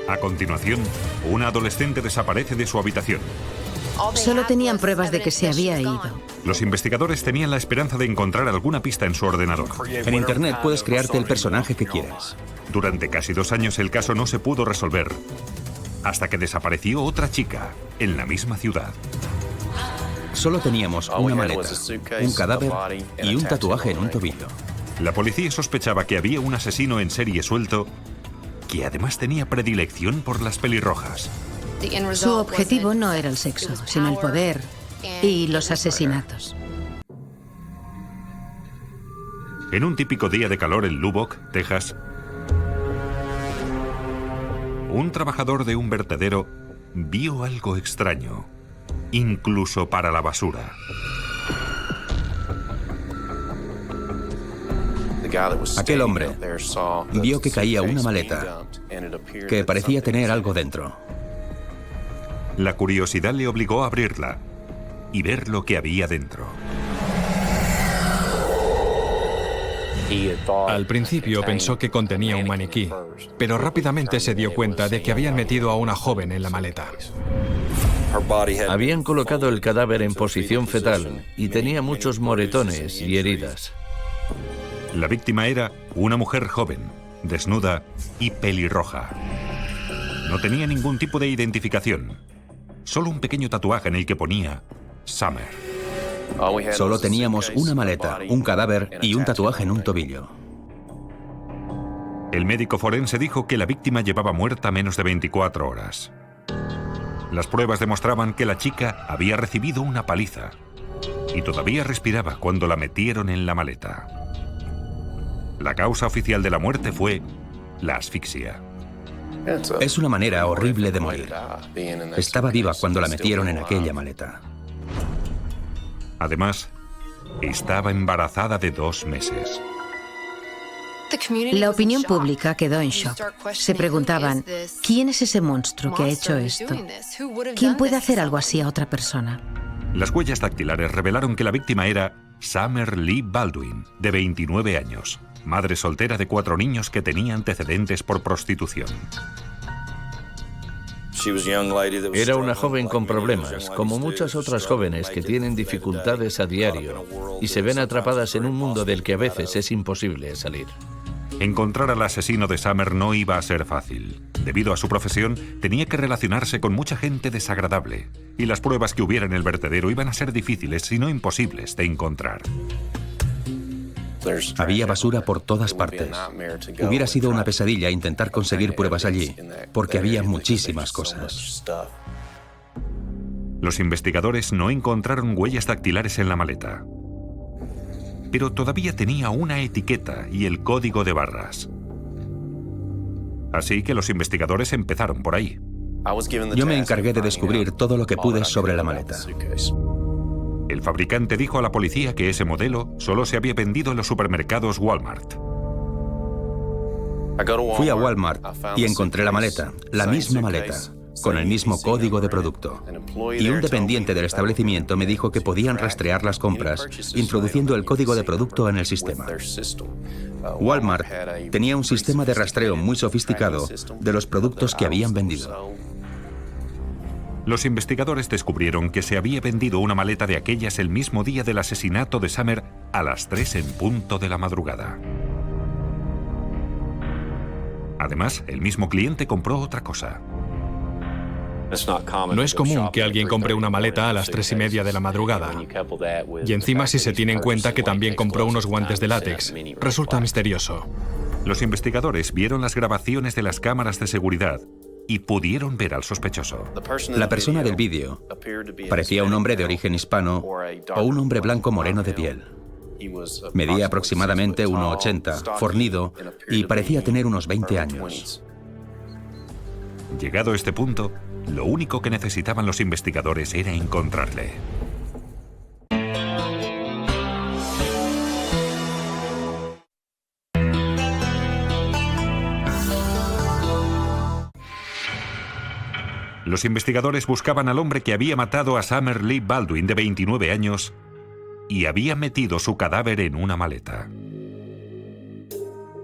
A continuación, una adolescente desaparece de su habitación. Solo tenían pruebas de que se había ido. Los investigadores tenían la esperanza de encontrar alguna pista en su ordenador. En Internet puedes crearte el personaje que quieras. Durante casi 2 años el caso no se pudo resolver, hasta que desapareció otra chica en la misma ciudad. Solo teníamos una maleta, un cadáver y un tatuaje en un tobillo. La policía sospechaba que había un asesino en serie suelto que además tenía predilección por las pelirrojas. Su objetivo no era el sexo, sino el poder y los asesinatos. En un típico día de calor en Lubbock, Texas, un trabajador de un vertedero vio algo extraño, incluso para la basura. Aquel hombre vio que caía una maleta que parecía tener algo dentro. La curiosidad le obligó a abrirla y ver lo que había dentro. Al principio pensó que contenía un maniquí, pero rápidamente se dio cuenta de que habían metido a una joven en la maleta. Habían colocado el cadáver en posición fetal y tenía muchos moretones y heridas. La víctima era una mujer joven, desnuda y pelirroja. No tenía ningún tipo de identificación, solo un pequeño tatuaje en el que ponía Summer. Solo teníamos una maleta, un cadáver y un tatuaje en un tobillo. El médico forense dijo que la víctima llevaba muerta menos de 24 horas. Las pruebas demostraban que la chica había recibido una paliza y todavía respiraba cuando la metieron en la maleta. La causa oficial de la muerte fue la asfixia. Es una manera horrible de morir. Estaba viva cuando la metieron en aquella maleta. Además, estaba embarazada de 2 meses. La opinión pública quedó en shock. Se preguntaban, ¿quién es ese monstruo que ha hecho esto? ¿Quién puede hacer algo así a otra persona? Las huellas dactilares revelaron que la víctima era Summer Lee Baldwin, de 29 años, madre soltera de 4 niños que tenía antecedentes por prostitución. Era una joven con problemas, como muchas otras jóvenes que tienen dificultades a diario y se ven atrapadas en un mundo del que a veces es imposible salir. Encontrar al asesino de Summer no iba a ser fácil. Debido a su profesión, tenía que relacionarse con mucha gente desagradable, y las pruebas que hubiera en el vertedero iban a ser difíciles, si no imposibles, de encontrar. Había basura por todas partes. Hubiera sido una pesadilla intentar conseguir pruebas allí, porque había muchísimas cosas. Los investigadores no encontraron huellas dactilares en la maleta, pero todavía tenía una etiqueta y el código de barras. Así que los investigadores empezaron por ahí. Yo me encargué de descubrir todo lo que pude sobre la maleta. El fabricante dijo a la policía que ese modelo solo se había vendido en los supermercados Walmart. Fui a Walmart y encontré la maleta, la misma maleta, con el mismo código de producto. Y un dependiente del establecimiento me dijo que podían rastrear las compras introduciendo el código de producto en el sistema. Walmart tenía un sistema de rastreo muy sofisticado de los productos que habían vendido. Los investigadores descubrieron que se había vendido una maleta de aquellas el mismo día del asesinato de Summer a las 3 en punto de la madrugada. Además, el mismo cliente compró otra cosa. No es común que alguien compre una maleta a las 3:30 de la madrugada. Y encima si se tiene en cuenta que también compró unos guantes de látex. Resulta misterioso. Los investigadores vieron las grabaciones de las cámaras de seguridad y pudieron ver al sospechoso. La persona del vídeo parecía un hombre de origen hispano o un hombre blanco moreno de piel. Medía aproximadamente 1,80, fornido y parecía tener unos 20 años. Llegado a este punto, lo único que necesitaban los investigadores era encontrarle. Los investigadores buscaban al hombre que había matado a Summer Lee Baldwin, de 29 años, y había metido su cadáver en una maleta.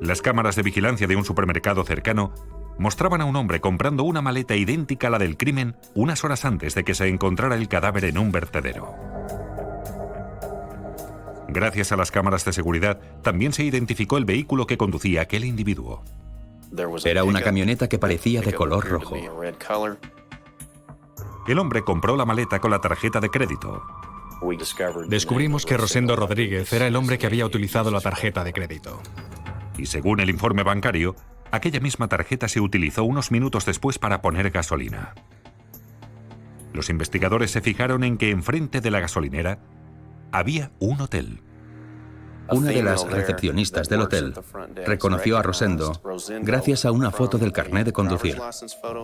Las cámaras de vigilancia de un supermercado cercano mostraban a un hombre comprando una maleta idéntica a la del crimen unas horas antes de que se encontrara el cadáver en un vertedero. Gracias a las cámaras de seguridad, también se identificó el vehículo que conducía aquel individuo. Era una camioneta que parecía de color rojo. El hombre compró la maleta con la tarjeta de crédito. Descubrimos que Rosendo Rodríguez era el hombre que había utilizado la tarjeta de crédito. Y según el informe bancario, aquella misma tarjeta se utilizó unos minutos después para poner gasolina. Los investigadores se fijaron en que enfrente de la gasolinera había un hotel. Una de las recepcionistas del hotel reconoció a Rosendo gracias a una foto del carnet de conducir.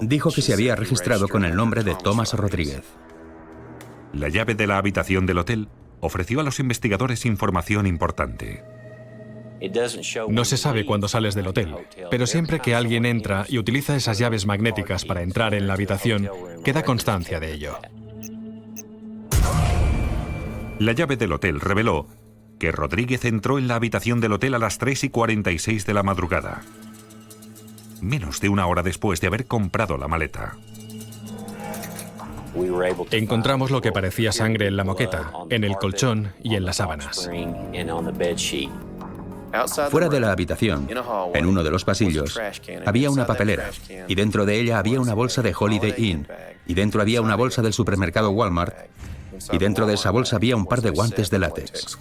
Dijo que se había registrado con el nombre de Tomás Rodríguez. La llave de la habitación del hotel ofreció a los investigadores información importante. No se sabe cuándo sales del hotel, pero siempre que alguien entra y utiliza esas llaves magnéticas para entrar en la habitación, queda constancia de ello. La llave del hotel reveló que Rodríguez entró en la habitación del hotel a las 3:46 de la madrugada, menos de una hora después de haber comprado la maleta. Encontramos lo que parecía sangre en la moqueta, en el colchón y en las sábanas. Fuera de la habitación, en uno de los pasillos, había una papelera, y dentro de ella había una bolsa de Holiday Inn, y dentro había una bolsa del supermercado Walmart, y dentro de esa bolsa había un par de guantes de látex.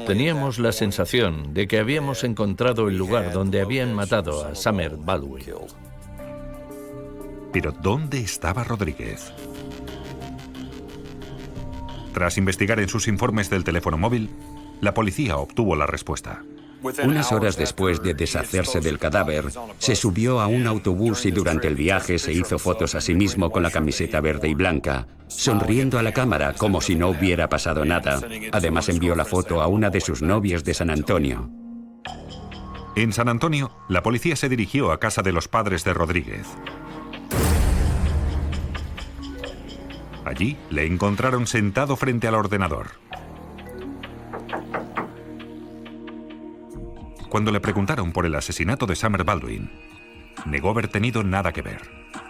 Teníamos la sensación de que habíamos encontrado el lugar donde habían matado a Summer Baldwin. Pero ¿dónde estaba Rodríguez? Tras investigar en sus informes del teléfono móvil, la policía obtuvo la respuesta. Unas horas después de deshacerse del cadáver, se subió a un autobús y durante el viaje se hizo fotos a sí mismo con la camiseta verde y blanca, sonriendo a la cámara como si no hubiera pasado nada. Además envió la foto a una de sus novias de San Antonio. En San Antonio, la policía se dirigió a casa de los padres de Rodríguez. Allí le encontraron sentado frente al ordenador. Cuando le preguntaron por el asesinato de Summer Baldwin, negó haber tenido nada que ver.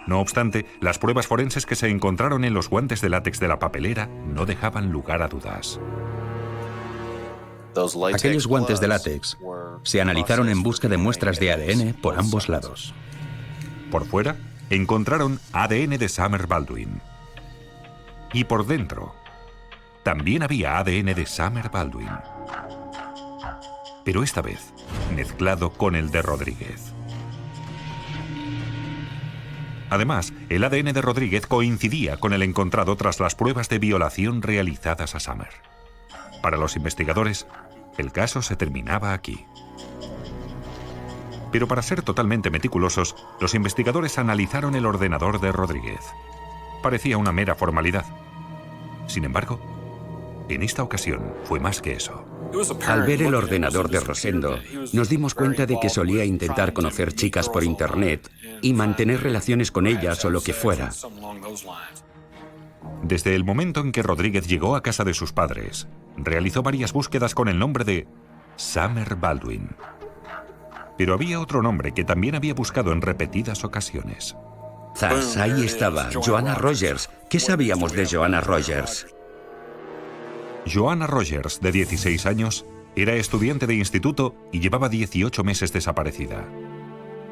No obstante, las pruebas forenses que se encontraron en los guantes de látex de la papelera no dejaban lugar a dudas. Aquellos guantes de látex se analizaron en busca de muestras de ADN por ambos lados. Por fuera, encontraron ADN de Summer Baldwin. Y por dentro, también había ADN de Summer Baldwin. Pero esta vez, mezclado con el de Rodríguez. Además, el ADN de Rodríguez coincidía con el encontrado tras las pruebas de violación realizadas a Summer. Para los investigadores, el caso se terminaba aquí. Pero para ser totalmente meticulosos, los investigadores analizaron el ordenador de Rodríguez. Parecía una mera formalidad. Sin embargo, en esta ocasión fue más que eso. Al ver el ordenador de Rosendo, nos dimos cuenta de que solía intentar conocer chicas por internet y mantener relaciones con ellas o lo que fuera. Desde el momento en que Rodríguez llegó a casa de sus padres, realizó varias búsquedas con el nombre de Summer Baldwin. Pero había otro nombre que también había buscado en repetidas ocasiones. ¡Zas! Ahí estaba, Joanna Rogers. ¿Qué sabíamos de Joanna Rogers? Joanna Rogers, de 16 años, era estudiante de instituto y llevaba 18 meses desaparecida.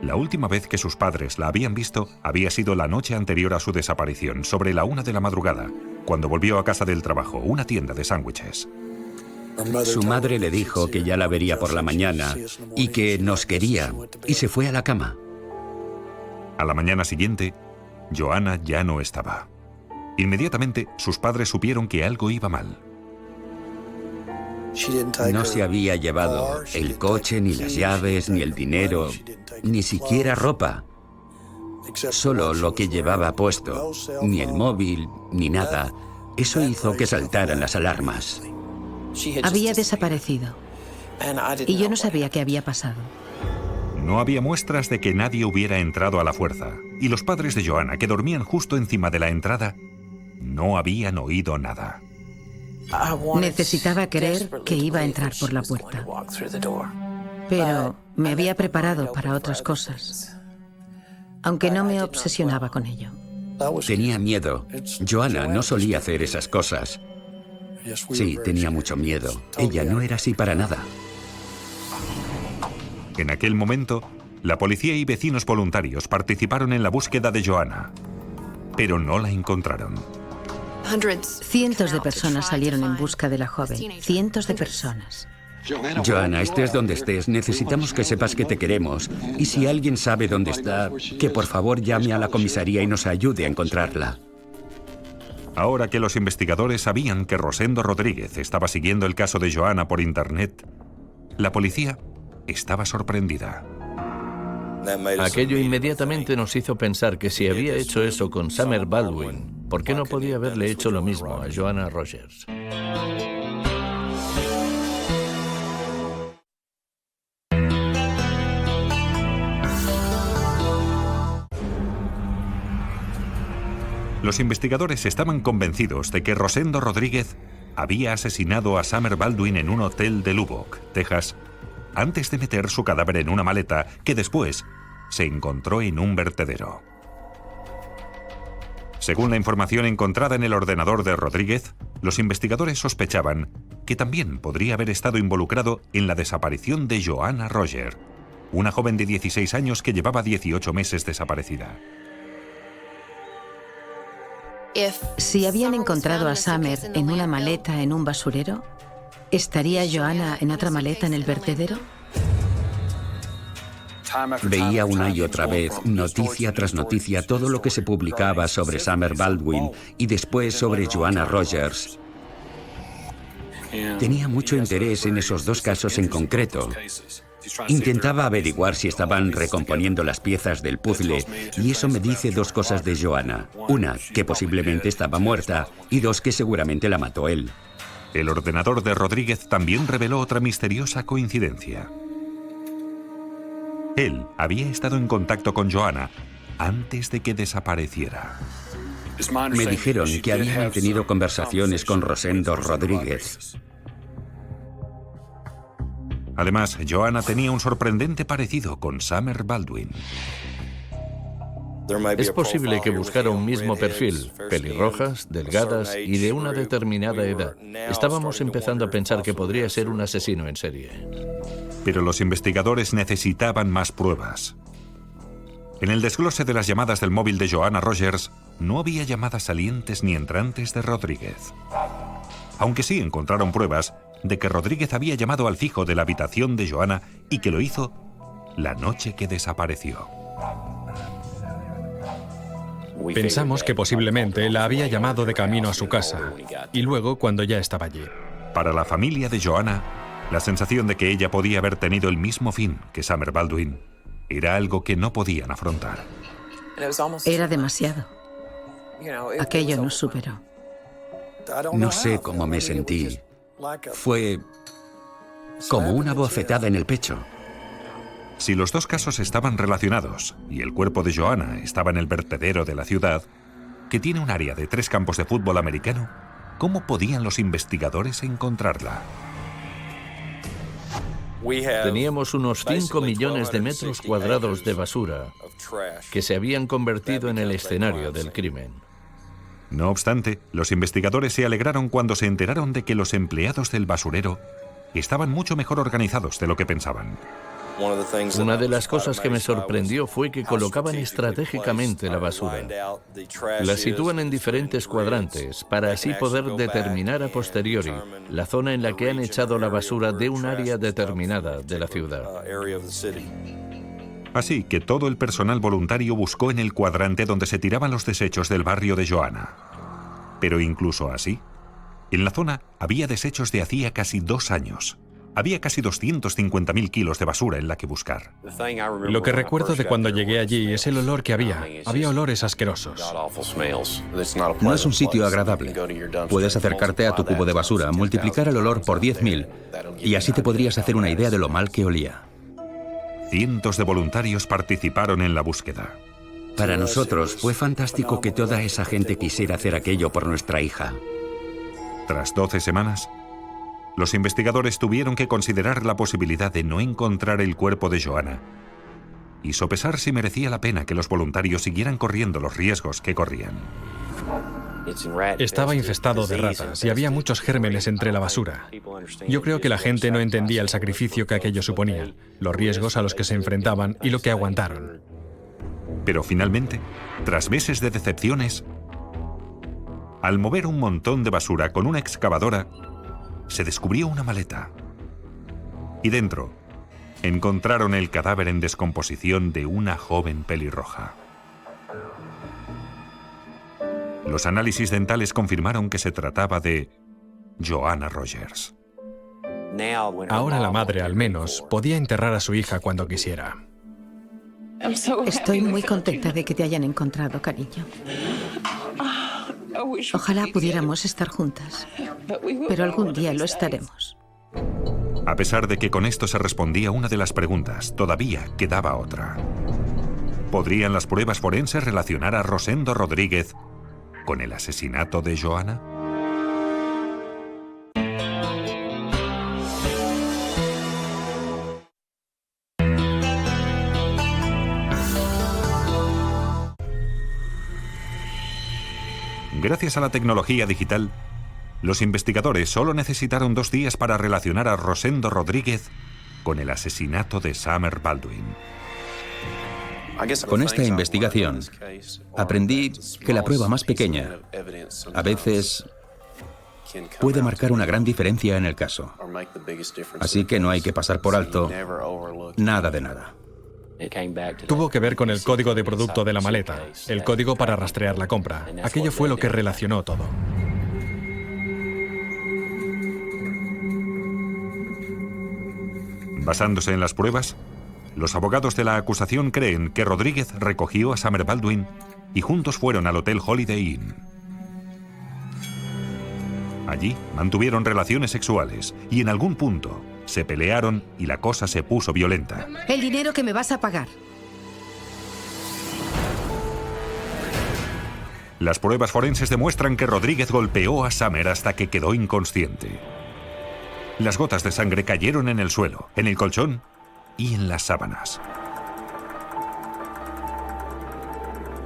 La última vez que sus padres la habían visto había sido la noche anterior a su desaparición, sobre la 1 de la madrugada, cuando volvió a casa del trabajo, una tienda de sándwiches. Su madre le dijo que ya la vería por la mañana y que nos quería, y se fue a la cama. A la mañana siguiente, Joanna ya no estaba. Inmediatamente, sus padres supieron que algo iba mal. No se había llevado el coche, ni las llaves, ni el dinero, ni siquiera ropa. Solo lo que llevaba puesto, ni el móvil, ni nada. Eso hizo que saltaran las alarmas. Había desaparecido. Y yo no sabía qué había pasado. No había muestras de que nadie hubiera entrado a la fuerza, y los padres de Joanna, que dormían justo encima de la entrada, no habían oído nada. Necesitaba creer que iba a entrar por la puerta. pero me había preparado para otras cosas, aunque no me obsesionaba con ello. Tenía miedo. Joanna no solía hacer esas cosas. Sí, tenía mucho miedo. Ella no era así para nada. En aquel momento, la policía y vecinos voluntarios participaron en la búsqueda de Joanna, pero no la encontraron. Cientos de personas salieron en busca de la joven. Cientos de personas. Joanna, estés donde estés, necesitamos que sepas que te queremos. Y si alguien sabe dónde está, que por favor llame a la comisaría y nos ayude a encontrarla. Ahora que los investigadores sabían que Rosendo Rodríguez estaba siguiendo el caso de Joanna por internet, la policía estaba sorprendida. Aquello inmediatamente nos hizo pensar que si había hecho eso con Summer Baldwin, ¿por qué no podía haberle hecho lo mismo a Joanna Rogers? Los investigadores estaban convencidos de que Rosendo Rodríguez había asesinado a Summer Baldwin en un hotel de Lubbock, Texas, antes de meter su cadáver en una maleta que después se encontró en un vertedero. Según la información encontrada en el ordenador de Rodríguez, los investigadores sospechaban que también podría haber estado involucrado en la desaparición de Joanna Rogers, una joven de 16 años que llevaba 18 meses desaparecida. Si habían encontrado a Summer en una maleta en un basurero, ¿estaría Joanna en otra maleta en el vertedero? Veía una y otra vez, noticia tras noticia, todo lo que se publicaba sobre Summer Baldwin y después sobre Joanna Rogers. Tenía mucho interés en esos dos casos en concreto. Intentaba averiguar si estaban recomponiendo las piezas del puzzle, y eso me dice dos cosas de Joanna. Una, que posiblemente estaba muerta, y dos, que seguramente la mató él. El ordenador de Rodríguez también reveló otra misteriosa coincidencia. Él había estado en contacto con Joanna antes de que desapareciera. Me dijeron que había mantenido conversaciones con Rosendo Rodríguez. Además, Joanna tenía un sorprendente parecido con Summer Baldwin. Es posible que buscara un mismo perfil, pelirrojas, delgadas y de una determinada edad. Estábamos empezando a pensar que podría ser un asesino en serie. Pero los investigadores necesitaban más pruebas. En el desglose de las llamadas del móvil de Joanna Rogers, no había llamadas salientes ni entrantes de Rodríguez. Aunque sí encontraron pruebas de que Rodríguez había llamado al fijo de la habitación de Joanna y que lo hizo la noche que desapareció. Pensamos que posiblemente la había llamado de camino a su casa y luego cuando ya estaba allí. Para la familia de Joanna, la sensación de que ella podía haber tenido el mismo fin que Summer Baldwin era algo que no podían afrontar. Era demasiado. Aquello nos superó. No sé cómo me sentí. Fue como una bofetada en el pecho. Si los dos casos estaban relacionados y el cuerpo de Joanna estaba en el vertedero de la ciudad, que tiene un área de 3 campos de fútbol americano, ¿cómo podían los investigadores encontrarla? Teníamos unos 5 millones de metros cuadrados de basura que se habían convertido en el escenario del crimen. No obstante, los investigadores se alegraron cuando se enteraron de que los empleados del basurero estaban mucho mejor organizados de lo que pensaban. Una de las cosas que me sorprendió fue que colocaban estratégicamente la basura. La sitúan en diferentes cuadrantes para así poder determinar a posteriori la zona en la que han echado la basura de un área determinada de la ciudad. Así que todo el personal voluntario buscó en el cuadrante donde se tiraban los desechos del barrio de Joanna. Pero incluso así, en la zona había desechos de hacía casi 2 años. Había casi 250.000 kilos de basura en la que buscar. Lo que recuerdo de cuando llegué allí es el olor que había. Había olores asquerosos. No es un sitio agradable. Puedes acercarte a tu cubo de basura, multiplicar el olor por 10.000 y así te podrías hacer una idea de lo mal que olía. Cientos de voluntarios participaron en la búsqueda. Para nosotros fue fantástico que toda esa gente quisiera hacer aquello por nuestra hija. Tras 12 semanas, Los investigadores tuvieron que considerar la posibilidad de no encontrar el cuerpo de Joanna y sopesar si merecía la pena que los voluntarios siguieran corriendo los riesgos que corrían. Estaba infestado de ratas y había muchos gérmenes entre la basura. Yo creo que la gente no entendía el sacrificio que aquello suponía, los riesgos a los que se enfrentaban y lo que aguantaron. Pero finalmente, tras meses de decepciones, al mover un montón de basura con una excavadora, se descubrió una maleta. Y dentro, encontraron el cadáver en descomposición de una joven pelirroja. Los análisis dentales confirmaron que se trataba de Joanna Rogers. Ahora la madre, al menos, podía enterrar a su hija cuando quisiera. Estoy muy contenta de que te hayan encontrado, cariño. Ojalá pudiéramos estar juntas, pero algún día lo estaremos. A pesar de que con esto se respondía una de las preguntas, todavía quedaba otra. ¿Podrían las pruebas forenses relacionar a Rosendo Rodríguez con el asesinato de Joanna? Gracias a la tecnología digital, los investigadores solo necesitaron 2 días para relacionar a Rosendo Rodríguez con el asesinato de Summer Baldwin. Con esta investigación aprendí que la prueba más pequeña a veces puede marcar una gran diferencia en el caso. Así que no hay que pasar por alto nada de nada. Tuvo que ver con el código de producto de la maleta, el código para rastrear la compra. Aquello fue lo que relacionó todo. Basándose en las pruebas, los abogados de la acusación creen que Rodríguez recogió a Summer Baldwin y juntos fueron al Hotel Holiday Inn. Allí mantuvieron relaciones sexuales y en algún punto se pelearon y la cosa se puso violenta. El dinero que me vas a pagar. Las pruebas forenses demuestran que Rodríguez golpeó a Summer hasta que quedó inconsciente. Las gotas de sangre cayeron en el suelo, en el colchón y en las sábanas.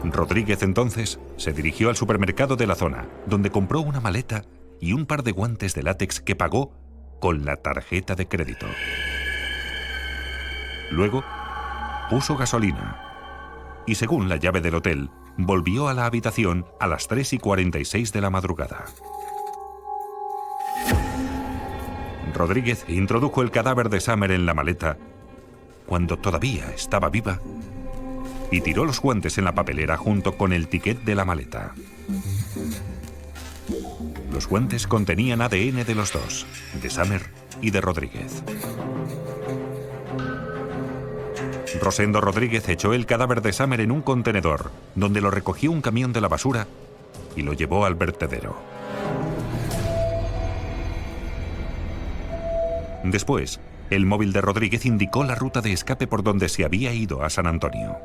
Rodríguez entonces se dirigió al supermercado de la zona, donde compró una maleta y un par de guantes de látex que pagó con la tarjeta de crédito. Luego, puso gasolina y, según la llave del hotel, volvió a la habitación a las 3:46 de la madrugada. Rodríguez introdujo el cadáver de Summer en la maleta cuando todavía estaba viva y tiró los guantes en la papelera junto con el ticket de la maleta. Los guantes contenían ADN de los dos, de Summer y de Rodríguez. Rosendo Rodríguez echó el cadáver de Summer en un contenedor, donde lo recogió un camión de la basura y lo llevó al vertedero. Después, el móvil de Rodríguez indicó la ruta de escape por donde se había ido a San Antonio.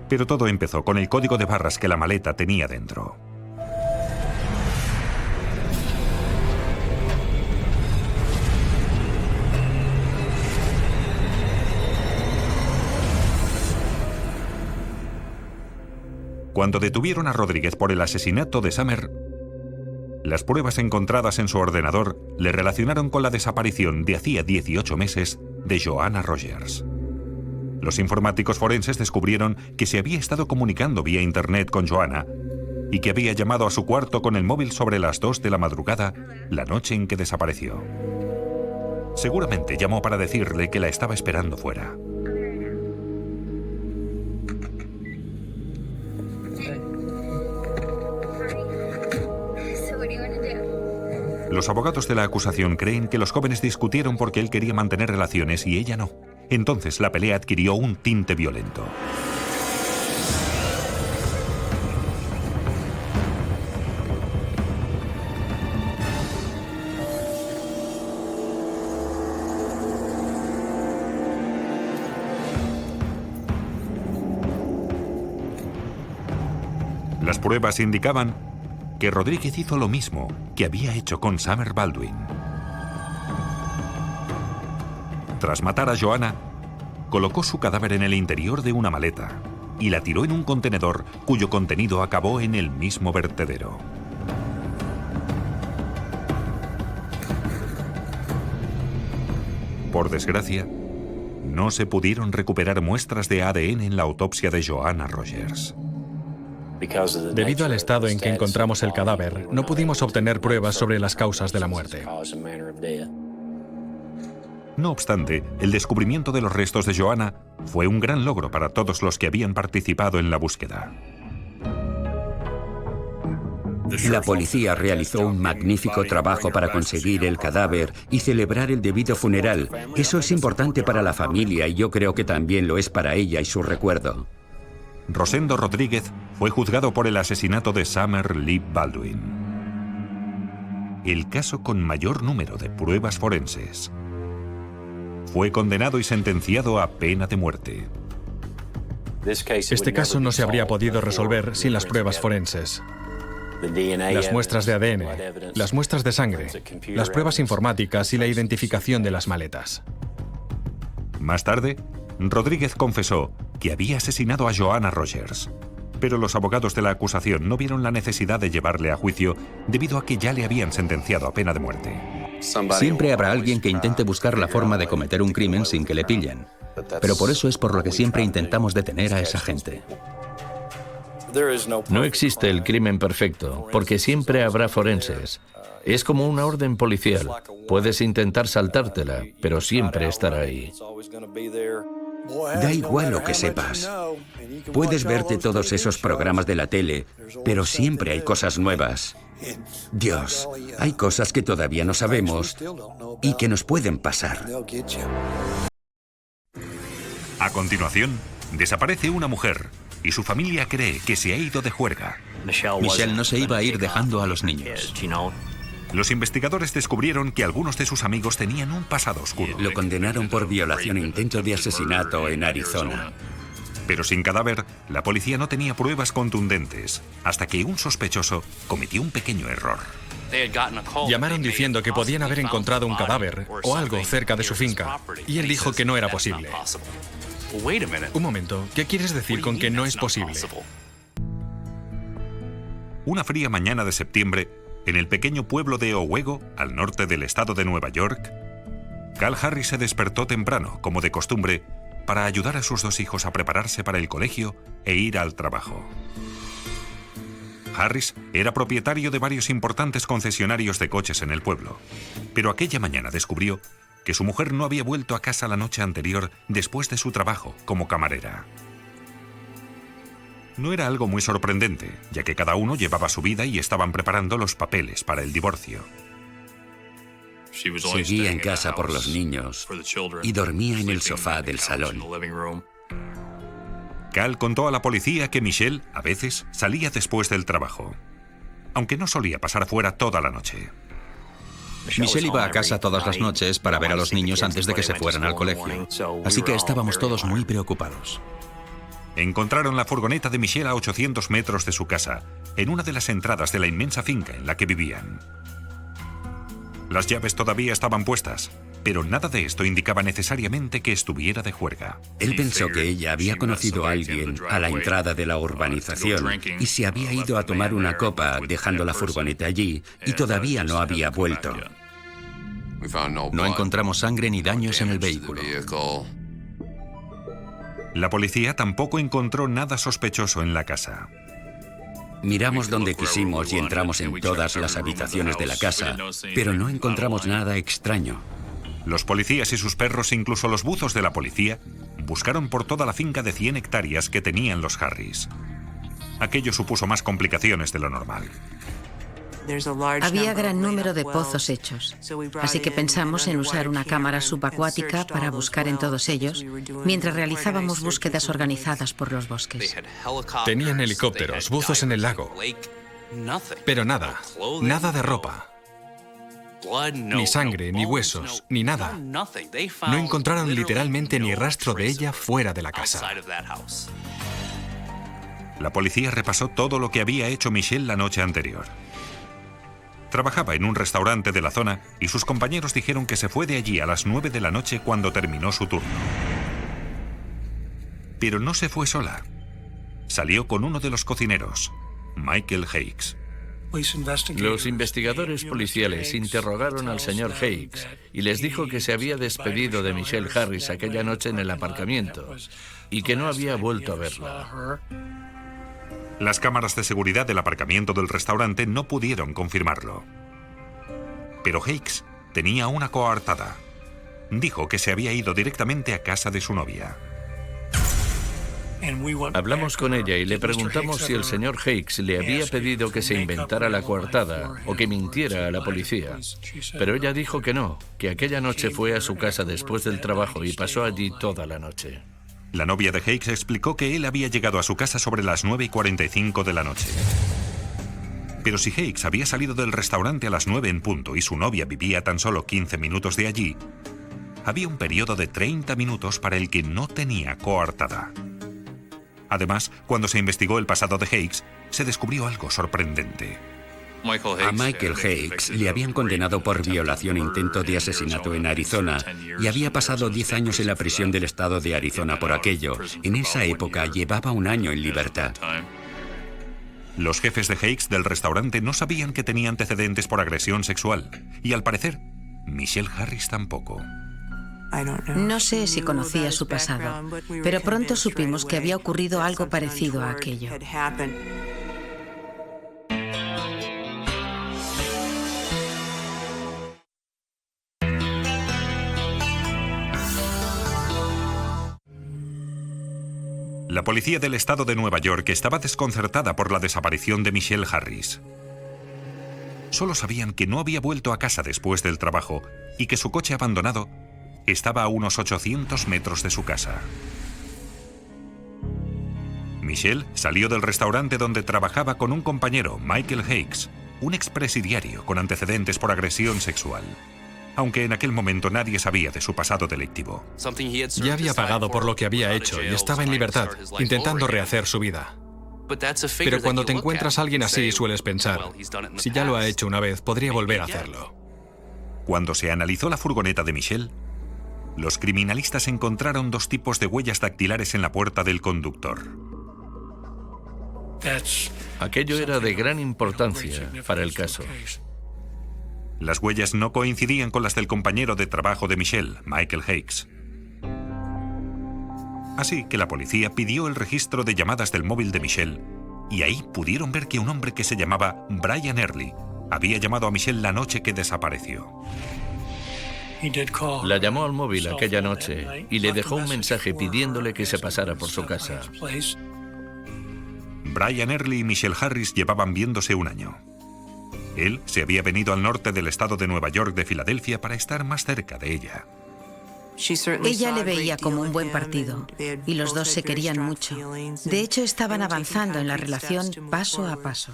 Pero todo empezó con el código de barras que la maleta tenía dentro. Cuando detuvieron a Rodríguez por el asesinato de Summer, las pruebas encontradas en su ordenador le relacionaron con la desaparición de hacía 18 meses de Joanna Rogers. Los informáticos forenses descubrieron que se había estado comunicando vía internet con Joanna y que había llamado a su cuarto con el móvil sobre las 2 de la madrugada la noche en que desapareció. Seguramente llamó para decirle que la estaba esperando fuera. Los abogados de la acusación creen que los jóvenes discutieron porque él quería mantener relaciones y ella no. Entonces la pelea adquirió un tinte violento. Las pruebas indicaban que Rodríguez hizo lo mismo que había hecho con Summer Baldwin. Tras matar a Joanna, colocó su cadáver en el interior de una maleta y la tiró en un contenedor cuyo contenido acabó en el mismo vertedero. Por desgracia, no se pudieron recuperar muestras de ADN en la autopsia de Joanna Rogers. Debido al estado en que encontramos el cadáver, no pudimos obtener pruebas sobre las causas de la muerte. No obstante, el descubrimiento de los restos de Joanna fue un gran logro para todos los que habían participado en la búsqueda. La policía realizó un magnífico trabajo para conseguir el cadáver y celebrar el debido funeral. Eso es importante para la familia y yo creo que también lo es para ella y su recuerdo. Rosendo Rodríguez fue juzgado por el asesinato de Summer Lee Baldwin, el caso con mayor número de pruebas forenses. Fue condenado y sentenciado a pena de muerte. Este caso no se habría podido resolver sin las pruebas forenses. Las muestras de ADN, las muestras de sangre, las pruebas informáticas y la identificación de las maletas. Más tarde, Rodríguez confesó que había asesinado a Joanna Rogers, pero los abogados de la acusación no vieron la necesidad de llevarle a juicio debido a que ya le habían sentenciado a pena de muerte. Siempre habrá alguien que intente buscar la forma de cometer un crimen sin que le pillen. Pero por eso es por lo que siempre intentamos detener a esa gente. No existe el crimen perfecto, porque siempre habrá forenses. Es como una orden policial. Puedes intentar saltártela, pero siempre estará ahí. Da igual lo que sepas. Puedes verte todos esos programas de la tele, pero siempre hay cosas nuevas. Dios, hay cosas que todavía no sabemos y que nos pueden pasar. A continuación, desaparece una mujer y su familia cree que se ha ido de juerga. Michelle no se iba a ir dejando a los niños. Los investigadores descubrieron que algunos de sus amigos tenían un pasado oscuro. Lo condenaron por violación e intento de asesinato en Arizona. Pero sin cadáver, la policía no tenía pruebas contundentes, hasta que un sospechoso cometió un pequeño error. Llamaron diciendo que podían haber encontrado un cadáver o algo cerca de su finca, y él dijo que no era posible. Un momento, ¿qué quieres decir con que no es posible? Una fría mañana de septiembre, en el pequeño pueblo de Owego, al norte del estado de Nueva York, Cal Harris se despertó temprano, como de costumbre, para ayudar a sus dos hijos a prepararse para el colegio e ir al trabajo. Harris era propietario de varios importantes concesionarios de coches en el pueblo, pero aquella mañana descubrió que su mujer no había vuelto a casa la noche anterior después de su trabajo como camarera. No era algo muy sorprendente, ya que cada uno llevaba su vida y estaban preparando los papeles para el divorcio. Seguía en casa por los niños y dormía en el sofá del salón. Cal contó a la policía que Michelle, a veces, salía después del trabajo, aunque no solía pasar fuera toda la noche. Michelle iba a casa todas las noches para ver a los niños antes de que se fueran al colegio. Así que estábamos todos muy preocupados. Encontraron la furgoneta de Michelle a 800 metros de su casa, en una de las entradas de la inmensa finca en la que vivían. Las llaves todavía estaban puestas, pero nada de esto indicaba necesariamente que estuviera de juerga. Él pensó que ella había conocido a alguien a la entrada de la urbanización y se había ido a tomar una copa dejando la furgoneta allí y todavía no había vuelto. No encontramos sangre ni daños en el vehículo. La policía tampoco encontró nada sospechoso en la casa. Miramos donde quisimos y entramos en todas las habitaciones de la casa, pero no encontramos nada extraño. Los policías y sus perros, incluso los buzos de la policía, buscaron por toda la finca de 100 hectáreas que tenían los Harris. Aquello supuso más complicaciones de lo normal. Había gran número de pozos hechos, así que pensamos en usar una cámara subacuática para buscar en todos ellos, mientras realizábamos búsquedas organizadas por los bosques. Tenían helicópteros, buzos en el lago, pero nada de ropa. Ni sangre, ni huesos, ni nada. No encontraron literalmente ni rastro de ella fuera de la casa. La policía repasó todo lo que había hecho Michelle la noche anterior. Trabajaba en un restaurante de la zona y sus compañeros dijeron que se fue de allí a las 9 de la noche cuando terminó su turno. Pero no se fue sola. Salió con uno de los cocineros, Michael Hakes. Los investigadores policiales interrogaron al señor Hakes y les dijo que se había despedido de Michelle Harris aquella noche en el aparcamiento y que no había vuelto a verla. Las cámaras de seguridad del aparcamiento del restaurante no pudieron confirmarlo. Pero Hakes tenía una coartada. Dijo que se había ido directamente a casa de su novia. Hablamos con ella y le preguntamos si el señor Hakes le había pedido que se inventara la coartada o que mintiera a la policía. Pero ella dijo que no, que aquella noche fue a su casa después del trabajo y pasó allí toda la noche. La novia de Hakes explicó que él había llegado a su casa sobre las 9:45 de la noche. Pero si Hakes había salido del restaurante a las 9 en punto y su novia vivía tan solo 15 minutos de allí, había un periodo de 30 minutos para el que no tenía coartada. Además, cuando se investigó el pasado de Hakes, se descubrió algo sorprendente. A Michael Hakes le habían condenado por violación e intento de asesinato en Arizona y había pasado 10 años en la prisión del estado de Arizona por aquello. En esa época llevaba un año en libertad. Los jefes de Hakes del restaurante no sabían que tenía antecedentes por agresión sexual y, al parecer, Michelle Harris tampoco. No sé si conocía su pasado, pero pronto supimos que había ocurrido algo parecido a aquello. La policía del estado de Nueva York estaba desconcertada por la desaparición de Michelle Harris. Solo sabían que no había vuelto a casa después del trabajo y que su coche abandonado estaba a unos 800 metros de su casa. Michelle salió del restaurante donde trabajaba con un compañero, Michael Hakes, un expresidiario con antecedentes por agresión sexual, aunque en aquel momento nadie sabía de su pasado delictivo. Ya había pagado por lo que había hecho y estaba en libertad, intentando rehacer su vida. Pero cuando te encuentras a alguien así, sueles pensar, si ya lo ha hecho una vez, podría volver a hacerlo. Cuando se analizó la furgoneta de Michelle, los criminalistas encontraron 2 tipos de huellas dactilares en la puerta del conductor. Aquello era de gran importancia para el caso. Las huellas no coincidían con las del compañero de trabajo de Michelle, Michael Hakes. Así que la policía pidió el registro de llamadas del móvil de Michelle y ahí pudieron ver que un hombre que se llamaba Brian Early había llamado a Michelle la noche que desapareció. La llamó al móvil aquella noche y le dejó un mensaje pidiéndole que se pasara por su casa. Brian Early y Michelle Harris llevaban viéndose un año. Él se había venido al norte del estado de Nueva York de Filadelfia para estar más cerca de ella. Ella le veía como un buen partido y los dos se querían mucho. De hecho, estaban avanzando en la relación paso a paso.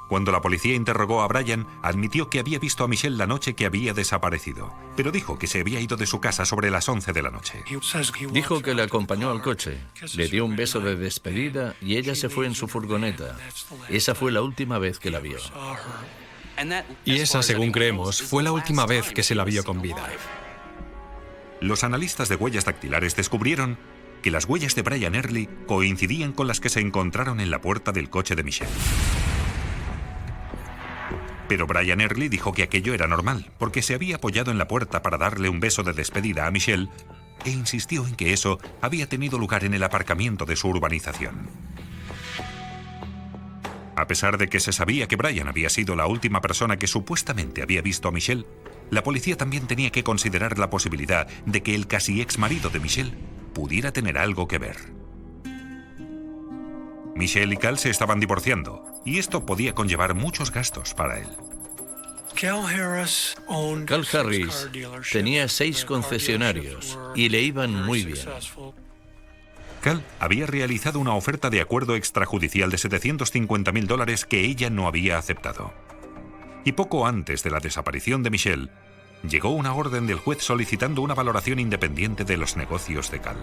Cuando la policía interrogó a Brian, admitió que había visto a Michelle la noche que había desaparecido, pero dijo que se había ido de su casa sobre las 11 de la noche. Dijo que la acompañó al coche, le dio un beso de despedida y ella se fue en su furgoneta. Esa fue la última vez que la vio. Y esa, según creemos, fue la última vez que se la vio con vida. Los analistas de huellas dactilares descubrieron que las huellas de Brian Early coincidían con las que se encontraron en la puerta del coche de Michelle. Pero Brian Early dijo que aquello era normal, porque se había apoyado en la puerta para darle un beso de despedida a Michelle e insistió en que eso había tenido lugar en el aparcamiento de su urbanización. A pesar de que se sabía que Brian había sido la última persona que supuestamente había visto a Michelle, la policía también tenía que considerar la posibilidad de que el casi ex marido de Michelle pudiera tener algo que ver. Michelle y Cal se estaban divorciando, y esto podía conllevar muchos gastos para él. Cal Harris tenía 6 concesionarios y le iban muy bien. Cal había realizado una oferta de acuerdo extrajudicial de $750,000 que ella no había aceptado. Y poco antes de la desaparición de Michelle, llegó una orden del juez solicitando una valoración independiente de los negocios de Cal.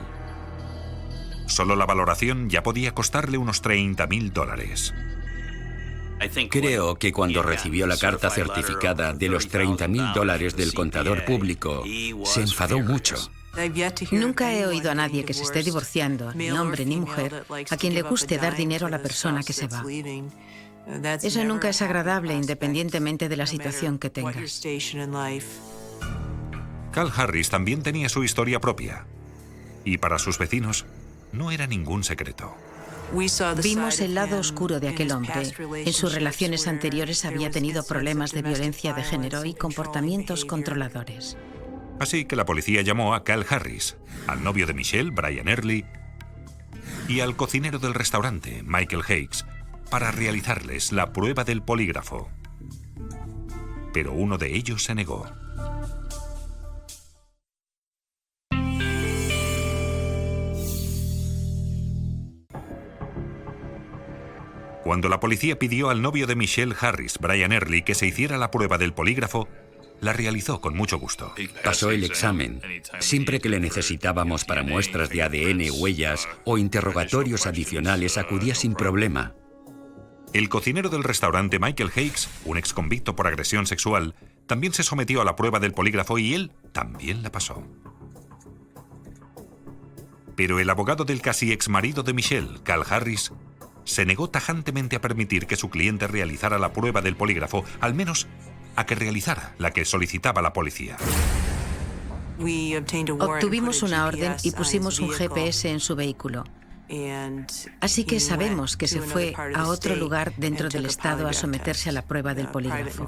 Solo la valoración ya podía costarle unos $30,000. Creo que cuando recibió la carta certificada de los $30.000 del contador público, se enfadó mucho. Nunca he oído a nadie que se esté divorciando, ni hombre ni mujer, a quien le guste dar dinero a la persona que se va. Eso nunca es agradable, independientemente de la situación que tengas. Cal Harris también tenía su historia propia. Y para sus vecinos, no era ningún secreto. Vimos el lado oscuro de aquel hombre. En sus relaciones anteriores había tenido problemas de violencia de género y comportamientos controladores. Así que la policía llamó a Cal Harris, al novio de Michelle, Brian Early, y al cocinero del restaurante, Michael Hakes, para realizarles la prueba del polígrafo. Pero uno de ellos se negó. Cuando la policía pidió al novio de Michelle Harris, Brian Early, que se hiciera la prueba del polígrafo, la realizó con mucho gusto. Pasó el examen. Siempre que le necesitábamos para muestras de ADN, huellas o interrogatorios adicionales, acudía sin problema. El cocinero del restaurante, Michael Hakes, un exconvicto por agresión sexual, también se sometió a la prueba del polígrafo y él también la pasó. Pero el abogado del casi exmarido de Michelle, Cal Harris, se negó tajantemente a permitir que su cliente realizara la prueba del polígrafo, al menos a que realizara la que solicitaba la policía. Obtuvimos una orden y pusimos un GPS en su vehículo. Así que sabemos que se fue a otro lugar dentro del estado a someterse a la prueba del polígrafo.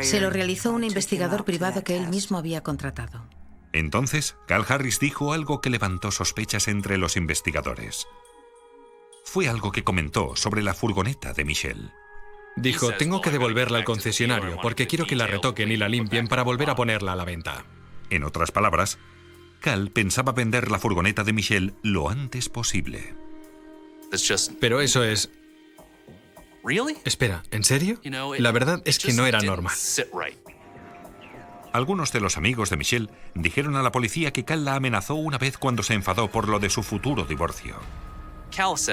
Se lo realizó un investigador privado que él mismo había contratado. Entonces, Cal Harris dijo algo que levantó sospechas entre los investigadores. Fue algo que comentó sobre la furgoneta de Michelle. Dijo, tengo que devolverla al concesionario porque quiero que la retoquen y la limpien para volver a ponerla a la venta. En otras palabras, Cal pensaba vender la furgoneta de Michelle lo antes posible. Pero eso es... Espera, ¿en serio? La verdad es que no era normal. Algunos de los amigos de Michelle dijeron a la policía que Cal la amenazó una vez cuando se enfadó por lo de su futuro divorcio.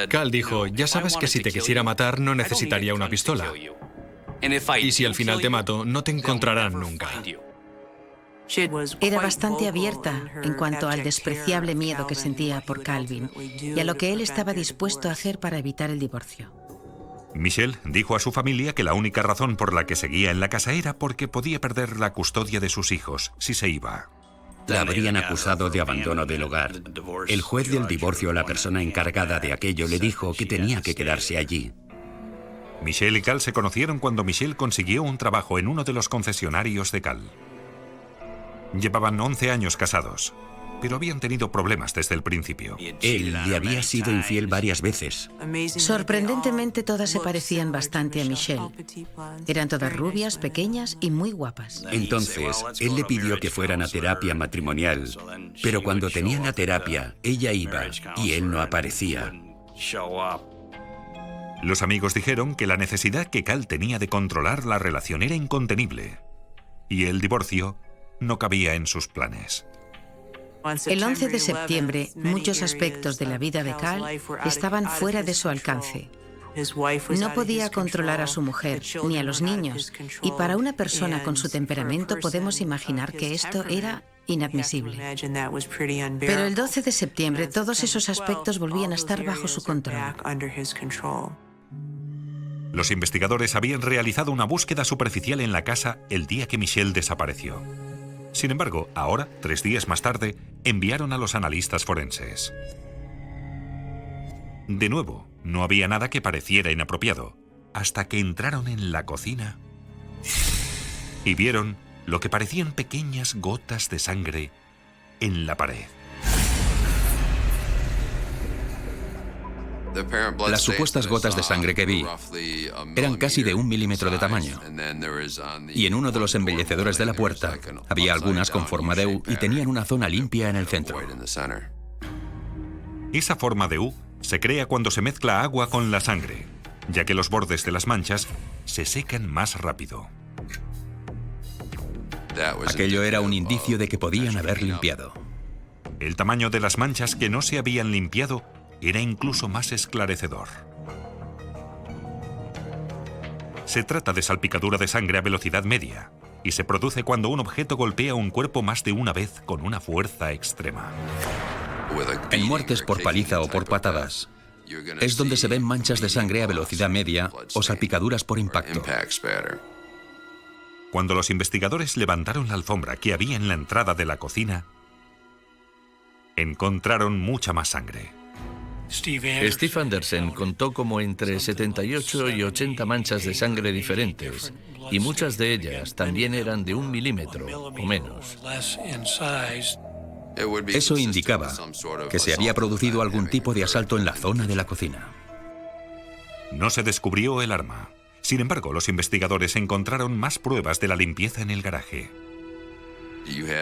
Cal dijo, ya sabes que si te quisiera matar no necesitaría una pistola. Y si al final te mato, no te encontrarán nunca. Era bastante abierta en cuanto al despreciable miedo que sentía por Calvin y a lo que él estaba dispuesto a hacer para evitar el divorcio. Michelle dijo a su familia que la única razón por la que seguía en la casa era porque podía perder la custodia de sus hijos si se iba. La habrían acusado de abandono del hogar. El juez del divorcio, la persona encargada de aquello, le dijo que tenía que quedarse allí. Michelle y Cal se conocieron cuando Michelle consiguió un trabajo en uno de los concesionarios de Cal. Llevaban 11 años casados, pero habían tenido problemas desde el principio. Él le había sido infiel varias veces. Sorprendentemente todas se parecían bastante a Michelle. Eran todas rubias, pequeñas y muy guapas. Entonces, él le pidió que fueran a terapia matrimonial, pero cuando tenían la terapia, ella iba y él no aparecía. Los amigos dijeron que la necesidad que Cal tenía de controlar la relación era incontenible y el divorcio no cabía en sus planes. El 11 de septiembre, muchos aspectos de la vida de Cal estaban fuera de su alcance. No podía controlar a su mujer ni a los niños, y para una persona con su temperamento podemos imaginar que esto era inadmisible. Pero el 12 de septiembre todos esos aspectos volvían a estar bajo su control. Los investigadores habían realizado una búsqueda superficial en la casa el día que Michelle desapareció. Sin embargo, ahora, 3 días más tarde, enviaron a los analistas forenses. De nuevo, no había nada que pareciera inapropiado, hasta que entraron en la cocina y vieron lo que parecían pequeñas gotas de sangre en la pared. Las supuestas gotas de sangre que vi eran casi de 1 milímetro de tamaño. Y en uno de los embellecedores de la puerta había algunas con forma de U y tenían una zona limpia en el centro. Esa forma de U se crea cuando se mezcla agua con la sangre, ya que los bordes de las manchas se secan más rápido. Aquello era un indicio de que podían haber limpiado. El tamaño de las manchas que no se habían limpiado era incluso más esclarecedor. Se trata de salpicadura de sangre a velocidad media y se produce cuando un objeto golpea un cuerpo más de una vez con una fuerza extrema. En muertes por paliza o por patadas, es donde se ven manchas de sangre a velocidad media o salpicaduras por impacto. Cuando los investigadores levantaron la alfombra que había en la entrada de la cocina, encontraron mucha más sangre. Steve Anderson contó como entre 78 y 80 manchas de sangre diferentes, y muchas de ellas también eran de 1 milímetro o menos. Eso indicaba que se había producido algún tipo de asalto en la zona de la cocina. No se descubrió el arma. Sin embargo, los investigadores encontraron más pruebas de la limpieza en el garaje.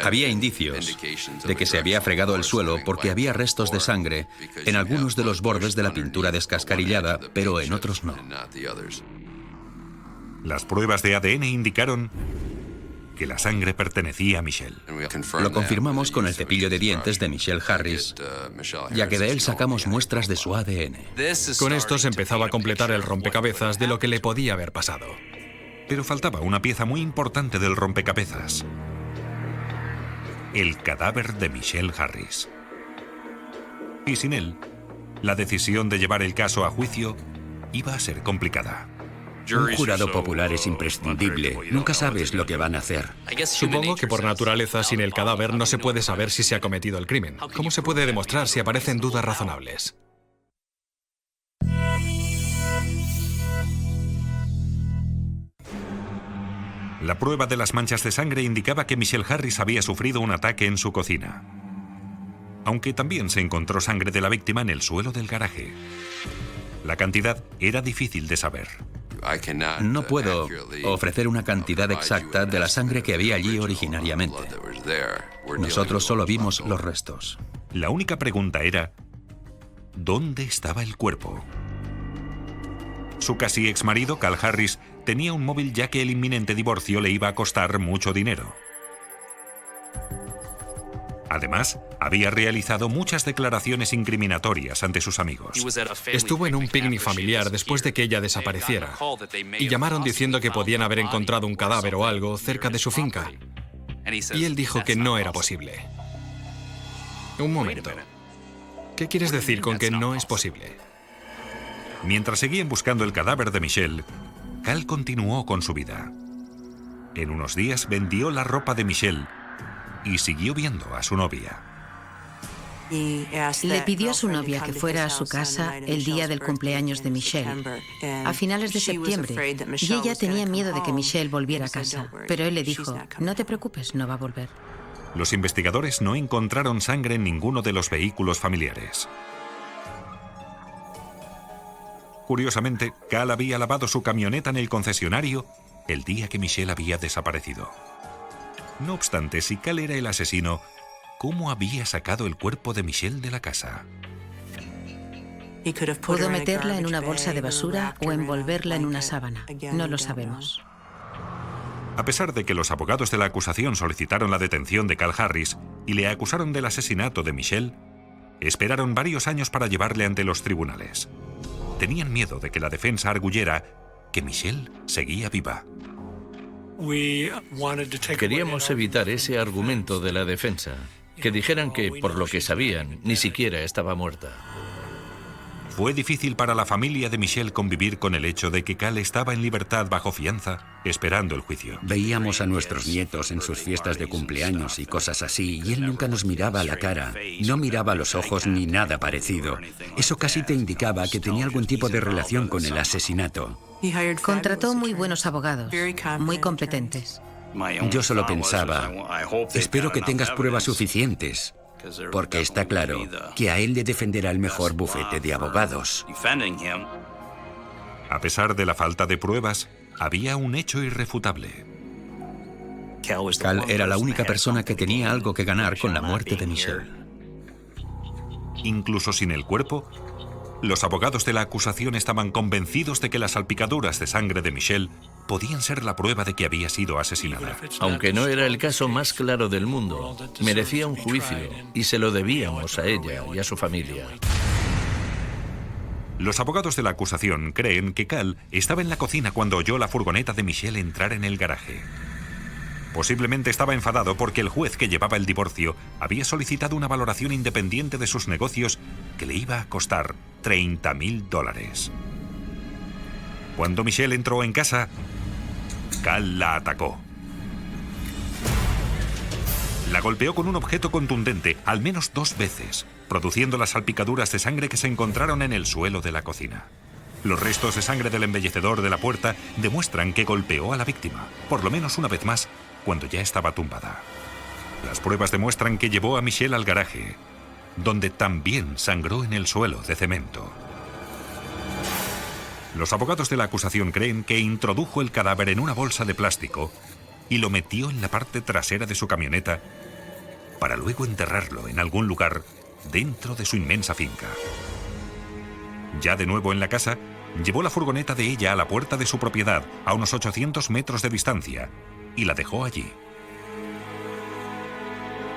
Había indicios de que se había fregado el suelo porque había restos de sangre en algunos de los bordes de la pintura descascarillada, pero en otros no. Las pruebas de ADN indicaron que la sangre pertenecía a Michelle. Lo confirmamos con el cepillo de dientes de Michelle Harris, ya que de él sacamos muestras de su ADN. Con esto se empezaba a completar el rompecabezas de lo que le podía haber pasado. Pero faltaba una pieza muy importante del rompecabezas: el cadáver de Michelle Harris. Y sin él, la decisión de llevar el caso a juicio iba a ser complicada. Un jurado popular es imprescindible. Nunca sabes lo que van a hacer. Supongo que por naturaleza, sin el cadáver no se puede saber si se ha cometido el crimen. ¿Cómo se puede demostrar si aparecen dudas razonables? La prueba de las manchas de sangre indicaba que Michelle Harris había sufrido un ataque en su cocina, aunque también se encontró sangre de la víctima en el suelo del garaje. La cantidad era difícil de saber. No puedo ofrecer una cantidad exacta de la sangre que había allí originariamente. Nosotros solo vimos los restos. La única pregunta era: ¿dónde estaba el cuerpo? Su casi exmarido, Cal Harris, tenía un móvil ya que el inminente divorcio le iba a costar mucho dinero. Además, había realizado muchas declaraciones incriminatorias ante sus amigos. Estuvo en un picnic familiar después de que ella desapareciera y llamaron diciendo que podían haber encontrado un cadáver o algo cerca de su finca. Y él dijo que no era posible. Un momento. ¿Qué quieres decir con que no es posible? Mientras seguían buscando el cadáver de Michelle, Cal continuó con su vida. En unos días vendió la ropa de Michelle y siguió viendo a su novia. Le pidió a su novia que fuera a su casa el día del cumpleaños de Michelle, a finales de septiembre, y ella tenía miedo de que Michelle volviera a casa, pero él le dijo: no te preocupes, no va a volver. Los investigadores no encontraron sangre en ninguno de los vehículos familiares. Curiosamente, Cal había lavado su camioneta en el concesionario el día que Michelle había desaparecido. No obstante, si Cal era el asesino, ¿cómo había sacado el cuerpo de Michelle de la casa? Pudo meterla en una bolsa de basura o envolverla en una sábana. No lo sabemos. A pesar de que los abogados de la acusación solicitaron la detención de Cal Harris y le acusaron del asesinato de Michelle, esperaron varios años para llevarle ante los tribunales. Tenían miedo de que la defensa arguyera que Michelle seguía viva. Queríamos evitar ese argumento de la defensa, que dijeran que, por lo que sabían, ni siquiera estaba muerta. Fue difícil para la familia de Michelle convivir con el hecho de que Cal estaba en libertad bajo fianza, esperando el juicio. Veíamos a nuestros nietos en sus fiestas de cumpleaños y cosas así, y él nunca nos miraba a la cara, no miraba a los ojos ni nada parecido. Eso casi te indicaba que tenía algún tipo de relación con el asesinato. Contrató muy buenos abogados, muy competentes. Yo solo pensaba, espero que tengas pruebas suficientes, porque está claro que a él le defenderá el mejor bufete de abogados. A pesar de la falta de pruebas, había un hecho irrefutable. Cal era la única persona que tenía algo que ganar con la muerte de Michelle. Incluso sin el cuerpo, los abogados de la acusación estaban convencidos de que las salpicaduras de sangre de Michelle podían ser la prueba de que había sido asesinada. Aunque no era el caso más claro del mundo, merecía un juicio y se lo debíamos a ella y a su familia. Los abogados de la acusación creen que Cal estaba en la cocina cuando oyó la furgoneta de Michelle entrar en el garaje. Posiblemente estaba enfadado porque el juez que llevaba el divorcio había solicitado una valoración independiente de sus negocios que le iba a costar $30.000. Cuando Michelle entró en casa, Cal la atacó. La golpeó con un objeto contundente al menos 2 veces, produciendo las salpicaduras de sangre que se encontraron en el suelo de la cocina. Los restos de sangre del embellecedor de la puerta demuestran que golpeó a la víctima, por lo menos una vez más, cuando ya estaba tumbada. Las pruebas demuestran que llevó a Michelle al garaje, donde también sangró en el suelo de cemento. Los abogados de la acusación creen que introdujo el cadáver en una bolsa de plástico y lo metió en la parte trasera de su camioneta para luego enterrarlo en algún lugar dentro de su inmensa finca. Ya de nuevo en la casa, llevó la furgoneta de ella a la puerta de su propiedad a unos 800 metros de distancia y la dejó allí.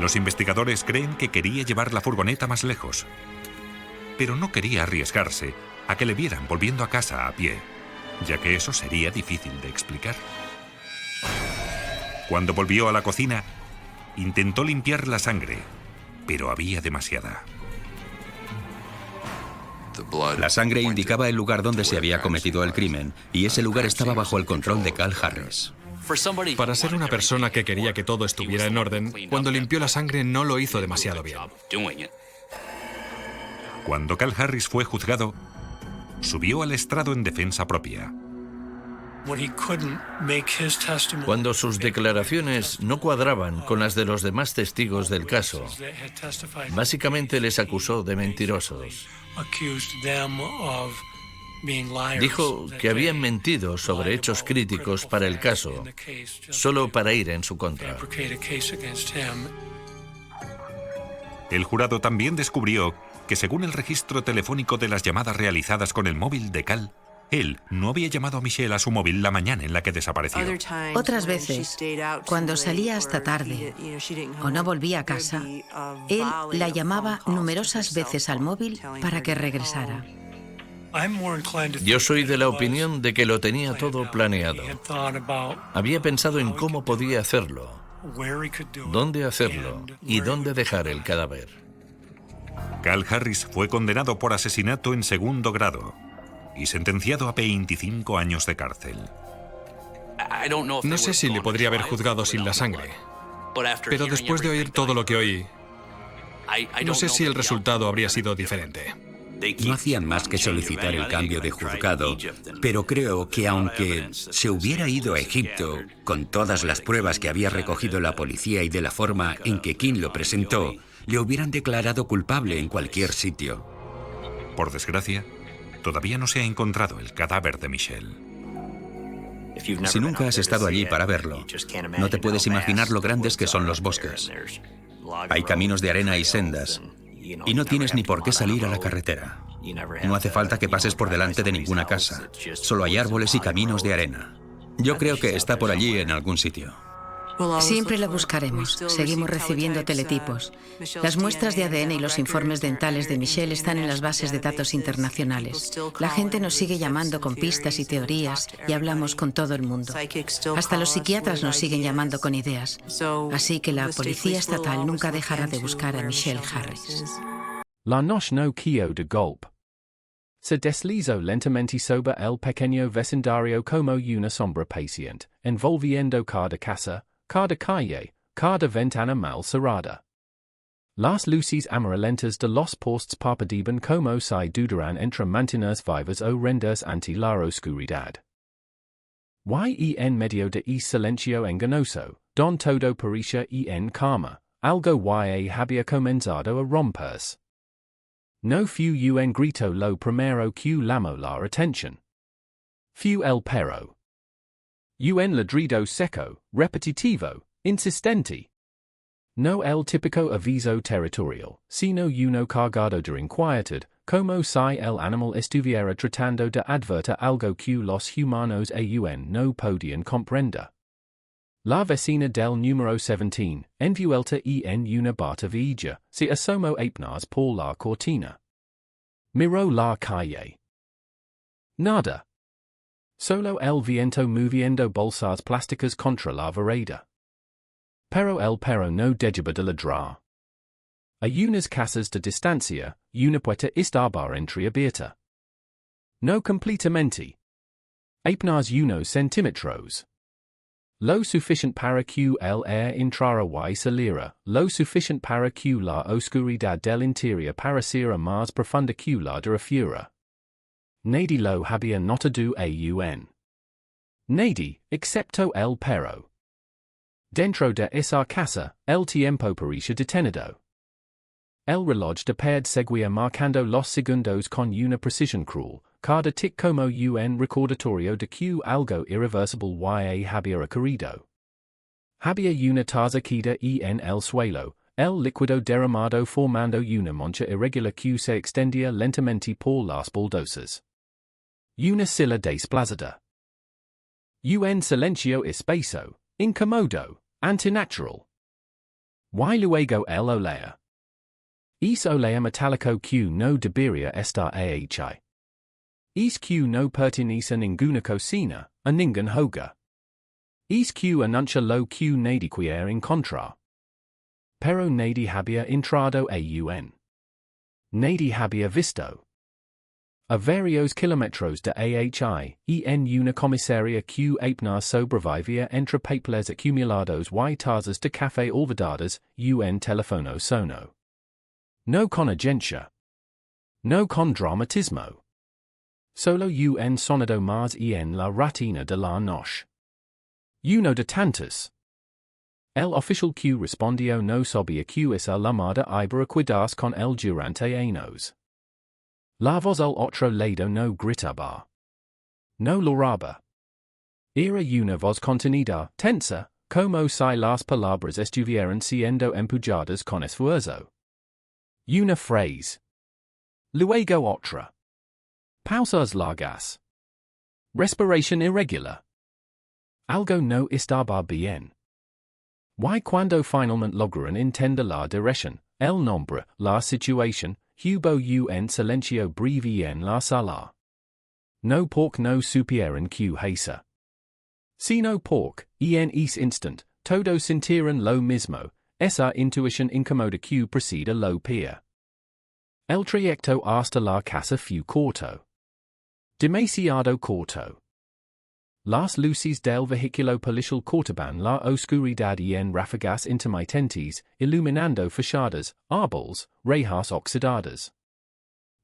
Los investigadores creen que quería llevar la furgoneta más lejos, pero no quería arriesgarse a que le vieran volviendo a casa a pie, ya que eso sería difícil de explicar. Cuando volvió a la cocina, intentó limpiar la sangre, pero había demasiada. La sangre indicaba el lugar donde se había cometido el crimen, y ese lugar estaba bajo el control de Cal Harris. Para ser una persona que quería que todo estuviera en orden, cuando limpió la sangre no lo hizo demasiado bien. Cuando Cal Harris fue juzgado, subió al estrado en defensa propia. Cuando sus declaraciones no cuadraban con las de los demás testigos del caso, básicamente les acusó de mentirosos. Dijo que habían mentido sobre hechos críticos para el caso, solo para ir en su contra. El jurado también descubrió que, según el registro telefónico de las llamadas realizadas con el móvil de Cal, él no había llamado a Michelle a su móvil la mañana en la que desapareció. Otras veces, cuando salía hasta tarde o no volvía a casa, él la llamaba numerosas veces al móvil para que regresara. Yo soy de la opinión de que lo tenía todo planeado. Había pensado en cómo podía hacerlo, dónde hacerlo y dónde dejar el cadáver. Cal Harris fue condenado por asesinato en segundo grado y sentenciado a 25 años de cárcel. No sé si le podría haber juzgado sin la sangre, pero después de oír todo lo que oí, no sé si el resultado habría sido diferente. No hacían más que solicitar el cambio de juzgado, pero creo que aunque se hubiera ido a Egipto con todas las pruebas que había recogido la policía y de la forma en que King lo presentó, le hubieran declarado culpable en cualquier sitio. Por desgracia, todavía no se ha encontrado el cadáver de Michelle. Si nunca has estado allí para verlo, no te puedes imaginar lo grandes que son los bosques. Hay caminos de arena y sendas, y no tienes ni por qué salir a la carretera. No hace falta que pases por delante de ninguna casa. Solo hay árboles y caminos de arena. Yo creo que está por allí en algún sitio. Siempre la buscaremos. Seguimos recibiendo teletipos. Las muestras de ADN y los informes dentales de Michelle están en las bases de datos internacionales. La gente nos sigue llamando con pistas y teorías y hablamos con todo el mundo. Hasta los psiquiatras nos siguen llamando con ideas. Así que la policía estatal nunca dejará de buscar a Michelle Harris. La noche no quiero de golpe. Se deslizo lentamente sobre el pequeño vecindario como una sombra paciente, envolviendo cada casa, cada calle, cada ventana mal cerrada. Las luces amarillentas de los postes parpadeaban como si dudaran entre mantenerse vivas o renderse ante la oscuridad. Y en medio de ese silencio enganoso, don todo parecía en calma, algo había comenzado a romperse. No fue un grito lo primero que llamó la atención. Fue el perro. Un ladrido seco, repetitivo, insistente. No el típico aviso territorial, sino uno cargado de inquietud, como si el animal estuviera tratando de advertir algo que los humanos aún no podían comprender. La vecina del número 17, envuelta en una bata vieja, se asomó apenas por la cortina. Miró la calle, Nada. Solo el viento moviendo bolsas plásticas contra la vereda. Pero el perro no deja de ladrar. A unas casas de distancia, una puerta estaba entreabierta. No completamente. Apenas unos centímetros. Lo suficient para que el air entrara y saliera, lo suficient para que la oscuridad del interior pareciera más profunda que la de afuera. Nadie lo había notado aún. Nadie, excepto el perro. Dentro de esa casa, el tiempo parecía detenido. El reloj de pared seguía marcando los segundos con una precisión cruel, cada tic como un recordatorio de que algo irreversible había ocurrido. Había una taza queda en el suelo, el líquido derramado formando una mancha irregular que se extendía lentamente por las baldosas. Una silla desplazada. Un silencio espeso, incómodo, antinatural. Y luego el olea. Es olea metálico que no debería estar ahí. Es que no pertenece a ninguna cocina, a ningún hogar. Es que anuncia lo que nadie quiere encontrar. Pero nadie había entrado aún. Nadie había visto. A varios kilómetros de AHI, en una comisaría que apenas sobrevivía entre papeles acumulados y tazas de café olvidadas, un teléfono sonó. No con urgencia. No con dramatismo. Solo un sonido más en la retina de la noche. Uno de tantos. El oficial que respondió no sabía que esa llamada iba a cuidarse con el durante años. La voz al otro lado no gritaba. No lloraba. Era una voz contenida, tensa, como si las palabras estuvieran siendo empujadas con esfuerzo. Una phrase. Luego otra. Pausas largas. Respiration irregular. Algo no estaba bien. Y cuando finalmente lograron entender la dirección, el nombre, la situación, hubo un silencio breve en la sala. No porque no supieran que hacer. Sino porque, en ese instant, todos sintieron lo mismo, esa intuición incómoda que precede lo peor. El trayecto hasta la casa fue corto. Demasiado corto. Las luces del vehículo policial cortaban la oscuridad en ráfagas intermitentes, iluminando fachadas, árboles, rejas oxidadas.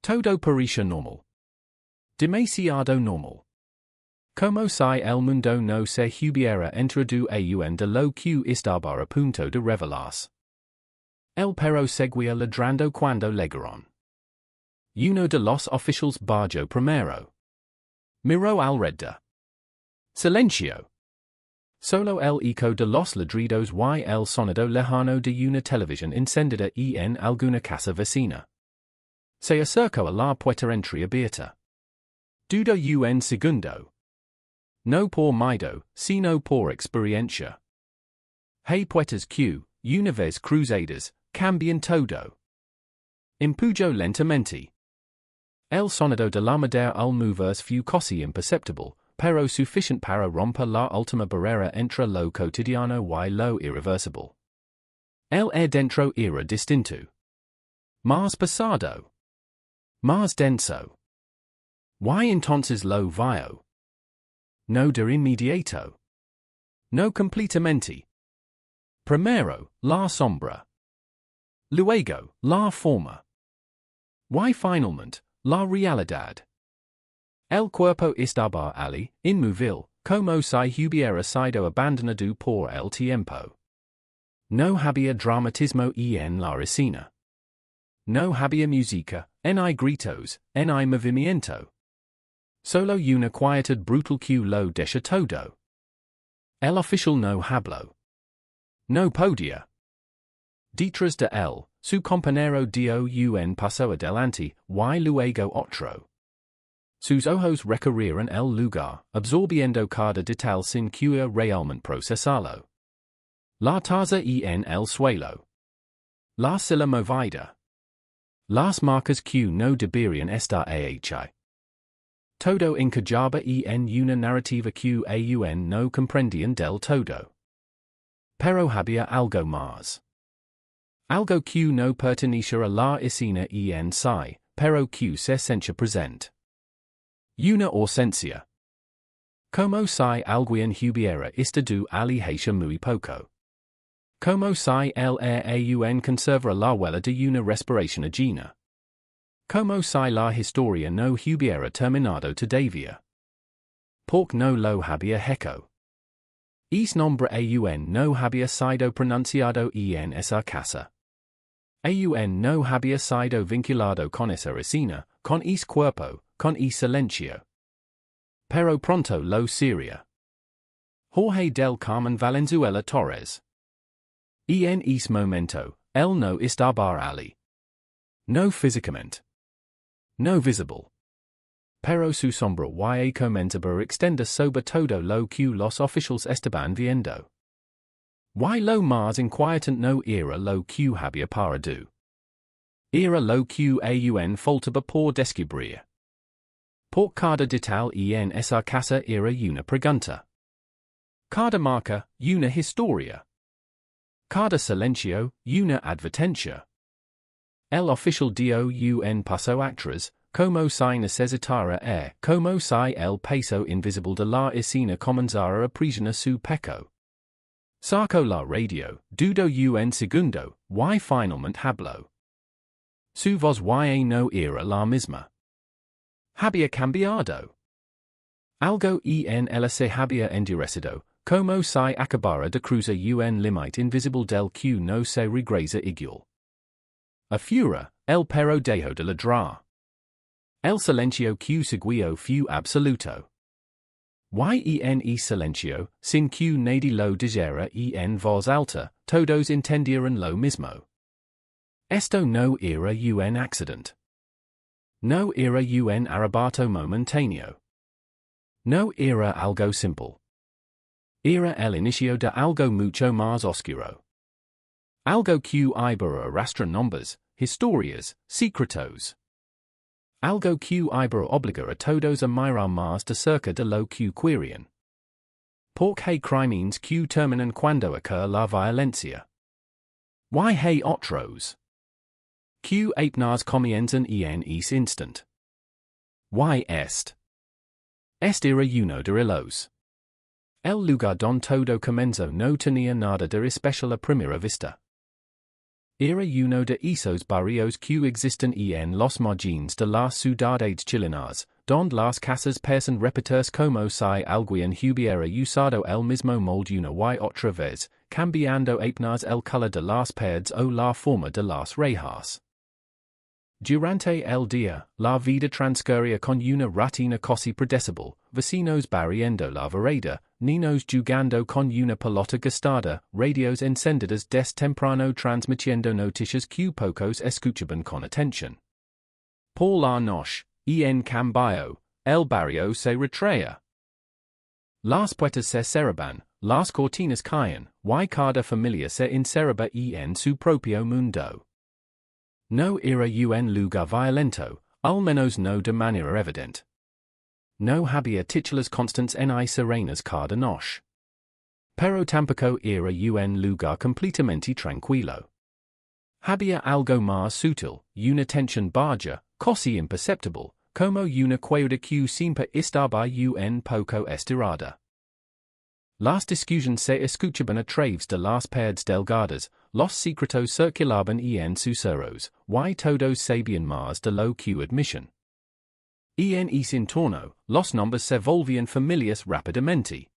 Todo parecía normal. Demasiado normal. Como si el mundo no se hubiera enterado aún de lo que estaba a punto de revelarse. El perro seguía ladrando cuando llegaron. Uno de los oficiales bajó primero. Miró alrededor. Silencio. Solo el eco de los ladridos y el sonido lejano de una televisión encendida en alguna casa vecina. Se acercó a la puerta entreabierta. Dudó un segundo. No por miedo, sino por experiencia. Hay puertas que, una vez cruzadas, cambian todo. Empujó lentamente. El sonido de la madera al moverse fue casi imperceptible, pero suficiente para romper la última barrera entre lo cotidiano y lo irreversible. El air dentro era distinto. Más pesado. Más denso. Y entonces lo vio. No de inmediato. No completamente. Primero, la sombra. Luego, la forma. Y finalmente, la realidad. El cuerpo estaba allí, inmóvil, como si hubiera sido abandonado por el tiempo. No había dramatismo en la escena. No había música, ni gritos, ni movimiento. Solo una quietud brutal que lo deja todo. El oficial no habló. No podía. Detrás de él, su compañero dio un paso adelante, y luego otro. Sus ojos recorrieron el lugar, absorbiendo cada detalle sin que realmente procesarlo. La taza en el suelo. La silla movida. Las marcas que no deberían estar ahí. Todo encajaba en una narrativa que aún no comprendían del todo. Pero había algo más. Algo que no pertenecía a la escena en sí, pero que se sentía presente. Una ausencia. Como si alguien hubiera estado alejado muy poco. Como si el aún conservara la huella de una respiración ajena. Como si la historia no hubiera terminado todavía. Porque no lo había hecho. Es nombre aún no había sido pronunciado en esa casa. Aún no había sido vinculado con esa escena, con ese cuerpo, con ese silencio. Pero pronto lo sería. Jorge del Carmen Valenzuela Torres. En ese momento, él no estaba allí. No físicamente. No visible. Pero su sombra y comenzaba extender sobre todo lo que los oficiales estaban viendo. Y lo más inquietante no era lo que había parado. Era lo que aún faltaba por descubrir. Por cada detalle en esa casa era una pregunta. Cada marca, una historia. Cada silencio, una advertencia. El oficial dio un paso atrás, como si necesitara como si el peso invisible de la escena comenzara a aprisionar su pecho. Sacó la radio, dudó un segundo, y finalmente habló. Su voz no era la misma. Había cambiado. Algo en ella se había endurecido, como si acabara de cruzar un límite invisible del que no se regresa igual. A fura, el perro dejó de ladrar. El silencio que seguió fue absoluto. En ese silencio, sin que nadie lo dijera en voz alta, todos entendieron lo mismo. Esto no era un accidente. No era un arrebato momentáneo. No era algo simple. Era el inicio de algo mucho más oscuro. Algo que iba arrastra nombres, historias, secretos. Algo que iba obligar a todos a mirar más de cerca de lo que querían. Porque hay crímenes que terminan cuando ocurre la violencia. Y hay otros que apenas comienzan en ese instant. Y este era uno de ellos. El lugar donde todo comenzó no tenía nada de especial a primera vista. Era uno de esos barrios que existen en los márgenes de las ciudades chilenas, donde las casas parecen repetirse como si alguien hubiera usado el mismo molde una y otra vez, cambiando apenas el color de las paredes o la forma de las rejas. Durante el día, la vida transcurría con una rutina casi predecible, vecinos barriendo la vereda, niños jugando con una pelota gastada, radios encendidas des temprano transmitiendo noticias que pocos escuchaban con atención. Por la noche, en cambio, el barrio se retraía. Las puertas se cerraban, las cortinas caían, y cada familia se encerraba en su propio mundo. No era un lugar violento, al menos no de manera evidente. No había titulares constantes ni serenas cada noche. Pero tampoco era un lugar completamente tranquilo. Había algo más sutil, una tensión baja, casi imperceptible, como una cuerda que siempre estaba un poco estirada. Las discusiones se escuchaban a través de las paredes delgadas, los secretos circulaban en susurros, y todos sabían más de lo que admitían. En ese entorno, los nombres se volvían familiares rápidamente.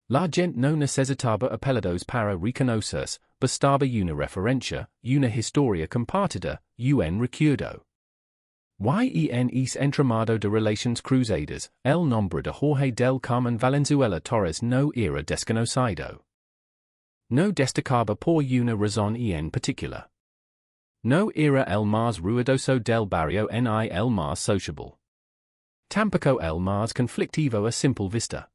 La gente no necesitaba apellidos para reconocerse, bastaba una referencia, una historia compartida, un recuerdo. En ese entramado de relaciones cruzadas, el nombre de Jorge del Carmen Valenzuela Torres no era desconocido. No destacaba por una razón en particular. No era el más ruidoso del barrio ni el más sociable. Tampoco el más conflictivo a simple vista.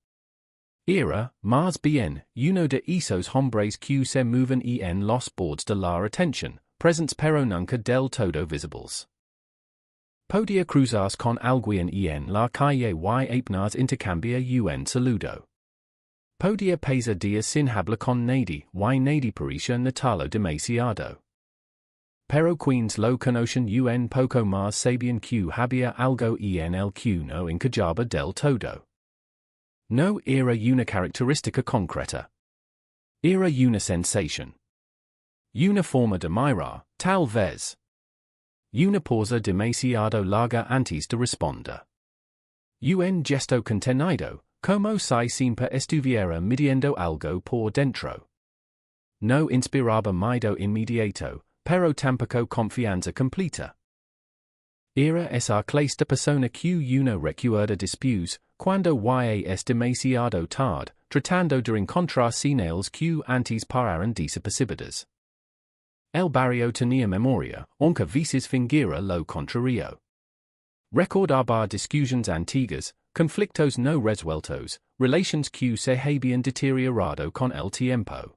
Era, más bien, uno de esos hombres que se mueven en los bordes de la atención, presentes pero nunca del todo visibles. Podia cruzas con alguien en la calle y apenas intercambia un saludo. Podia pasa días sin hablar con nadie y nadie parecía notarlo demasiado. Pero queens lo conocen un poco más sabían que había algo en el que no encajaba del todo. No era una característica concreta. Era una sensación. Una forma de mirar, tal vez. Una pausa demasiado larga antes de responder. Un gesto contenido, como si siempre estuviera midiendo algo por dentro. No inspiraba miedo inmediato, pero tampoco confianza completa. Era esa clase de persona que uno recuerda después, cuando ya es demasiado tarde, tratando de encontrar señales que antes pararon desapercibidas. El barrio tenía memoria, aunque veces fingiera lo contrario. Recordaba discusiones antiguas, conflictos no resueltos, relations que se habían deteriorado con el tiempo.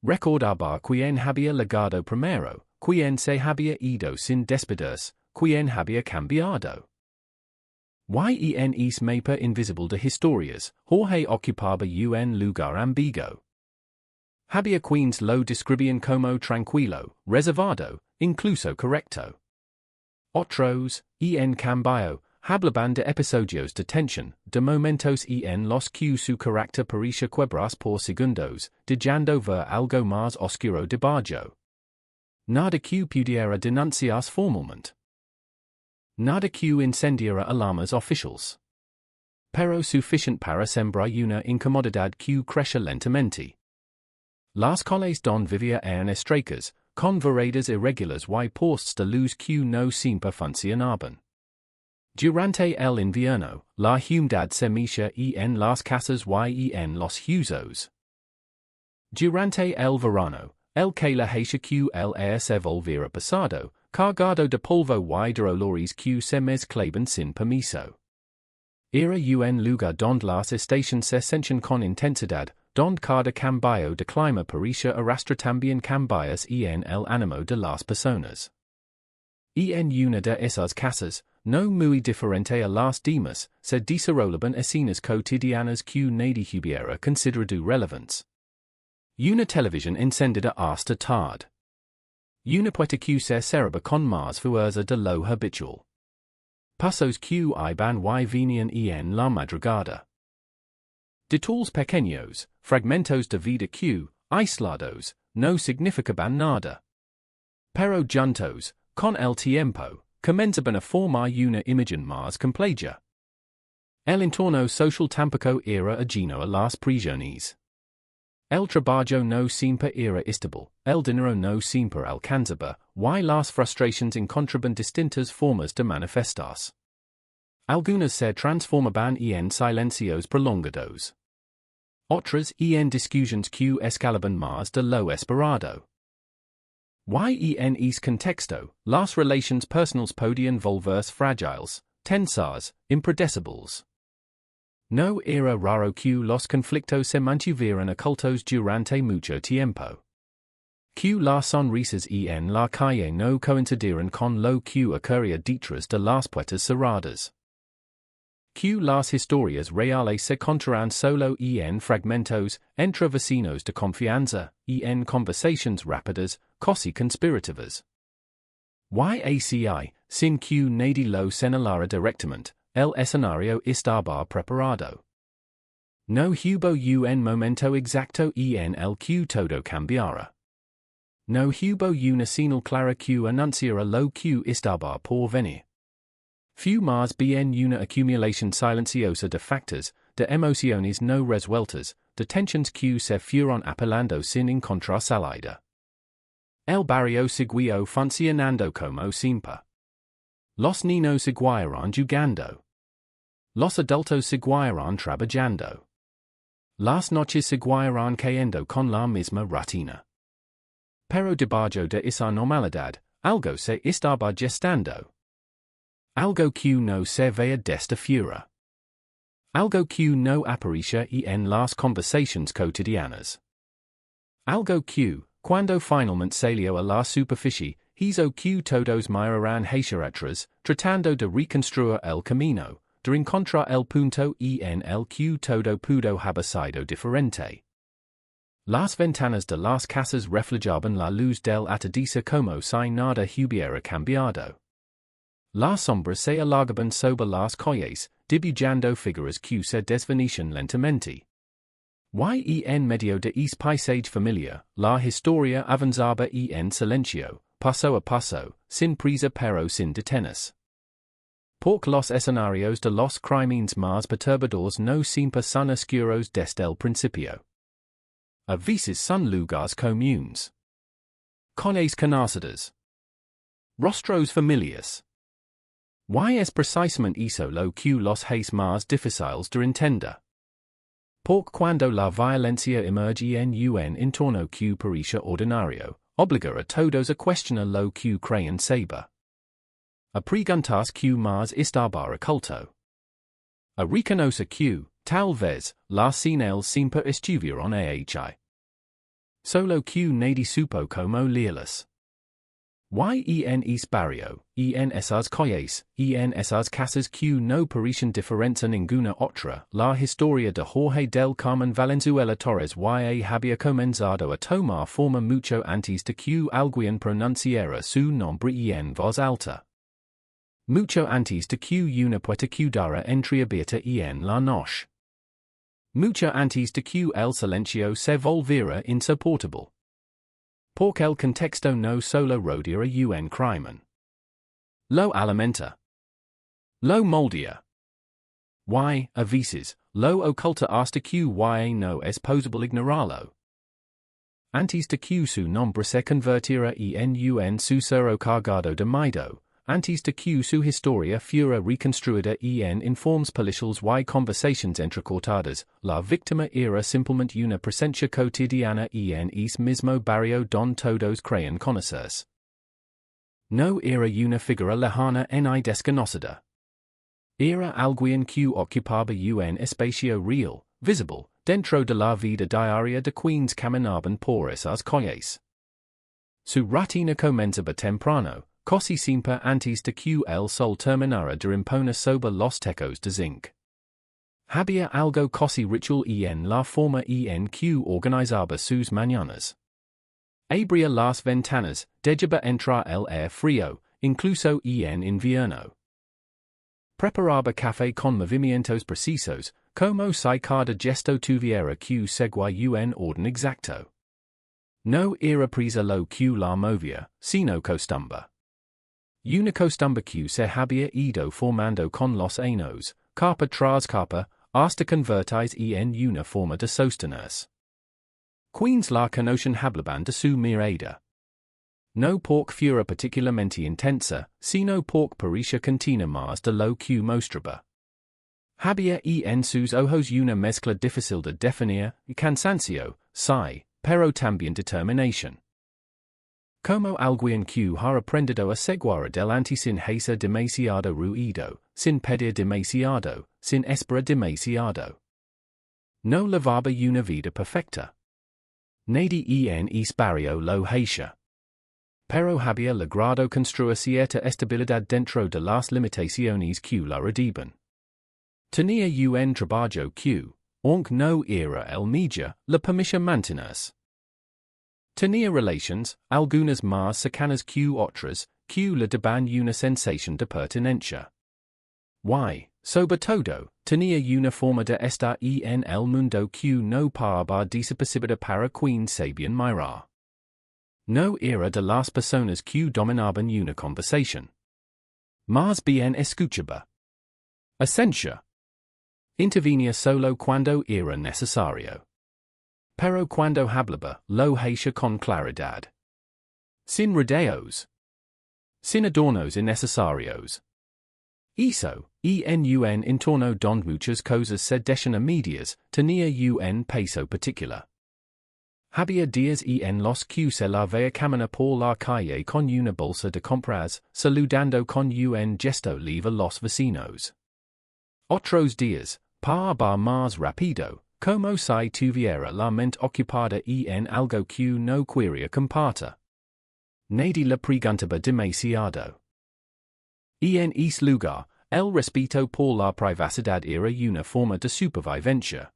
Recordaba quien había llegado primero, quien se había ido sin despedirse, quien había cambiado. En es mapa invisible de historias, Jorge ocupaba un lugar ambiguo. Había quienes lo describían como tranquilo, reservado, incluso correcto. Otros, en cambio, hablaban de episodios de tensión, de momentos en los que su carácter parecía quebrar por segundos, dejando ver algo más oscuro debajo. Nada que pudiera denunciarse formalmente. Nada que incendiara alarmas oficiales. Pero suficiente para sembrar una incomodidad que crece lentamente. Las calles don vivir eran estrechas, con veredas irregulares y postes de luz que no siempre funcionaban. Durante el invierno, la humedad se metía en las casas y en los usos. Durante el verano, el calor hacía que el aire se volviera pesado, cargado de polvo y de olores que se mezclaban sin permiso. Era un lugar donde las estaciones se sentían con intensidad, donde cada cambio de clima parecía arrastrar también cambios en el ánimo de las personas. En una de esas casas, no muy diferente a las demás, se desarrollaban escenas cotidianas que nadie hubiera considerado relevantes. Una televisión encendida hasta tarde. Una puerta que se cerraba con más fuerza de lo habitual. Pasos que iban y venían en la madrugada. Detalles pequeños, fragmentos de vida que, aislados, no significaban nada. Pero juntos, con el tiempo, comenzaban a formar una imagen más compleja. El entorno social tampoco era ajeno a las prisiones. El trabajo no siempre era estable, el dinero no siempre alcanzaba, y las frustraciones encontraban distintas formas de manifestarse. Algunas se transformaban en silencios prolongados. Otras en discusiones que escalaban más de lo esperado. En ese contexto, las relaciones personales podían volverse frágiles, tensas, impredecibles. No era raro que los conflictos se mantuvieran ocultos durante mucho tiempo. Que las sonrisas en la calle no coincidieran con lo que ocurría detrás de las puertas cerradas. Que las historias reales se contaran solo en fragmentos, entre vecinos de confianza, en conversaciones rápidas, casi conspirativas. Sin que nadie lo señalara directamente, el escenario estaba preparado. No hubo un momento exacto en el que todo cambiara. No hubo una señal clara que anunciara lo que estaba por venir. Fue más bien una acumulación silenciosa de factores, de emociones no resueltas, de tensiones que se fueron apelando sin encontrar salida. El barrio siguió funcionando como siempre. Los niños seguirán jugando. Los adultos seguirán trabajando. Las noches seguirán cayendo con la misma rutina. Pero debajo de esa normalidad, algo se estaba gestando. Algo que no se veía desde fuera. Algo que no aparecía en las conversaciones cotidianas. Algo que, cuando finalmente salió a la superficie, hizo q todos miraran hacia atrás, tratando de reconstruir el camino, de encontrar el punto en el que todo pudo haber sido diferente. Las ventanas de las casas reflejaban la luz del atardecer como si nada hubiera cambiado. Las sombras se alargaban sobre las calles, dibujando figuras que se desvanecían lentamente. Y en medio de ese paisaje familiar, la historia avanzaba en silencio, paso a paso, sin prisa pero sin detenerse. Porque los escenarios de los crímenes más perturbadores no siempre son oscuros desde el principio. A veces son lugares comunes. Calles conocidas. Rostros familiares. Y es precisamente eso lo que los hace más difíciles de entender. Porque cuando la violencia emerge en un entorno que parece ordinario, obliga a todos a cuestionar lo que creen saber. A preguntarse que más estaba oculto. A reconocer que, tal vez, las señales siempre estuvieron ahí. Solo que nadie supo cómo leerlas. Y en ese barrio, en esas calles, en esas casas que no parecen diferentes a ninguna otra, la historia de Jorge del Carmen Valenzuela Torres había comenzado a tomar forma mucho antes de que alguien pronunciara su nombre en voz alta. Mucho antes de que una puerta quedara entreabierta en la noche. Mucho antes de que el silencio se volviera insoportable. Porque el contexto no solo rodea un crimen. Lo alimenta. Lo moldea. A veces, lo oculta hasta que no es posible ignorarlo. Antes de que su nombre se convirtiera en un susurro cargado de miedo, antes de que su historia fuera reconstruida en informes policiales y conversaciones entrecortadas, la víctima era simplemente una presencia cotidiana en ese mismo barrio donde todos creen conocerse. No era una figura lejana ni desconocida. Era alguien que ocupaba un espacio real, visible, dentro de la vida diaria de quienes caminaban por esas calles. Su rutina comenzaba temprano, casi siempre antes de que el sol terminara de imponer sobre los techos de zinc. Había algo casi ritual en la forma en que organizaba sus mañanas. Abría las ventanas, dejaba entrar el aire frío, incluso en invierno. Preparaba café con movimientos precisos, como si cada gesto tuviera que seguir un orden exacto. No era prisa lo que la movía, sino costumbre. Una costumbre que se había ido formando con los años, capa tras capa, hasta convertirse en una forma de sostenerse. Quienes la conocen hablaban de su mirada. No porque fuera particularmente intensa, sino porque parecía contina más de lo que mostraba. Había en sus ojos una mezcla difícil de definir, cansancio, sí, pero también determinación. Como alguien que ha aprendido a seguir adelante sin hacer demasiado ruido, sin pedir demasiado, sin esperar demasiado. No llevaba una vida perfecta. Nadie en ese barrio lo hacía. Pero había logrado construir cierta estabilidad dentro de las limitaciones que la rodeaban. Tenía un trabajo que, aunque no era el mejor, le permitía mantenerse. Tenía relaciones, algunas más cercanas que otras, que le daban una sensación de pertenencia. Sobre todo, tenía una forma de estar en el mundo que no paraba desapercibida para quien sabían mirar. No era de las personas que dominaban una conversación. Más bien escuchaba. Esencia. Intervenía solo cuando era necesario. Pero cuando hablaba, lo hacía con claridad. Sin rodeos. Sin adornos innecesarios. Eso, en un entorno donde muchas cosas se dejan a medias, tenía un peso particular. Había días en los que se la veía caminar por la calle con una bolsa de compras, saludando con un gesto leve a los vecinos. Otros días, paraba más rápido, como si tuviera la mente ocupada en algo que no quería compartir. Nadie la preguntaba demasiado. En ese lugar, el respeto por la privacidad era una forma de supervivencia.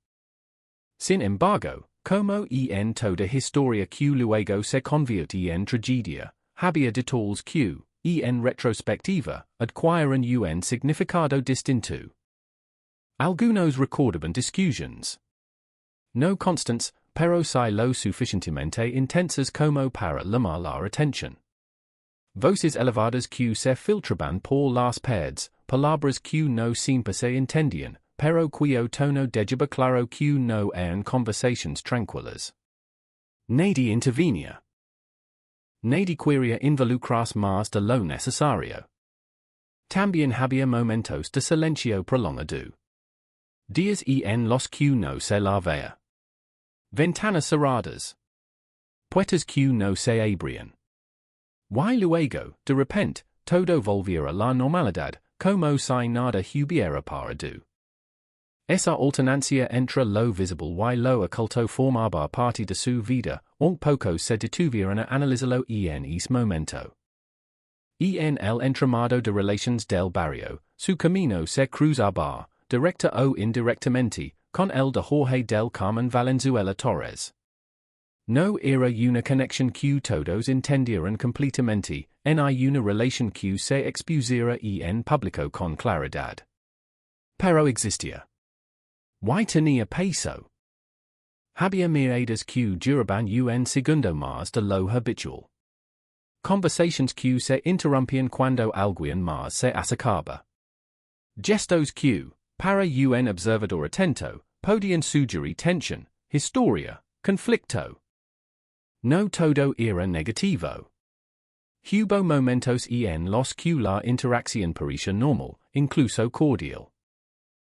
Sin embargo, como en toda historia que luego se convierte en tragedia, había detalles que, en retrospectiva, adquieren un significado distinto. Algunos recordaban discusiones. No constantes, pero sí lo suficientemente intensas como para llamar la atención. Voces elevadas que se filtraban por las paredes, palabras que no siempre se entendían, pero cuyo tono dejaba claro que no eran conversaciones tranquilas. Nadie intervenía. Nadie quería involucrarse más de lo necesario. También había momentos de silencio prolongado. Días en los que no se la veía. Ventanas cerradas. Puertas que no se abrían. Y luego, de repente, todo volviera a la normalidad, como si nada hubiera parado. Esa alternancia entre lo visible y lo oculto formaba parte de su vida, aunque pocos se detuvieron a analizarlo en ese momento. En el entramado de relaciones del barrio, su camino se cruzaba, directa o indirectamente, con el de Jorge del Carmen Valenzuela Torres. No era una conexión que todos entendieran completamente, ni una relación que se expusiera en público con claridad. Pero existía. Y tenía peso. Había miradas que duraban un segundo más de lo habitual. Conversaciones que se interrumpían cuando alguien más se acercaba. Gestos que, para un observador atento, podían sugerir tensión, historia, conflicto. No todo era negativo. Hubo momentos en los que la interacción parecía normal, incluso cordial.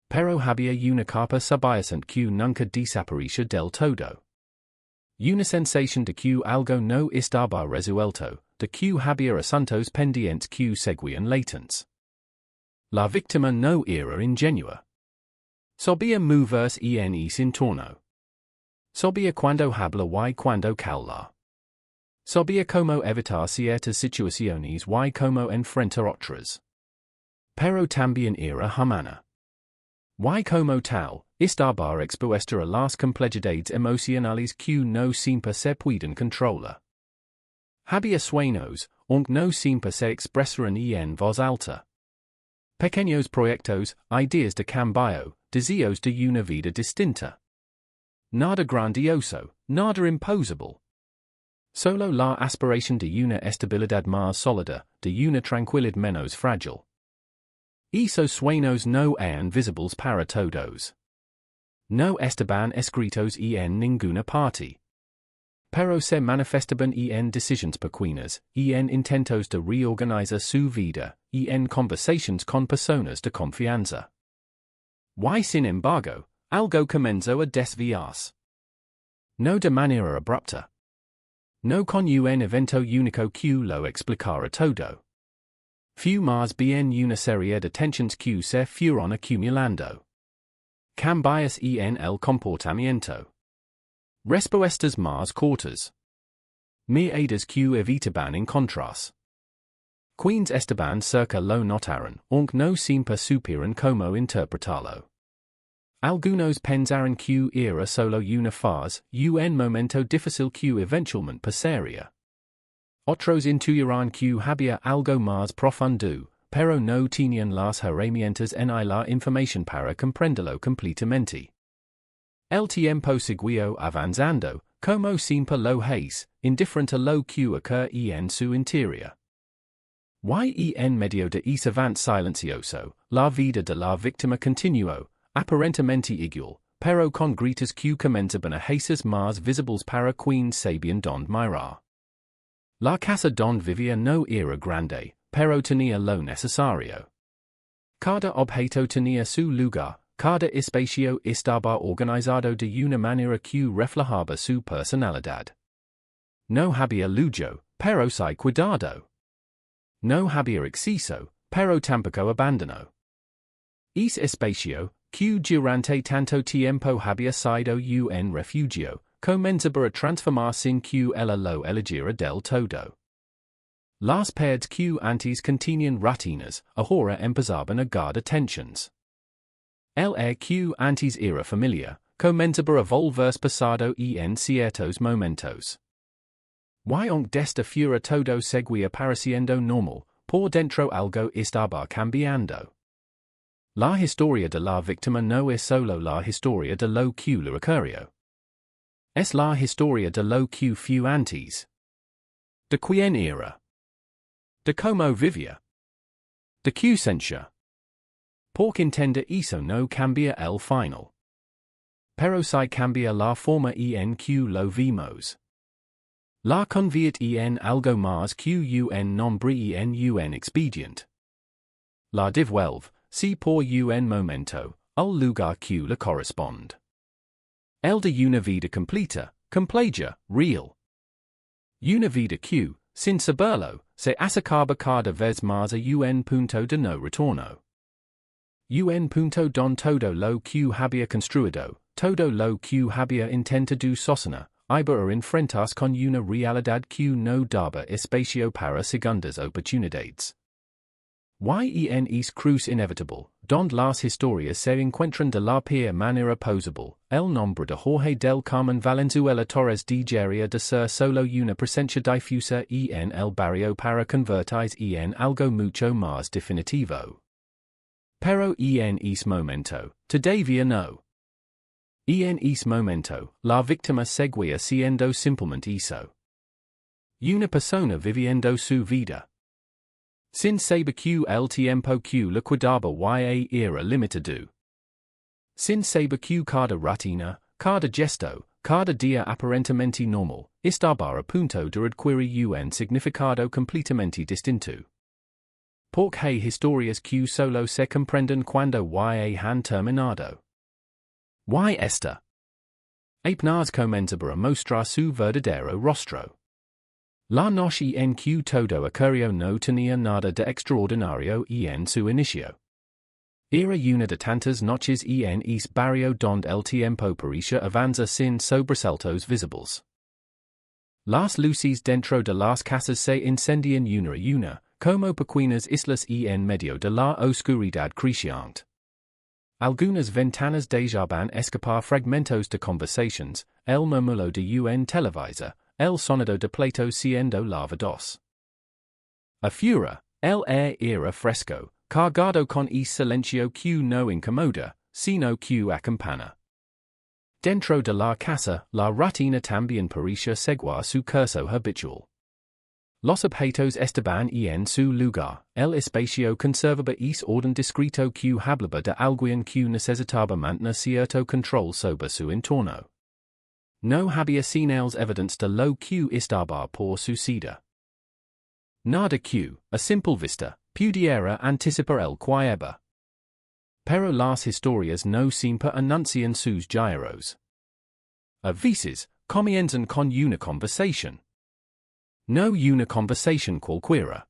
Pero había una capa subyacente que nunca desaparecía del todo. Una sensación de que algo no estaba resuelto, de que había asuntos pendientes que seguían latentes. La víctima no era ingenua. Sabía moverse en ese entorno. Sabía cuándo habla y cuándo calla. Sabía cómo evitar ciertas situaciones y cómo enfrentar otras. Pero también era humana. Y como tal, estaba expuesta a las complejidades emocionales que no siempre se pueden controlar. Había sueños, aunque no siempre se expresaran en voz alta. Pequeños proyectos, ideas de cambio, deseos de una vida distinta. Nada grandioso, nada imposible. Solo la aspiración de una estabilidad más sólida, de una tranquilidad menos frágil. Esos sueños no eran visibles para todos. No estaban escritos en ninguna parte. Pero se manifestaban en decisiones pequeñas, en intentos de reorganizar su vida, en conversaciones con personas de confianza. Y sin embargo, algo comenzó a desviarse. No de manera abrupta. No con un evento único que lo explicara todo. Fue más bien una serie de tensiones que se fueron acumulando. Cambios en el comportamiento. Respuestas más cortas. Miradas que evitaban encontrarse. Quienes estaban cerca lo notaron, aunque no siempre supieron cómo interpretarlo. Algunos pensaron que era solo una fase, un momento difícil que eventualmente pasaría. Otros intuyeron que había algo más profundo, pero no tenían las herramientas ni la información para comprenderlo completamente. El tiempo siguió avanzando, como siempre lo hace, indiferente a lo que ocurre en su interior. Y en medio de ese avance silencioso, la vida de la víctima continuó, aparentemente igual, pero con gritos que comenzaban a hacerse más visibles para quienes sabían dónde mirar. La casa donde vivía no era grande, pero tenía lo necesario. Cada objeto tenía su lugar, cada espacio estaba organizado de una manera que reflejaba su personalidad. No había lujo, pero sí cuidado. No había exceso, pero tampoco abandono. Ese espacio, que durante tanto tiempo había sido un refugio, comenzaba a transformarse sin que ella lo eligiera del todo. Las perdes q antes continian rutinas, ahora empezaban a guardar tensions. El q antes era familia, comenzaba a volverse pasado en ciertos momentos. Y aunque desta fura todo seguía pareciendo normal, por dentro algo estaba cambiando. La historia de la víctima no es solo la historia de lo que le ocurrió. Es la historia de lo que fue antes. De quién era. De cómo vivía. De qué sentía. Porque entender eso no cambia el final. Pero si cambia la forma en que lo vimos. La convierte en algo más que un nombre en un expedient. La devuelve, si por un momento, al lugar que le corresponde. El de una vida completa, completa, real. Una vida que, sin saberlo, se acercaba cada vez más a un punto de no retorno. Un punto don todo lo que había construido, todo lo que había intentado sostener, iba a enfrentarse con una realidad que no daba espacio para segundas oportunidades. En es cruz inevitable, donde las historias se encuentran de la peor manera posible, el nombre de Jorge del Carmen Valenzuela Torres dejaría de ser solo una presencia difusa en el barrio para convertirse en algo mucho más definitivo. Pero en ese momento, todavía no. En ese momento, la víctima seguía siendo simplemente eso. Una persona viviendo su vida. Sin saber que el tiempo que le quedaba era limitado. Sin saber que cada rutina, cada gesto, cada día aparentemente normal, estaba a punto de adquirir un significado completamente distinto. Porque hay historias que solo se comprenden cuando han terminado. Esta. Apenas comenzaba a mostrar su verdadero rostro. La noche en que todo ocurrió no tenía nada de extraordinario en su inicio. Era una de tantas noches en ese barrio donde el tiempo parecía avanzar sin sobresaltos visibles. Las luces dentro de las casas se encendían una a una, como pequeñas islas en medio de la oscuridad creciente. Algunas ventanas dejaban escapar fragmentos de conversations, el murmullo de un televisor, el sonido de platos siendo lavados. Afuera, el aire era fresco, cargado con ese silencio que no incomoda, sino que acompaña. Dentro de la casa, la rutina también parecía seguir su curso habitual. Los objetos estaban en su lugar, el espacio conservaba ese orden discreto que hablaba de alguien que necesitaba mantener cierto control sobre su entorno. No había señales evidentes de lo que estaba por suceder. Nada que, a simple vista, pudiera anticipar el quieba. Pero las historias no siempre anuncian sus giros. A veces, comienzan con una conversación. No una conversación cualquiera.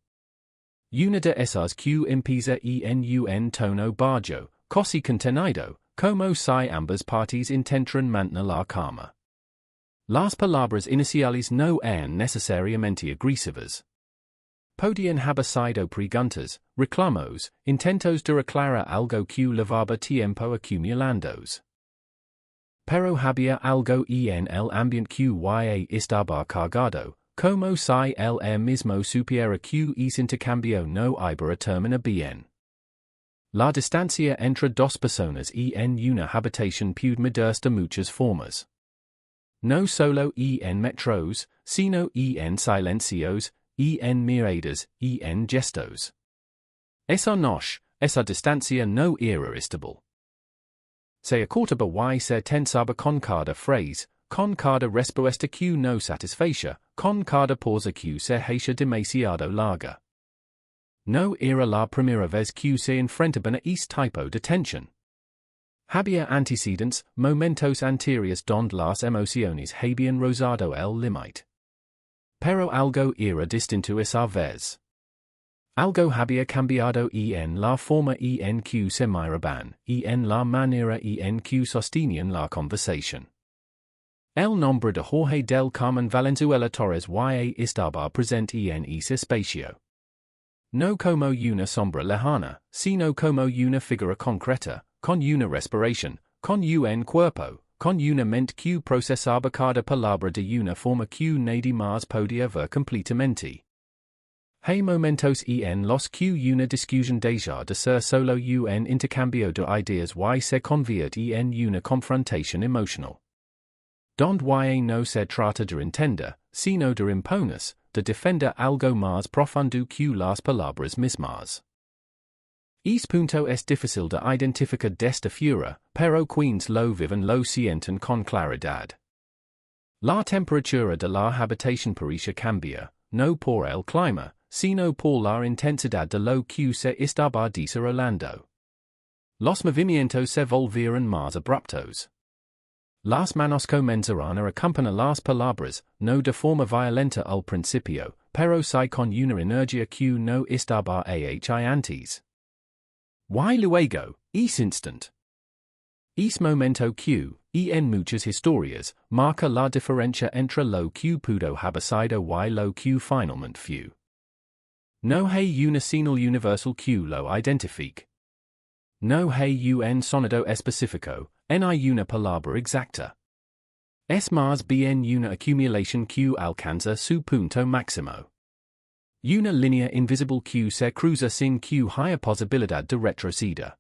Una de esas que empieza en un tono bajo, casi contenido, como si ambas partes intentan mantener la calma. Las palabras iniciales no eran necesariamente agresivas. Podían haber sido preguntas, reclamos, intentos de aclarar algo que llevaba tiempo acumulándose. Pero había algo en el ambiente que estaba cargado, como si el mismo supiera que ese intercambio no iba a terminar bien. La distancia entre dos personas en una habitación puede medirse de muchas formas. No solo en metros, sino en silencios, en miradas, en gestos. Esa noche, esa distancia no era estable. Se acortaba y se tensaba con cada frase, con cada respuesta que no satisfacía, con cada pausa que se hacía demasiado larga. No era la primera vez que se enfrentaban a este tipo de tensión. Había antecedentes, momentos anteriores donde las emociones habían rozado el límite. Pero algo era distinto esa vez. Algo había cambiado en la forma en que se miraban, en la manera en que sostenían la conversación. El nombre de Jorge del Carmen Valenzuela Torres y estaba presente en ese espacio. No como una sombra lejana, sino como una figura concreta, con una respiración, con un cuerpo, con una mente que procesaba cada palabra de una forma que nadie más podía ver completamente. Hay momentos en los que una discusión deja de ser solo un intercambio de ideas y se convierte en una confrontación emocional. Donde no se trata de entender, sino de imponerse, de defender algo más profundo que las palabras mismas. Es punto es difícil de identificar desde fuera, pero quienes lo viven lo sienten con claridad. La temperatura de la habitación parece cambia, no por el clima, sino por la intensidad de lo que se estaba desarrollando. Los movimientos se volvieron más abruptos. Las manos comenzaron a acompañar las palabras, no de forma violenta al principio, pero sí con una energía que no estaba ahí antes. Y luego, es instant. Es momento que, en muchas historias, marca la diferencia entre lo que pudo haber sido y lo que finalmente fue. No hay una señal universal que lo identifique. No hay un sonido específico, hay una palabra exacta. Es más bien una acumulación que alcanza su punto máximo. Una línea invisible que se cruza sin que haya posibilidad de retroceder.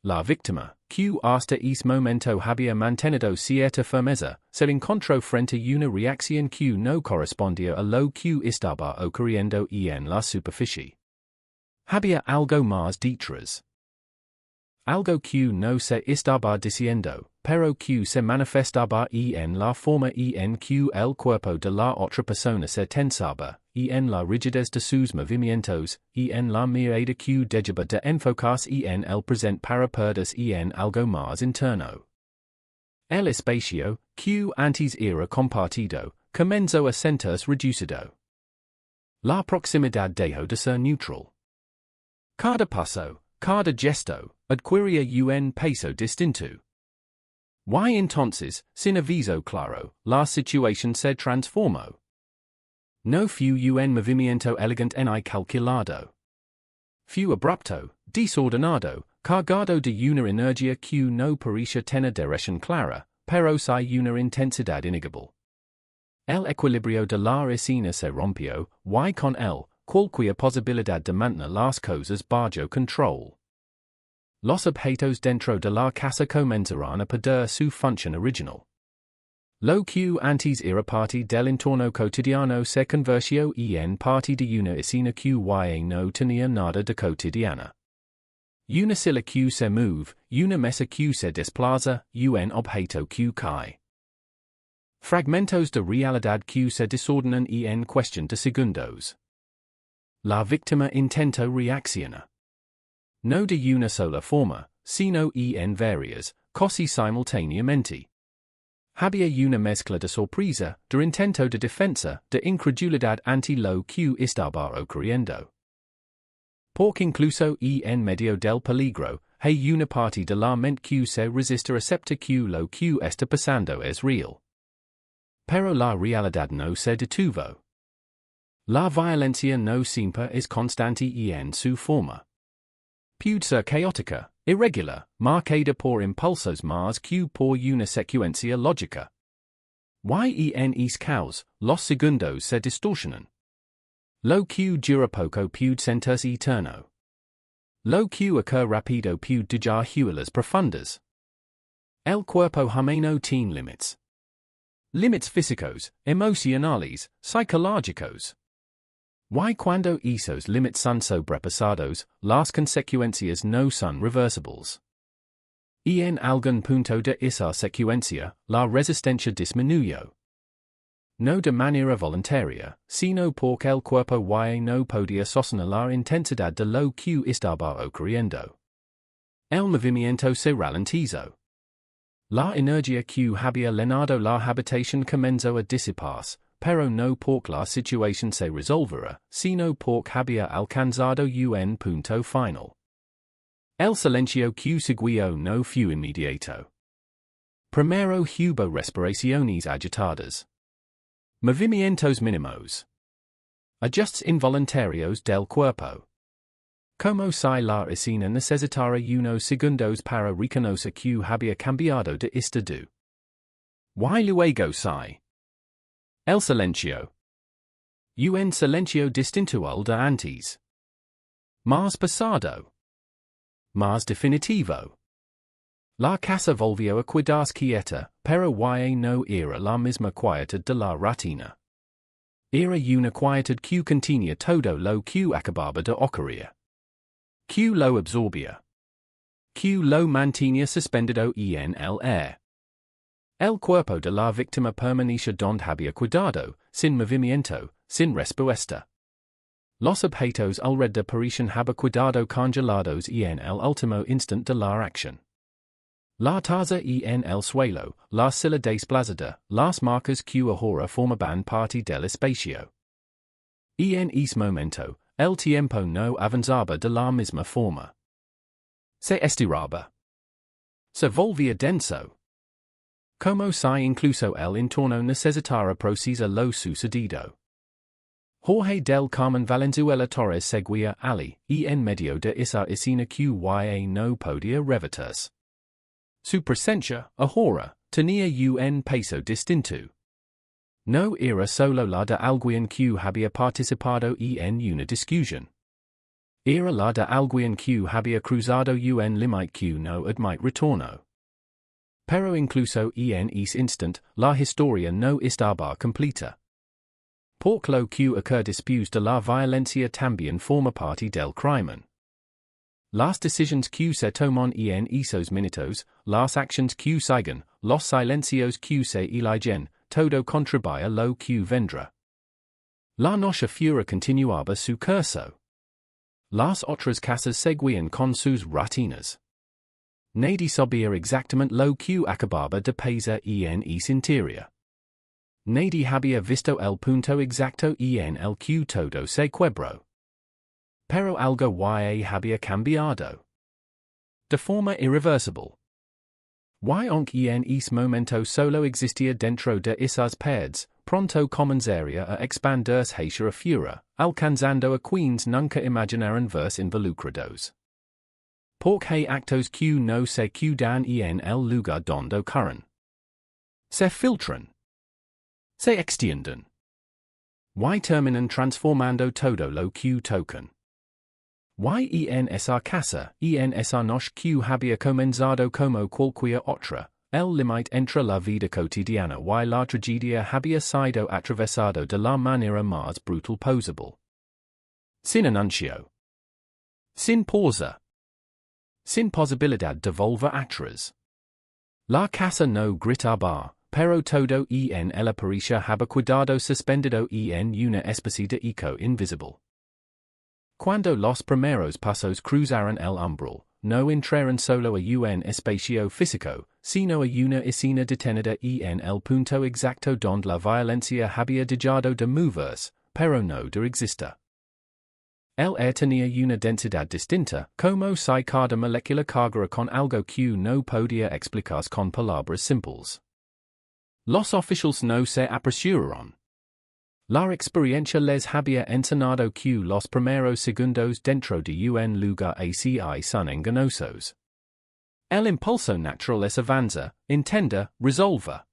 La víctima, que hasta ese momento había mantenido cierta firmeza, se encontró frente a una reacción que no correspondía a lo que estaba ocurriendo en la superficie. Había algo más detrás. Algo que no se estaba diciendo, pero que se manifestaba en la forma en que el cuerpo de la otra persona se tensaba, en la rigidez de sus movimientos, en la mirada que dejaba de enfocarse en el presente para perderse en algo más interno. El espacio, que antes era compartido, comenzó a sentirse reducido. La proximidad dejó de ser neutral. Cada paso, cada gesto, adquiría un peso distinto. Y entonces, sin aviso claro, la situación se transformó. No fue un movimiento elegante ni calculado. Fue abrupto, desordenado, cargado de una energía que no parecía tener dirección clara, pero sí una intensidad innegable. El equilibrio de la escena se rompió, y con él, cualquier posibilidad de mantener las cosas bajo control. Los objetos dentro de la casa comenzaron a perder su función original. Lo que antes era parte del entorno cotidiano se convirtió en parte de una escena que no tenía nada de cotidiana. Una silla que se mueve, una mesa que se desplaza, un objeto que cae. Fragmentos de realidad que se desordenan en cuestión de segundos. La víctima intenta reaccionar. No de una sola forma, sino en varias, casi simultáneamente. Había una mezcla de sorpresa, de intento de defensa, de incredulidad ante lo que estaba ocurriendo. Porque incluso en medio del peligro, hay una parte de la mente que se resiste a aceptar que lo que está pasando es real. Pero la realidad no se detuvo. La violencia no siempre es constante en su forma. Puede ser caótica, irregular, marcada por impulsos más que por una secuencia lógica. Y en ese caos, los segundos se distorsionan. Lo que dura poco puede sentirse eterno. Lo que ocurre rápido puede durar huellas profundas. El cuerpo humano tiene límites. Límites físicos, emocionales, psicológicos. Y cuando esos límites son sobrepasados, las consecuencias no son reversibles. Y en algún punto de esa secuencia, la resistencia disminuyó. No de manera voluntaria, sino porque el cuerpo no podía sostener la intensidad de lo que estaba ocurriendo. El movimiento se ralentizó. La energía que había llenado la habitación comenzó a disiparse, pero no porque la situación se resolviera, sino porque había alcanzado un punto final. El silencio que siguió no fue inmediato. Primero hubo respiraciones agitadas. Movimientos mínimos. Ajustes involuntarios del cuerpo. Como si la escena necesitara unos segundos para reconocer que había cambiado de estado. Y luego si. El silencio. Un silencio distinto al de antes. Más pasado. Más definitivo. La casa volvió a quedarse quieta, pero ya no era la misma quietud de la rutina. Era una quietud que contenía todo lo que acababa de ocurrir. Que lo absorbía. Que lo mantenía suspendido en el aire. El cuerpo de la víctima permanecía donde había quedado, sin movimiento, sin respuesta. Los objetos alrededor parecían haber quedado congelados en el último instante de la acción. La taza en el suelo, la silla desplazada, las marcas que ahora formaban parte del espacio. En ese momento, el tiempo no avanzaba de la misma forma. Se estiraba. Se volvía denso. Como si incluso el entorno necesitara procesar lo sucedido. Jorge del Carmen Valenzuela Torres seguía allí, en medio de esa escena que ya no podía revertirse. Su presencia, ahora, tenía un peso distinto. No era solo la de alguien que había participado en una discusión. Era la de alguien que había cruzado un límite que no admite retorno. Pero incluso en ese instante, la historia no estaba completa. Porque lo que ocurre después de la violencia también forma parte del crimen. Las decisiones que se toman en esos minutos, las acciones que siguen, los silencios que se eligen, todo contribuye a lo que vendrá. La noche fuera continuaba su curso. Las otras casas seguían con sus rutinas. Nadie sabía exactamente lo que acababa de pasar en ese interior. Nadie había visto el punto exacto en el que todo se quebró. Pero algo ya había cambiado. De forma irreversible. Aunque en ese momento solo existía dentro de esas paredes, pronto comenzaría a expandirse hacia afuera, alcanzando a quienes nunca imaginaron verse involucrados. Porque hay actos que no se quedan en el lugar donde ocurren. Se filtran. Se extienden. Y terminan transformando todo lo que tocan. En esa casa, en esa noche que había comenzado como cualquier otra, el límite entre la vida cotidiana y la tragedia había sido atravesado de la manera más brutal posible. Sin anuncio. Sin pausa. Sin posibilidad de volver atrás. La casa no gritaba, pero todo en el aparicio había quedado suspendido en una especie de eco invisible. Cuando los primeros pasos cruzaron el umbral, no entraron solo a un espacio físico, sino a una escena detenida en el punto exacto donde la violencia había dejado de moverse, pero no de existir. El aire tenía una densidad distinta, como si cada molécula cargara con algo que no podía explicarse con palabras simples. Los oficiales no se apresuraron. La experiencia les había enseñado que los primeros segundos dentro de un lugar así son engañosos. El impulso natural es avanza, intenta, resolver.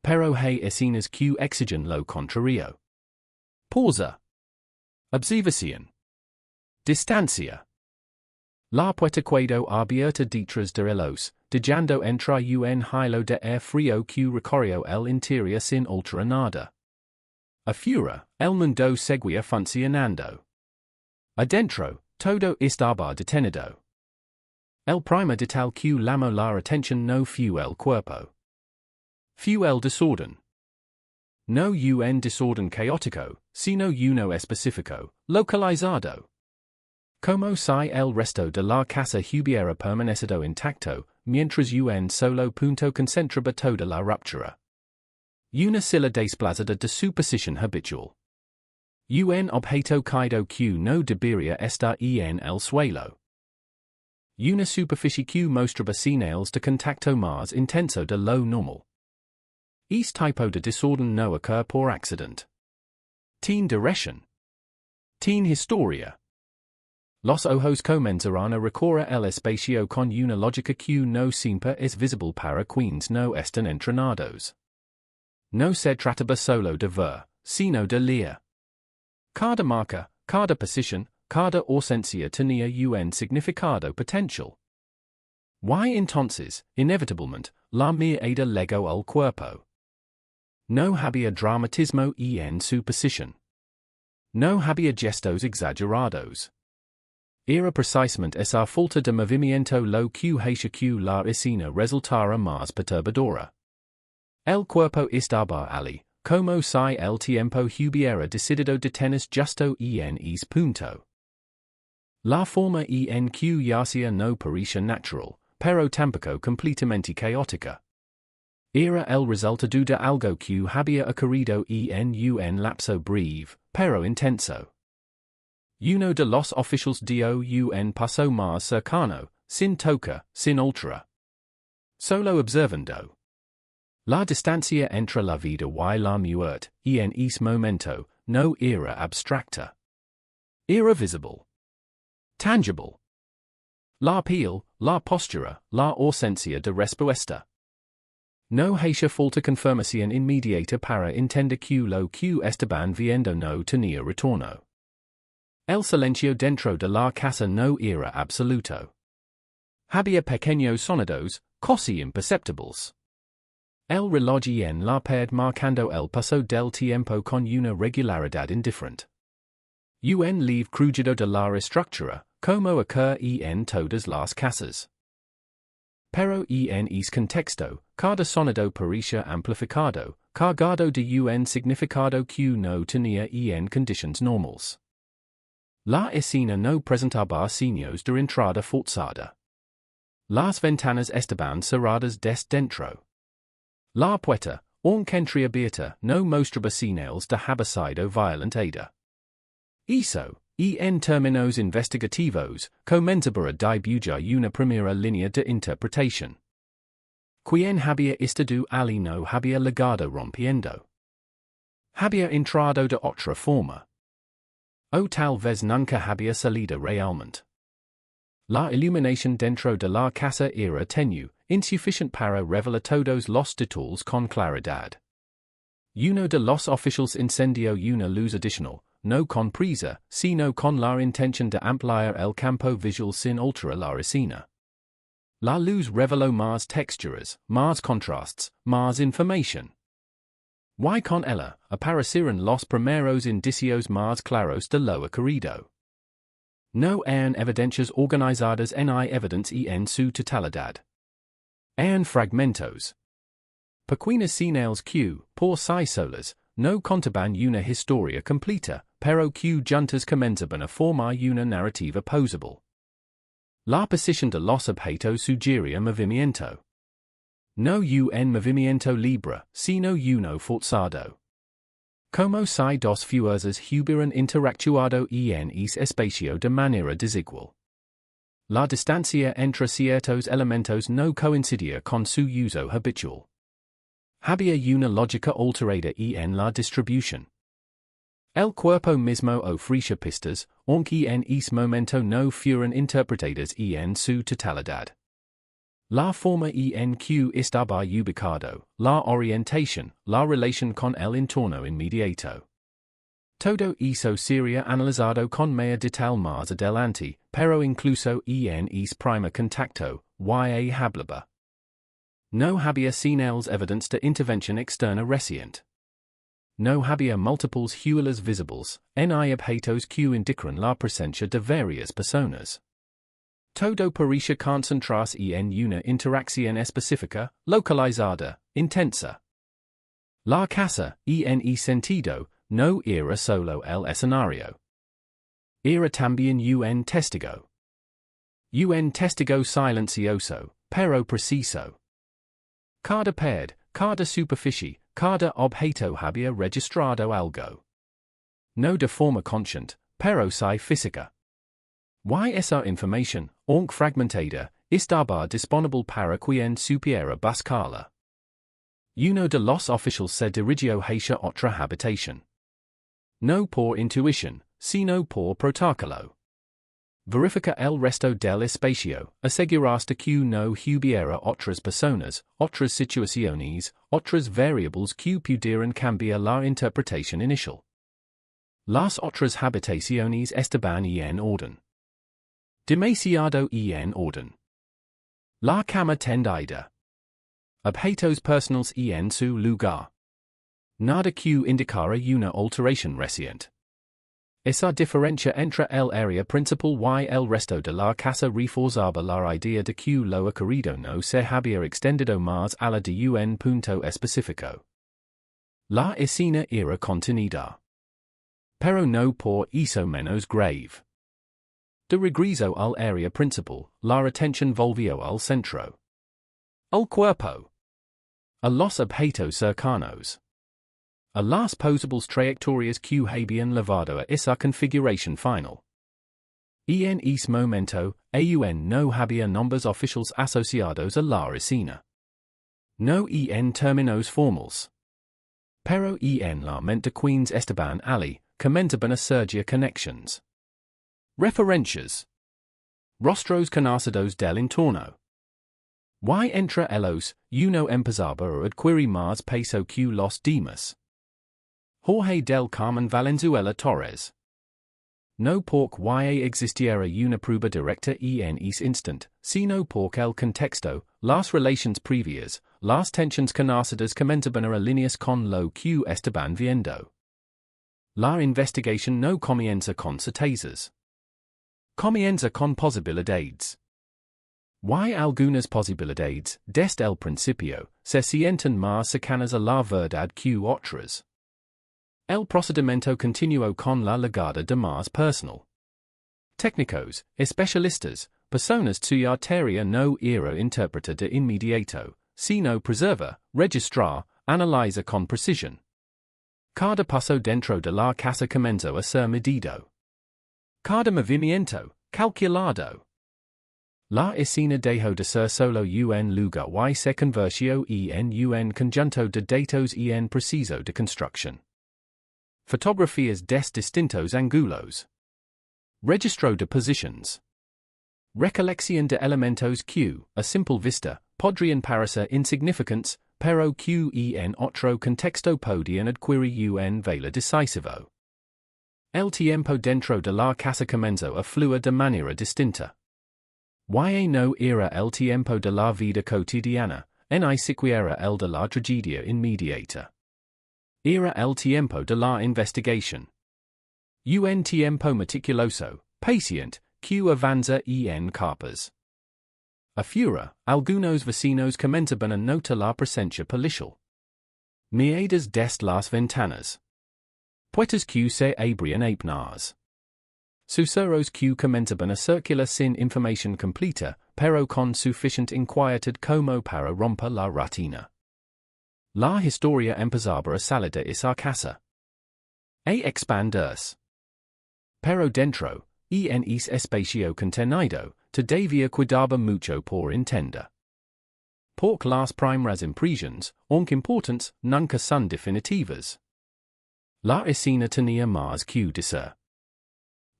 Pero hay escenas que exigen lo contrario. Pausa. Observación. Distancia. La puerta quedó abierta detrás de ellos, dejando entrar un hilo de aire frío que recorrió el interior sin alterar nada. Afuera, el mundo seguía funcionando. Adentro, todo estaba detenido. El primer detalle que llamó la atención no fue el cuerpo. Fue el desorden. No un desorden caótico, sino uno específico, localizado. Como si el resto de la casa hubiera permanecido intacto, mientras un solo punto concentraba toda la ruptura. Una silla desplazada de su posición habitual. Un objeto caído que no debería estar en el suelo. Una superficie Q mostraba sinales de contacto más intenso de lo normal. Este tipo de desorden no occur por accident. Teen direction. Teen historia. Los ojos comenzarán a recorrer el espacio con una lógica que no siempre es visible para quienes no están entrenados. No se trataba solo de ver, sino de leer. Cada marca, cada posición, cada ausencia tenía un significado potencial. Y entonces, inevitablemente, la mirada llegó al cuerpo. No había dramatismo en su posición. No había gestos exagerados. Era precisamente esa falta de movimiento lo que hacia que la escena resultara más perturbadora. El cuerpo estaba allí, como si el tiempo hubiera decidido detenerse justo en ese punto. La forma en que yacía no parecía natural, pero tampoco completamente caótica. Era el resultado de algo que había ocurrido en un lapso breve, pero intenso. Uno de los oficiales dio un paso más cercano, sin tocar, sin ultra. Solo observando. La distancia entre la vida y la muerte, en ese momento, no era abstracta. Era visible. Tangible. La piel, la postura, la ausencia de respuesta. No hace falta confirmación inmediata para entender que lo que estaban viendo no tenía retorno. El silencio dentro de la casa no era absoluto. Había pequeños sonidos, casi imperceptibles. El reloj en la pared marcando el paso del tiempo con una regularidad indiferente. Un leve crujido de la estructura, como ocurre en todas las casas. Pero en ese contexto, cada sonido parecía amplificado, cargado de un significado que no tenía en condiciones normales. La escena no presentaba signos de entrada forzada. Las ventanas estaban cerradas desde dentro. La puerta, aunque entreabierta, no mostraba señales de haber sido violentada. Eso, en términos investigativos, comenzaba a dibujar una primera línea de interpretación. Quien había estado allí no había legado rompiendo. Había entrado de otra forma. O tal vez nunca había salido realmente. La iluminación dentro de la casa era tenue, insuficiente para revelar todos los detalles con claridad. Uno de los oficiales encendió una luz adicional, no con prisa, sino con la intención de ampliar el campo visual sin alterar la escena. La luz reveló más texturas, más contrastes, más información. Y con ella, aparecieron los primeros indicios más claros de lo ocurrido. No eran evidencias organizadas en evidence en su totalidad. Eran fragmentos. Pequeñas señales que, por sí solas, no contaban una historia completa, pero que juntas comenzaban a formar una narrativa posible. La posición de los objetos sugería movimiento. No un movimiento libre, sino uno forzado. Como si dos fuerzas hubieran interactuado en ese espacio de manera desigual. La distancia entre ciertos elementos no coincidía con su uso habitual. Había una lógica alterada en la distribución. El cuerpo mismo ofrecía pistas, aunque en ese momento no fueron interpretadas en su totalidad. La forma en que estaba ubicado, la orientación, la relación con el entorno inmediato. Todo eso sería analizado con mayor detalle más adelante, pero incluso en ese primer contacto, y hablaba. No había señales evidentes de intervención externa reciente. No había múltiples huellas visibles, en objetos que indican la presencia de varias personas. Todo parecía concentrarse en una interacción específica, localizada, intensa. La casa, en ese sentido, no era solo el escenario. Era también un testigo. Un testigo silencioso, pero preciso. Cada pared, cada superficie, cada objeto había registrado algo. No de forma consciente, pero sí física. Y esa information, aunque fragmentada, estaba disponible para quien supiera buscarla. Uno de los oficiales se dirigió hacia otra habitación. No por intuición, sino por protocolo. Verifica el resto del espacio, asegurarse que no hubiera otras personas, otras situaciones, otras variables que pudieran cambiar la interpretación inicial. Las otras habitaciones estaban en orden. Demasiado en orden. La cama tendida. Objetos personales en su lugar. Nada que indicara una alteración reciente. Esa diferencia entre el área principal y el resto de la casa reforzaba la idea de que lo ocurrido no se había extendido más allá de un punto específico. La escena era contenida. Pero no por eso menos grave. De regreso al área principal, la atención volvió al centro. Al cuerpo. A los objetos cercanos. A las posibles trayectorias que habían llevado a esa configuración final. En ese momento, aún no había nombres oficiales asociados a la escena. No en términos formales. Pero en la mente queens estaban allí, comentaban a surgir conexiones. Referencias. Rostros conocidos del entorno. Y entre ellos, uno empezaba a adquirir más peso que los demás. Jorge del Carmen Valenzuela Torres. No porque existiera una prueba directa en ese instant, sino porque el contexto, las relaciones previas, las tensiones conocidas comentaban a líneas con lo que estaban viendo. La investigación no comienza con certezas. Comienza con posibilidades. Y algunas posibilidades, desde el principio, se sienten más cercanas a la verdad que otras. El procedimiento continuó con la llegada de más personal. Técnicos, especialistas, personas cuya tarea no era interpreta de inmediato, sino preserva, registrar, analiza con precisión. Cada paso dentro de la casa comenzó a ser medido. Cada movimiento, calculado. La escena dejó de ser solo un lugar y se convirtió en un conjunto de datos en preciso de construcción. Fotografías des distintos ángulos. Registro de posiciones. Recolección de elementos que, a simple vista, podrían parecer insignificantes, pero que en otro contexto podían adquirir un valor decisivo. El tiempo dentro de la casa comenzó a fluir de manera distinta. Y no era el tiempo de la vida cotidiana, ni siquiera el de la tragedia inmediata. Era el tiempo de la investigación. Un tiempo meticuloso, paciente, que avanza en capas. A fura, algunos vecinos comenzaban a notar la presencia policial. Miradas des las ventanas. Puertas que se abrían apenas. Susurros que comenzaban a circular sin información completa, pero con suficiente inquietud como para romper la rutina. La historia empezaba a salir de esa casa. A expandirse. Pero dentro, en ese espacio contenido, todavía quedaba mucho por entender. Porque las primeras impresiones, aunque importantes, nunca son definitivas. La escena tenía más que decir.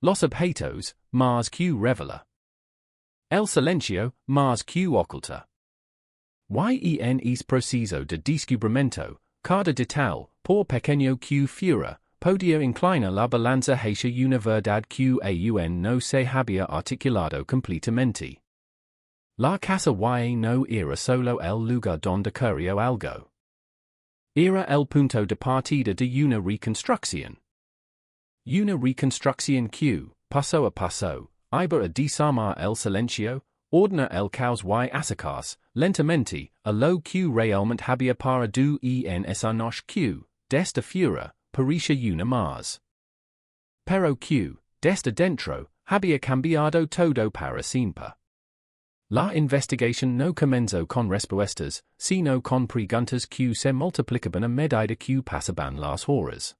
Los objetos, más que revela. El silencio, más que oculta. En ese proceso de descubrimiento, cada detalle, por pequeño que fuera, podía inclinar la balanza hacia una verdad que aún no se había articulado completamente. La casa no era solo el lugar donde ocurrió algo. Era el punto de partida de una reconstrucción. Una reconstrucción que, paso a paso, iba a desarmar el silencio, ordena el caos y acercarse, lentamente, a lo que realmente había para du en esa noche que, desde fuera, parecía una más. Pero que, desde dentro, había cambiado todo para siempre. La investigación no comenzó con respuestas, sino con preguntas que se multiplicaban a medida que pasaban las horas.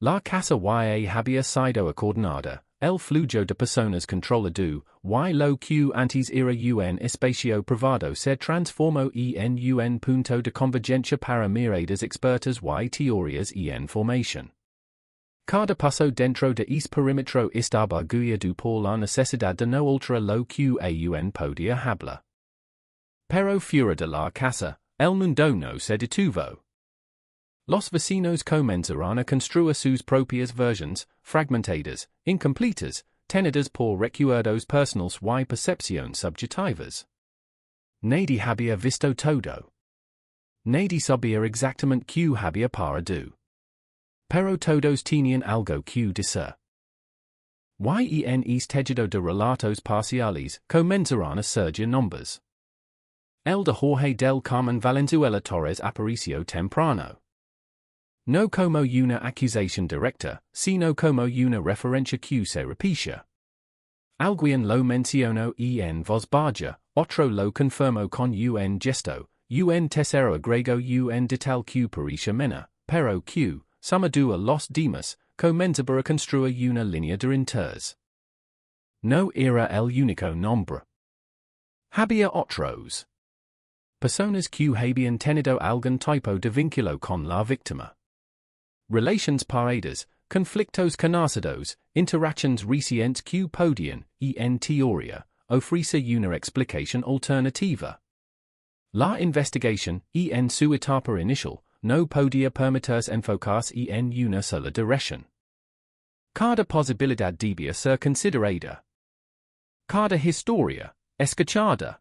La casa había sido acordonada, el flujo de personas controla do, y lo que antes era un espacio privado se transformó en un punto de convergencia para miradas expertas y teorías en formación. Cada paso dentro de este perímetro estaba guiado por la necesidad de no alterar lo que aún podía hablar. Pero fuera de la casa, el mundo no se detuvo. Los vecinos comenzaron a construir sus propias versiones, fragmentadas, incompletas, tenidas por recuerdos personales y percepciones subjetivas. Nadie había visto todo. Nadie sabía exactamente qué había para do. Pero todos tenían algo que decir. Y en este tejido de relatos parciales comenzaron a surgir nombres. El de Jorge del Carmen Valenzuela Torres apareció temprano. No como una acusación directa, sino como una referencia que se repite. Alguien lo mencionó en voz baja, otro lo confirmó con un gesto, un tercero agregó un detalle que parecía mena, pero que, sumado a los demás, comenzaba a construir una línea de interés. No era el único nombre. Había otros. Personas que habían tenido algún tipo de vínculo con la víctima. Relations paradas, conflictos conocidos, interactions recientes que podían, en teoría, ofrecer una explicación alternativa. La investigación, en su etapa inicial, no podía permitirse enfocarse en una sola dirección. Cada posibilidad debía ser considerada. Cada historia, escuchada.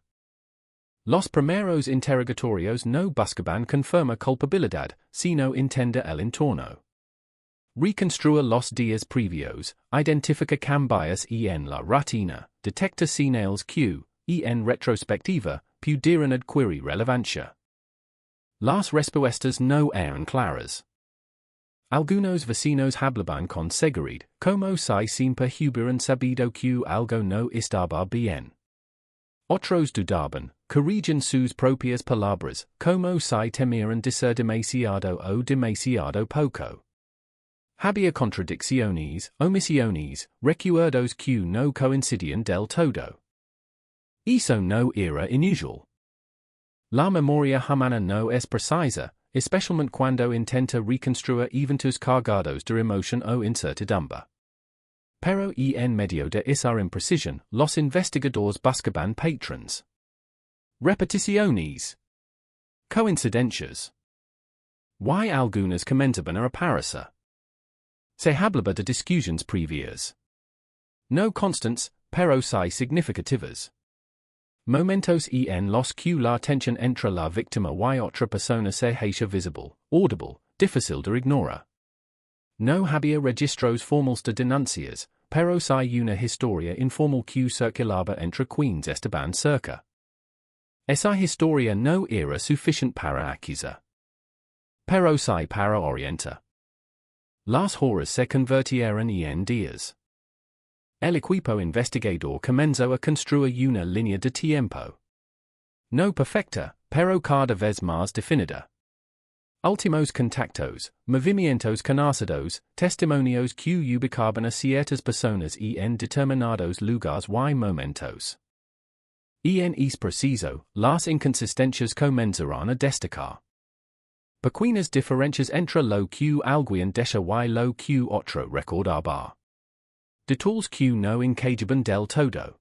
Los primeros interrogatorios no buscaban confirmar culpabilidad, sino entender el entorno. Reconstruir los días previos, identificar cambios en la rutina, detectar señales que, en retrospectiva, pudieran adquirir relevancia. Las respuestas no eran claras. Algunos vecinos hablaban con seguridad, como si siempre hubieran sabido que algo no estaba bien. Otros dudaban, corrigen sus propias palabras, como si temieran decir demasiado o demasiado poco. Había contradicciones, omisiones, recuerdos que no coincidían del todo. Eso no era inusual. La memoria humana no es precisa, especialmente cuando intenta reconstruir eventos cargados de emoción o incertidumbre. Pero en medio de esa imprecisión, los investigadores buscaban patrones. Repeticiones. Coincidencias. Y algunas comenzaban a aparecer. Se hablaba de discusiones previas. No constantes, pero sí significativas. Momentos en los que la tensión entre la víctima y otra persona se hacía visible, audible, difícil de ignorar. No había registros formales de denuncias, pero sí una historia informal que circulaba entre quienes estaban cerca. Esa historia no era suficiente para acusar. Pero sí para orientar. Las horas se convirtieron en días. El equipo investigador comenzó a construir una línea de tiempo. No perfecta, pero cada vez más definida. Últimos contactos, movimientos conocidos, testimonios que ubicaban a ciertas personas en determinados lugares y momentos. En es preciso, las inconsistencias comenzaron a destacar. Pequeñas diferencias entre lo que alguien deja y lo que otro recordaba. Detalles que no encajaban del todo.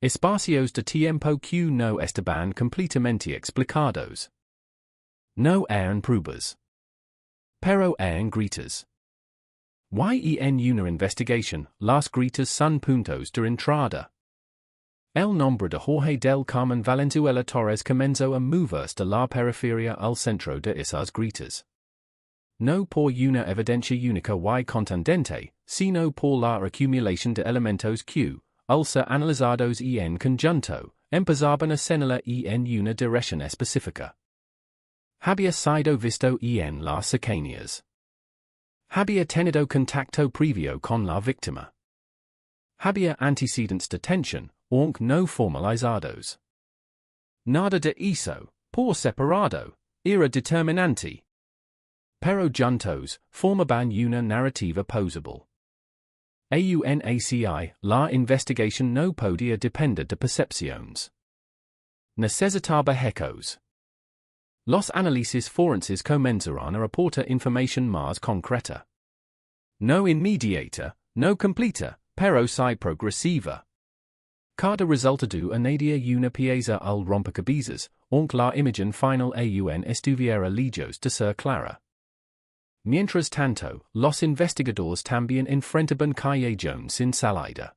Espacios de tiempo que no estaban completamente explicados. No eran pruebas. Pero eran gritas. Y en una investigación, las gritas son puntos de entrada. El nombre de Jorge del Carmen Valenzuela Torres comenzó a moverse de la periferia al centro de esas gritas. No por una evidencia única y contundente, sino por la acumulación de elementos que, al ser analizados en conjunto, empezaban a señalar en una dirección específica. Había sido visto en las cercanías. Había tenido contacto previo con la víctima. Había antecedentes de tensión, aunque no formalizados. Nada de eso, por separado, era determinante. Pero juntos, formaban una narrativa posable. AUNACI, la investigación no podía depender de percepciones. Necesitaba hechos. Los análisis forenses comenzaron a reportar información más concreta. No inmediata, no completa, pero sí progresiva. Cada resultado añadía una pieza al rompecabezas, aunque la imagen final aún estuviera lejos de ser clara. Mientras tanto, los investigadores también enfrentaban callejones sin salida.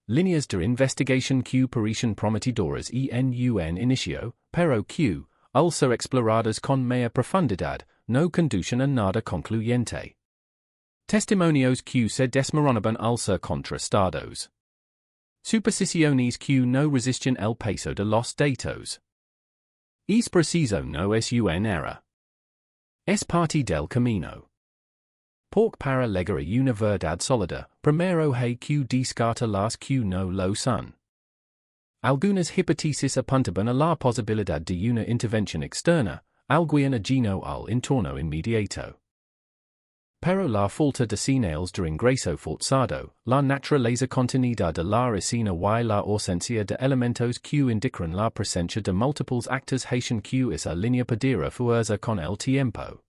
Líneas de investigación que parecían prometedoras en un inicio, pero que, al ser exploradas con mayor profundidad, no conducen a nada concluyente. Testimonios que se desmoronaban al ser contrastados. Suposiciones que no resisten el peso de los datos. Es preciso no es un error. Es parte del camino. Porque para llegar a una verdad sólida, primero hay que descartar las que no lo son. Algunas hipótesis apuntaban a la posibilidad de una intervención externa, alguien ajeno al entorno inmediato. Pero la falta de señales de ingreso forzado, la naturaleza contenida de la escena y la ausencia de elementos que indican la presencia de múltiples actores hacen que esa línea pudiera fuerza con el tiempo.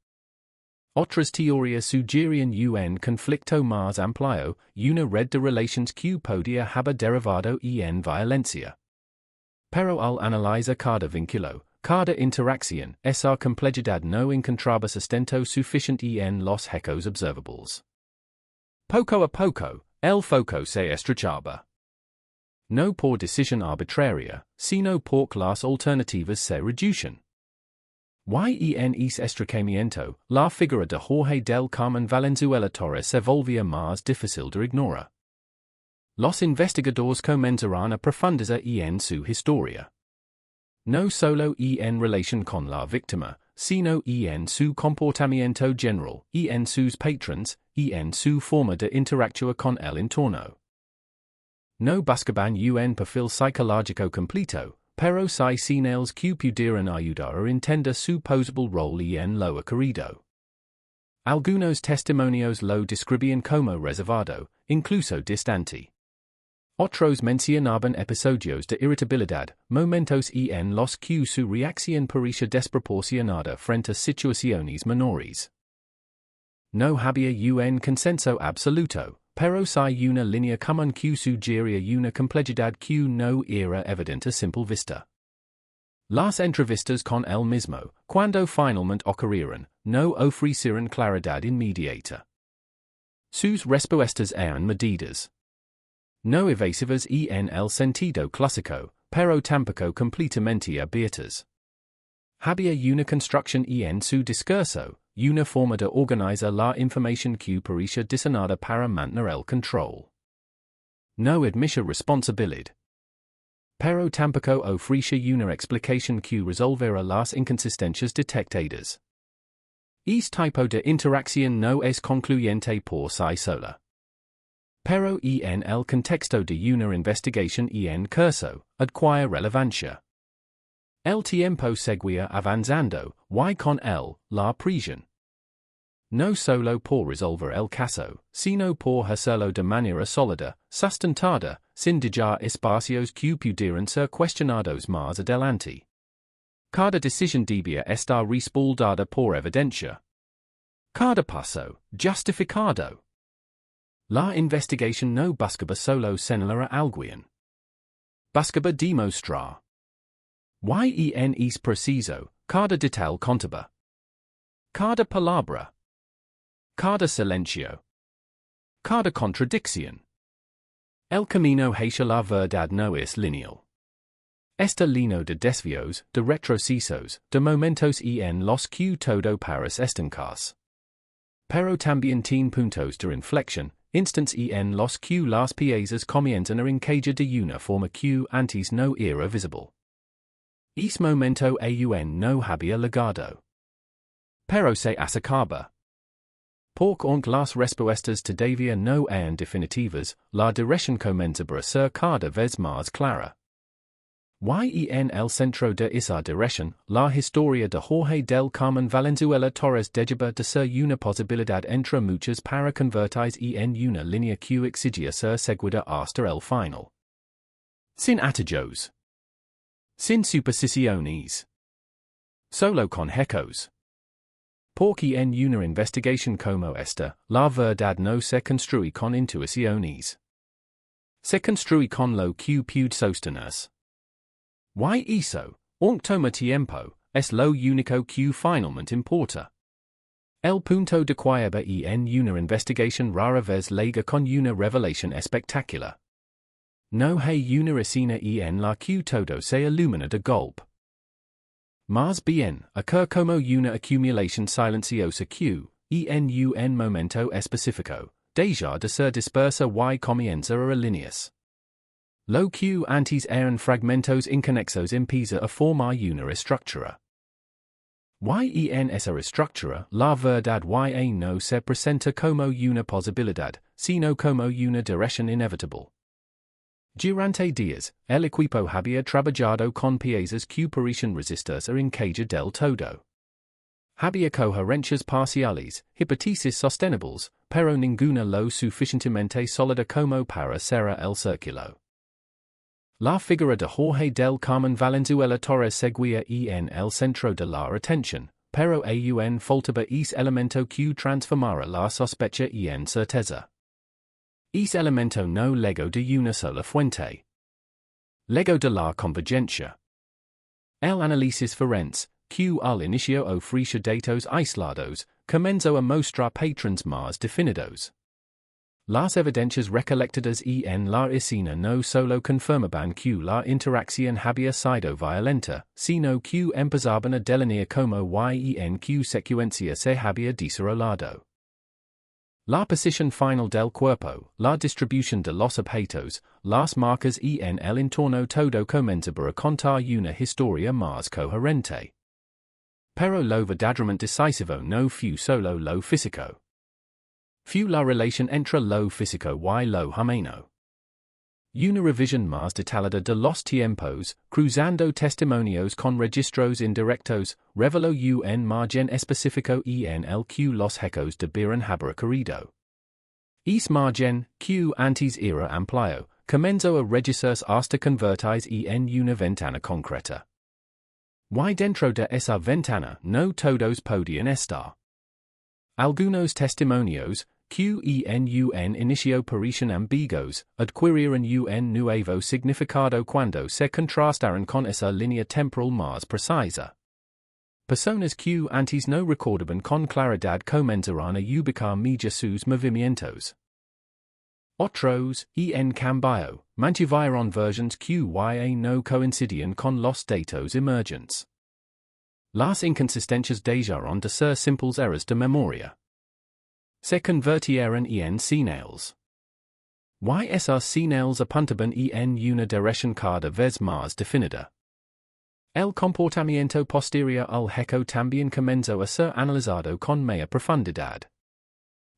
Otras teorías sugerían un conflicto más amplio, una red de relaciones que podía haber derivado en violencia. Pero al analizar cada vínculo, cada interacción, esa complejidad no encontraba sustento suficiente en los hechos observables. Poco a poco, el foco se estrechaba. No por decisión arbitraria, sino porque las alternativas se reducen. En ese estrechamiento, la figura de Jorge del Carmen Valenzuela Torres se volvía más difícil de ignorar. Los investigadores comenzaron a profundizar en su historia. No solo en relación con la víctima, sino en su comportamiento general, en sus patrons, en su forma de interactuar con el entorno. No buscaban un perfil psicológico completo, pero sí señales que pudieran ayudar a entender su posible rol en lo ocurrido. Algunos testimonios lo describían como reservado, incluso distante. Otros mencionaban episodios de irritabilidad, momentos en los que su reacción parecía desproporcionada frente a situaciones menores. No había un consenso absoluto, pero sí una línea común que sugería una complejidad que no era evidente a simple vista. Las entrevistas con él mismo, cuando finalmente ocurrieron, no ofrecieron claridad inmediata. Sus respuestas eran medidas. No evasivas en el sentido clásico, pero tampoco completamente abiertas. Había una construcción en su discurso, una forma de organizar la información que parecía diseñada para mantener el control. No admitía responsabilidad. Pero tampoco ofrecía una explicación que resolviera las inconsistencias detectadas. Este tipo de interacción no es concluyente por sí sola. Pero en el contexto de una investigación en curso, adquiere relevancia. El tiempo seguía avanzando, y con él, la presión. No solo por resolver el caso, sino por hacerlo de manera sólida, sustentada, sin dejar espacios que pudieran ser cuestionados más adelante. Cada decisión debía estar respaldada por evidencia. Cada paso, justificado. La investigación no buscaba solo señalar a alguien. Buscaba demostrar. En es preciso, cada detalle contaba. Cada palabra. Cada silencio. Cada contradicción. El camino hacia la verdad no es lineal. Está lleno de desvíos, de retrocesos, de momentos en los que todo parece estancarse. Pero también tiene puntos de inflexión, instants en los que las piezas comienzan a encajar de una forma que antes no era visible. Ese momento aún no había llegado. Pero se acercaba. Porque aunque las respuestas todavía no eran definitivas, la dirección comenzaba a ser cada vez más clara. Y en el centro de esa dirección, la historia de Jorge del Carmen Valenzuela Torres dejaba de ser una posibilidad entre muchas para convertirse en una línea que exigía ser seguida hasta el final. Sin atajos. Sin supersticiones. Solo con hechos. Porque en una investigación como esta, la verdad no se construye con intuiciones. Se construye con lo que puede sostenerse. Y eso, aunque toma tiempo, es lo único que finalmente importa. El punto de quiebra en una investigación rara vez llega con una revelación espectacular. No hay una escena en la que todo se ilumina de golpe. Más bien, ocurre como una acumulación silenciosa que, en un momento específico, deja de ser dispersa y comienza a alinearse. Lo que antes eran fragmentos inconexos empieza a formar una estructura. Y en esa estructura, la verdad no se presenta como una posibilidad, sino como una dirección inevitable. Durante días, el equipo había trabajado con piezas que parecían resistirse a encaje del todo. Había coherencias parciales, hipótesis sostenibles, pero ninguna lo suficientemente sólida como para cerrar el círculo. La figura de Jorge del Carmen Valenzuela Torres seguía en el centro de la atención, pero aún faltaba ese elemento que transformara la sospecha en certeza. Ese elemento no llegó de una sola fuente. Llegó de la convergencia. El análisis forense, que al inicio ofrecía datos aislados, comenzó a mostrar patrones más definidos. Las evidencias recolectadas en la escena no solo confirmaban que la interacción había sido violenta, sino que empezaban a delinear como en que secuencia se había desarrollado. La posición final del cuerpo, la distribución de los objetos, las marcas en el entorno todo comenzaba a contar una historia más coherente. Pero lo verdaderamente decisivo no fue solo lo físico. Fue la relación entre lo físico y lo humano. Una revisión más detallada de los tiempos, cruzando testimonios con registros indirectos, reveló un margen específico en el que los hechos debieran haber ocurrido. Ese margen, que antes era amplio, comenzó a reducirse hasta convertirse en una ventana concreta. Y dentro de esa ventana no todos podían estar. Algunos testimonios, que en un inicio parecían ambiguos, adquirieron un nuevo significado cuando se contrastaron con esa línea temporal más precisa. Personas que antes no recordaban con claridad comenzaron a ubicar mejor sus movimientos. Otros, en cambio, mantuvieron versiones que no coincidían con los datos emergentes. Las inconsistencias dejaron de ser simples errores de memoria. Se convirtieron en señales. Y esas señales apuntaban en una dirección cada vez más definida. El comportamiento posterior al hecho también comenzó a ser analizado con mayor profundidad.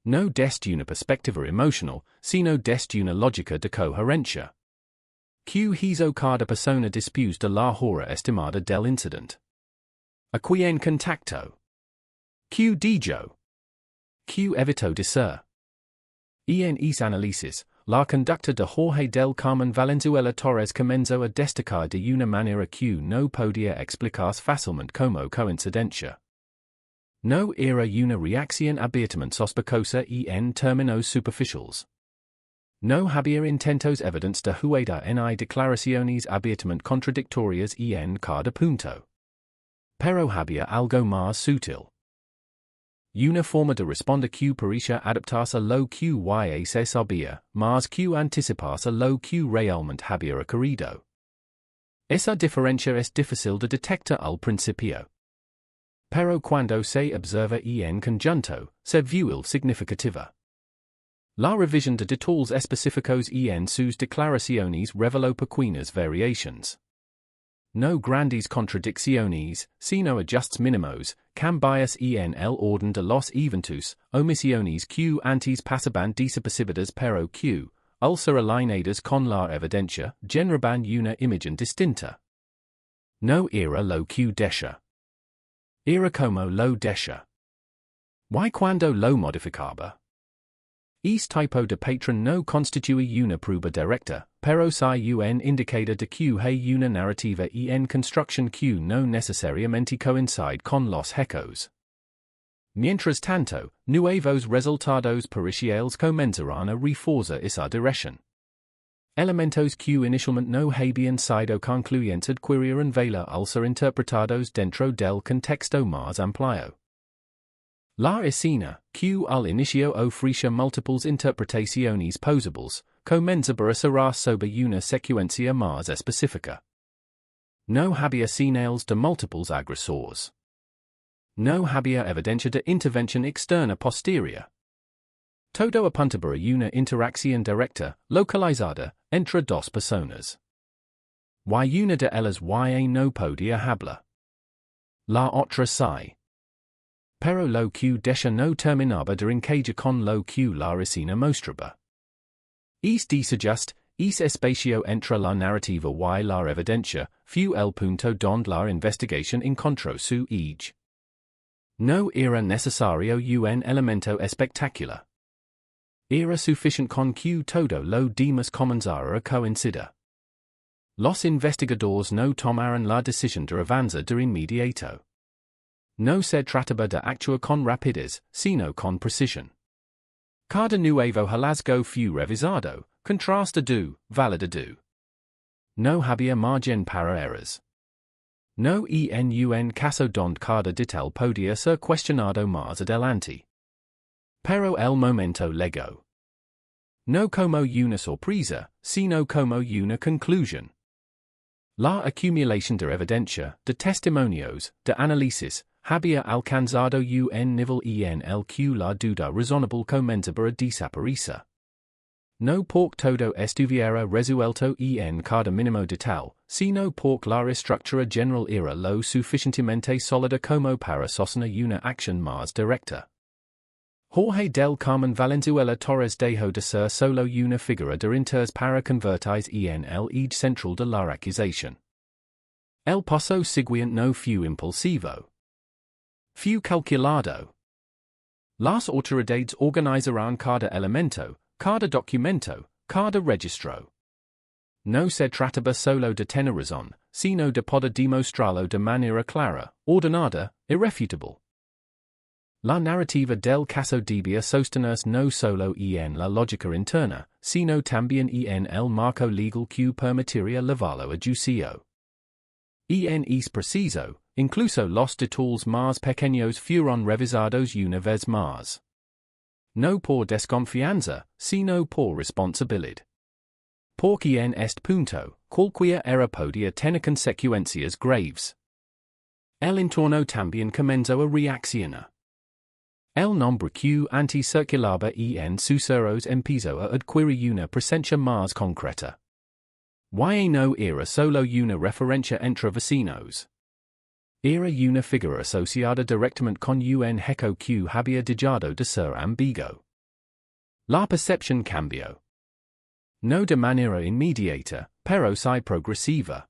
No desde una perspectiva emocional, sino desde una lógica de coherencia. Que hizo cada persona después de la hora estimada del incidente. A quien contactó. Que dijo. Que evitó decir. En ese análisis, la conducta de Jorge del Carmen Valenzuela Torres comenzó a destacar de una manera que no podía explicarse fácilmente como coincidencia. No era una reacción abiertamente sospechosa en términos superficiales. No había intentos evidentes de jugar en declaraciones abiertamente contradictorias en cada punto. Pero había algo más sutil. Una forma de responder que parecía adaptarse a lo que se sabía, más que anticiparse a lo que realmente había ocurrido. Esa diferencia es difícil de detectar al principio. Pero cuando se observa en conjunto, se vuelve significativa. La revisión de detalles específicos en sus declaraciones reveló pequeñas variaciones. No grandes contradicciones, sino ajustes mínimos, cambios en el orden de los eventos, omisiones que antes pasaban desapercibidas pero que, al ser alineadas con la evidencia, generaban una imagen distinta. No era lo que desha. Era como lo desha. Y cuando lo modificaba. Es tipo de patrón no constituye una prueba directa, pero si un indicador de que hay una narrativa en construcción que no necesariamente coincide con los hechos. Mientras tanto, nuevos resultados periciales comenzarán a reforzar esa dirección. Elementos que inicialmente no habían sido concluyentes adquirieron valor al ser interpretados dentro del contexto más amplio. La escena, que al inicio ofrece múltiples interpretaciones posibles, comienza a ser sobre una secuencia más específica. No había señales de múltiples agresores. No había evidencia de intervención externa posterior. Todo apuntaba a una interacción directa, localizada, entre dos personas. Y una de ellas no podía hablar. La otra sí. Pero lo que desha no terminaba de encajar con lo que la escena mostraba. Es desajust, es espacio entre la narrativa y la evidencia, fue el punto donde la investigación encontró su eje. No era necesario un elemento espectacular. Era suficiente con que todo lo demás comenzara a coincidir. Los investigadores no tomaron la decisión de avanzar de inmediato. No se trataba de actuar con rapidez, sino con precisión. Cada nuevo hallazgo fue revisado, contrastado, validado. No había margen para errores. No en un caso donde cada detalle podía ser cuestionado más adelante. Pero el momento llegó. No como una sorpresa, sino como una conclusión. La acumulación de evidencia, de testimonios, de análisis, había alcanzado un nivel en el que la duda razonable comenzaba a desaparecer. No porque todo estuviera resuelto en cada mínimo detalle, sino porque la estructura general era lo suficientemente sólida como para sostener una acción más directa. Jorge del Carmen Valenzuela Torres dejó de ser solo una figura de interés para convertirse en el eje central de la acusación. El paso siguiente no fue impulsivo. Fue calculado. Las autoridades organizarán cada elemento, cada documento, cada registro. No se trataba solo de tener razón, sino de poder demostrarlo de manera clara, ordenada, irrefutable. La narrativa del caso debía sostenerse no solo en la lógica interna, sino también en el marco legal que permitiría llevarlo a juicio. En es preciso, incluso los detalles más pequeños fueron revisados una vez más. No por desconfianza, sino por responsabilidad. Porque en este punto, cualquier error podía tener consecuencias graves. El entorno también comenzó a reaccionar. El nombre que antes circulaba en susurros empezó a adquirir una presencia más concreta. Y no era solo una referencia entre vecinos. Era una figura asociada directamente con un hecho que había dejado de ser ambiguo. La percepción cambió. No de manera inmediata, pero sí progresiva.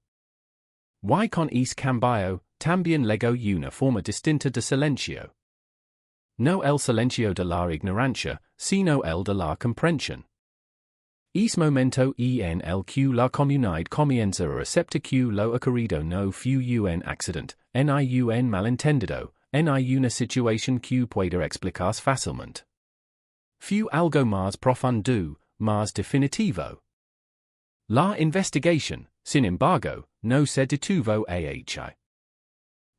Y con ese cambio, también llegó una forma distinta de silencio. No el silencio de la ignorancia, sino el de la comprensión. Es momento en el que la comunidad comienza a aceptar que lo ocurrido no fue un accidente, ni un malentendido, ni una situación que pueda explicarse fácilmente. Fue algo más profundo, más definitivo. La investigación, sin embargo, no se detuvo ahí.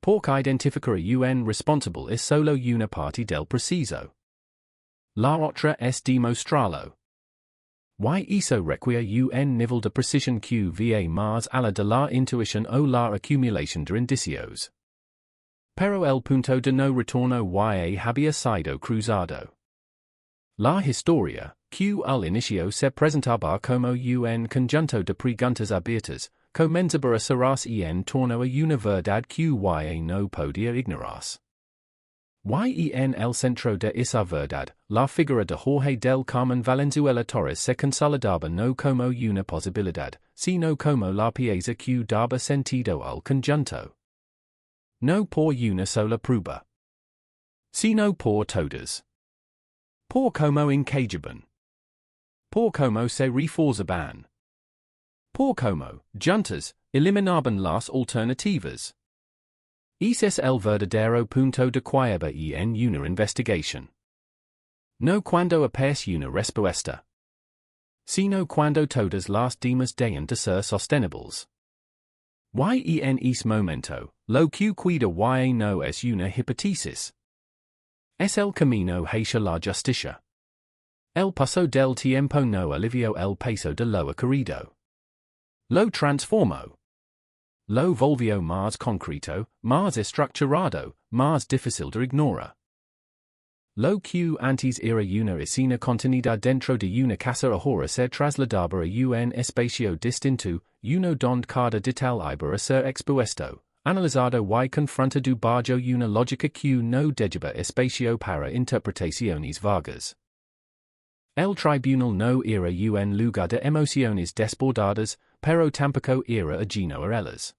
Porque identificar un responsable es solo una parte del proceso. La otra es demostrarlo. Y eso requiere un nivel de precisión que va más allá de la intuición o la acumulación de indicios. Pero el punto de no retorno había sido cruzado. La historia, que al inicio se presentaba como un conjunto de preguntas abiertas, comenzaba a cerrarse en torno a una verdad que no podía ignorarse. Y en el centro de esa verdad, la figura de Jorge del Carmen Valenzuela Torres se consolidaba no como una posibilidad, sino como la pieza que daba sentido al conjunto. No por una sola prueba, sino por todas. Por como encajaban. Por como se reforzaban. Por como, juntas, eliminaban las alternativas. Ese es el verdadero punto de quiebra en una investigación. No cuando aparece una respuesta, sino cuando todas las demás dejan de ser sostenibles. Y en ese momento, lo que queda no es una hipótesis. Es el camino hacia la justicia. El paso del tiempo no alivió el peso de lo ocurrido. Lo transformó. Lo volvió más concreto, más estructurado, más difícil de ignorar. Lo que antes era una escena contenida dentro de una casa ahora se trasladaba a un espacio distinto, uno donde cada detalle iba a ser expuesto, analizado y confrontado bajo una lógica que no dejaba espacio para interpretaciones vagas. El tribunal no era un lugar de emociones desbordadas, pero tampoco era ajeno a ellas.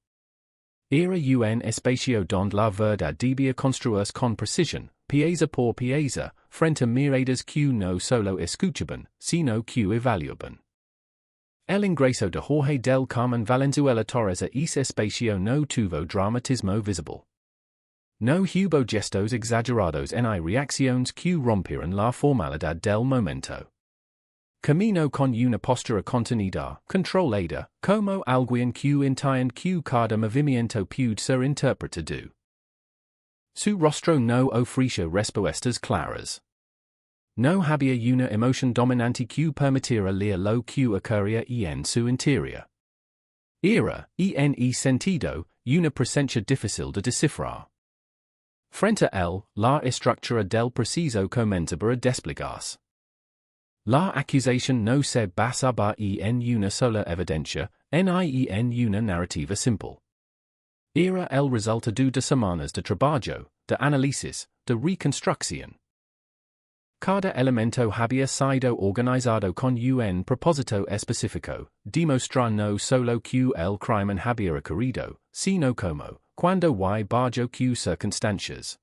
Era un espacio donde la verdad debía construirse con precisión, pieza por pieza, frente a miradas que no solo escuchaban, sino que evaluaban. El ingreso de Jorge del Carmen Valenzuela Torres a ese espacio no tuvo dramatismo visible. No hubo gestos exagerados ni reacciones que rompieran la formalidad del momento. Camino con una postura contenida, controlada, como alguien que entiende que cada movimiento puede ser interpretado. Su rostro no ofrecía respuestas claras. No había una emoción dominante que permitiera leer lo que ocurría en su interior. Era, en ese sentido, una presencia difícil de descifrar. Frente a él, la estructura del proceso comenzaba a desplegarse. La acusación no se basaba en una sola evidencia, ni en una narrativa simple. Era el resultado de semanas de trabajo, de análisis, de reconstrucción. Cada elemento había sido organizado con un propósito específico, demostrar no solo que el crimen había ocurrido, sino como, cuando y bajo que circunstancias.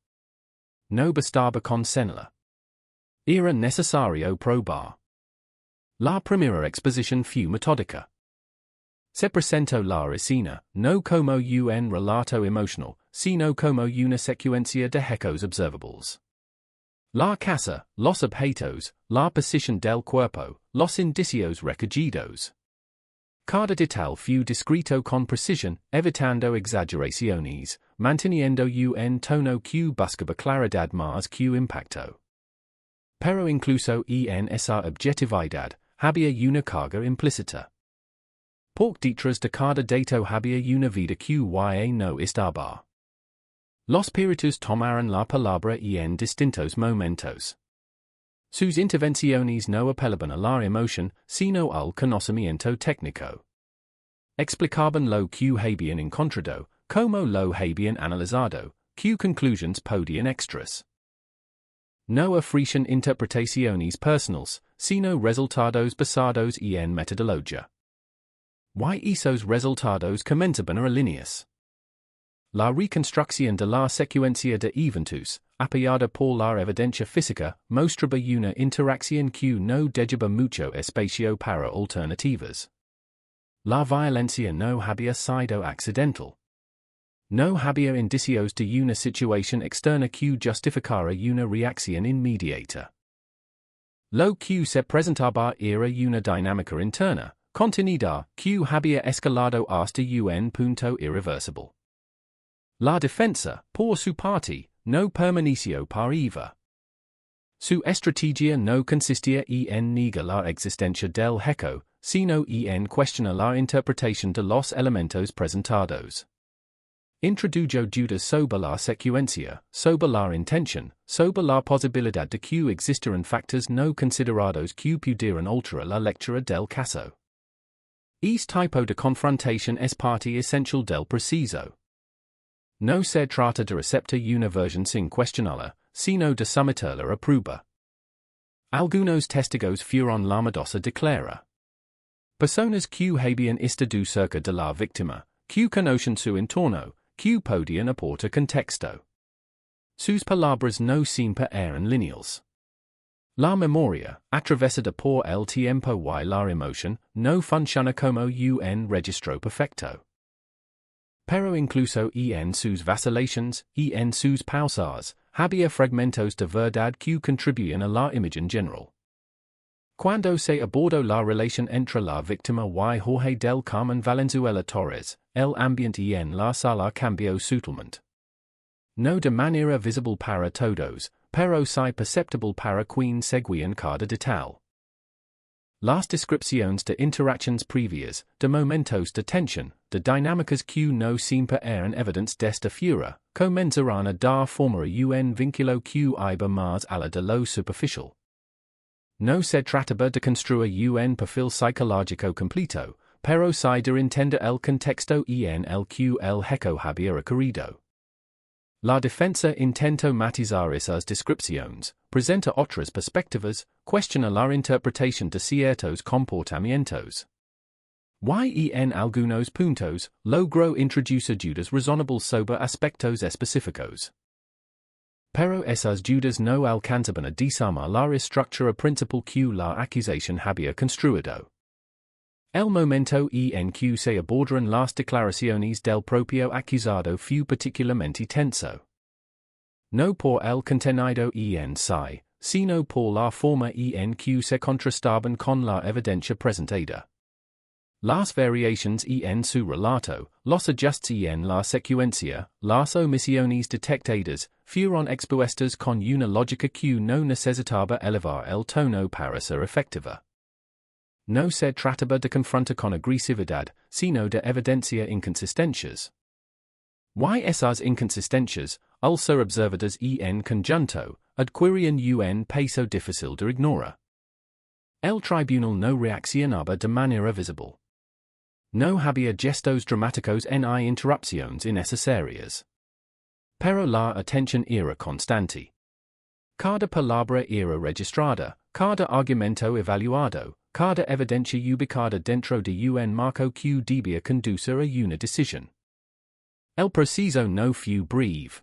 No bastaba con señalar. Era necesario probar. La primera exposición fue metódica. Se presentó la escena, no como un relato emocional, sino como una secuencia de hechos observables. La casa, los objetos, la posición del cuerpo, los indicios recogidos. Cada detalle fue descrito con precisión, evitando exageraciones, manteniendo un tono que buscaba claridad más que impacto. Pero incluso en esa objetividad, había una carga implícita. Por detrás de cada dato había una vida que no estaba. Los peritos tomaron la palabra en distintos momentos. Sus intervenciones no apelaban a la emoción, sino al conocimiento técnico. Explicaban lo que habían encontrado, cómo lo habían analizado, qué conclusions podían extras. No ofrecían interpretaciones personales, sino resultados basados en metodología. Y esos resultados comenzaban a líneas. La reconstrucción de la secuencia de eventos, apoyada por la evidencia física, mostraba una interacción que no dejaba mucho espacio para alternativas. La violencia no había sido accidental. No había indicios de una situación externa que justificara una reacción inmediata. Lo que se presentaba era una dinámica interna, contenida, que había escalado hasta un punto irreversible. La defensa, por su parte, no permaneció passiva. Su estrategia no consistía en negar la existencia del hecho, sino en cuestionar la interpretación de los elementos presentados. Introdujo dudas sobre la secuencia, sobre la intención, sobre la posibilidad de que existieran factores no considerados que pudieran alterar la lectura del caso. Este tipo de confrontación es parte esencial del proceso. No se trata de aceptar una versión sin cuestionarla, sino de someterla a prueba. Algunos testigos fueron llamados a declarar. Personas que habían estado cerca de la víctima, que conocen su entorno, que podían aportar contexto. Sus palabras no siempre eran lineales. La memoria, atravesada por el tiempo y la emoción, no funciona como un registro perfecto. Pero incluso en sus vacilaciones y en sus pausas, había fragmentos de verdad que contribuyen a la imagen general. Cuando se abordó la relación entre la víctima y Jorge del Carmen Valenzuela Torres, el ambiente en la sala cambió sutilmente. No de manera visible para todos, pero sí perceptible para quien seguían cada detalle. Las descripciones de interacciones previas, de momentos de tensión, de dinámicas que no siempre eran evidentes desde fuera, comenzarán a dar forma a un vínculo que iba más allá de lo superficial. No se trataba de construir un perfil psicológico completo, pero sí de entender el contexto en el que el hecho había ocurrido. La defensa intentó matizar esas descripciones, presenta otras perspectivas, cuestiona la interpretación de ciertos comportamientos. Y en algunos puntos, logró introducir dudas razonables sobre aspectos específicos. Pero esas dudas no alcanzaban a desarmar la estructura principal que la acusación había construido. El momento en que se abordaron las declaraciones del propio acusado fue particularmente tenso. No por el contenido en sí, sino por la forma en que se contrastaban con la evidencia presentada. Las variaciones en su relato, los ajustes en la secuencia, las omisiones detectadas, fueron expuestas con una lógica que no necesitaba elevar el tono para ser efectiva. No se trataba de confrontar con agresividad, sino de evidencia inconsistencias. Y esas inconsistencias, al ser observadas en conjunto, adquirían un peso difícil de ignorar. El tribunal no reaccionaba de manera visible. No había gestos dramáticos ni interrupciones innecesarias. Pero la atención era constante. Cada palabra era registrada, cada argumento evaluado, cada evidencia ubicada dentro de un marco que debía conducir a una decisión. El proceso no fue breve.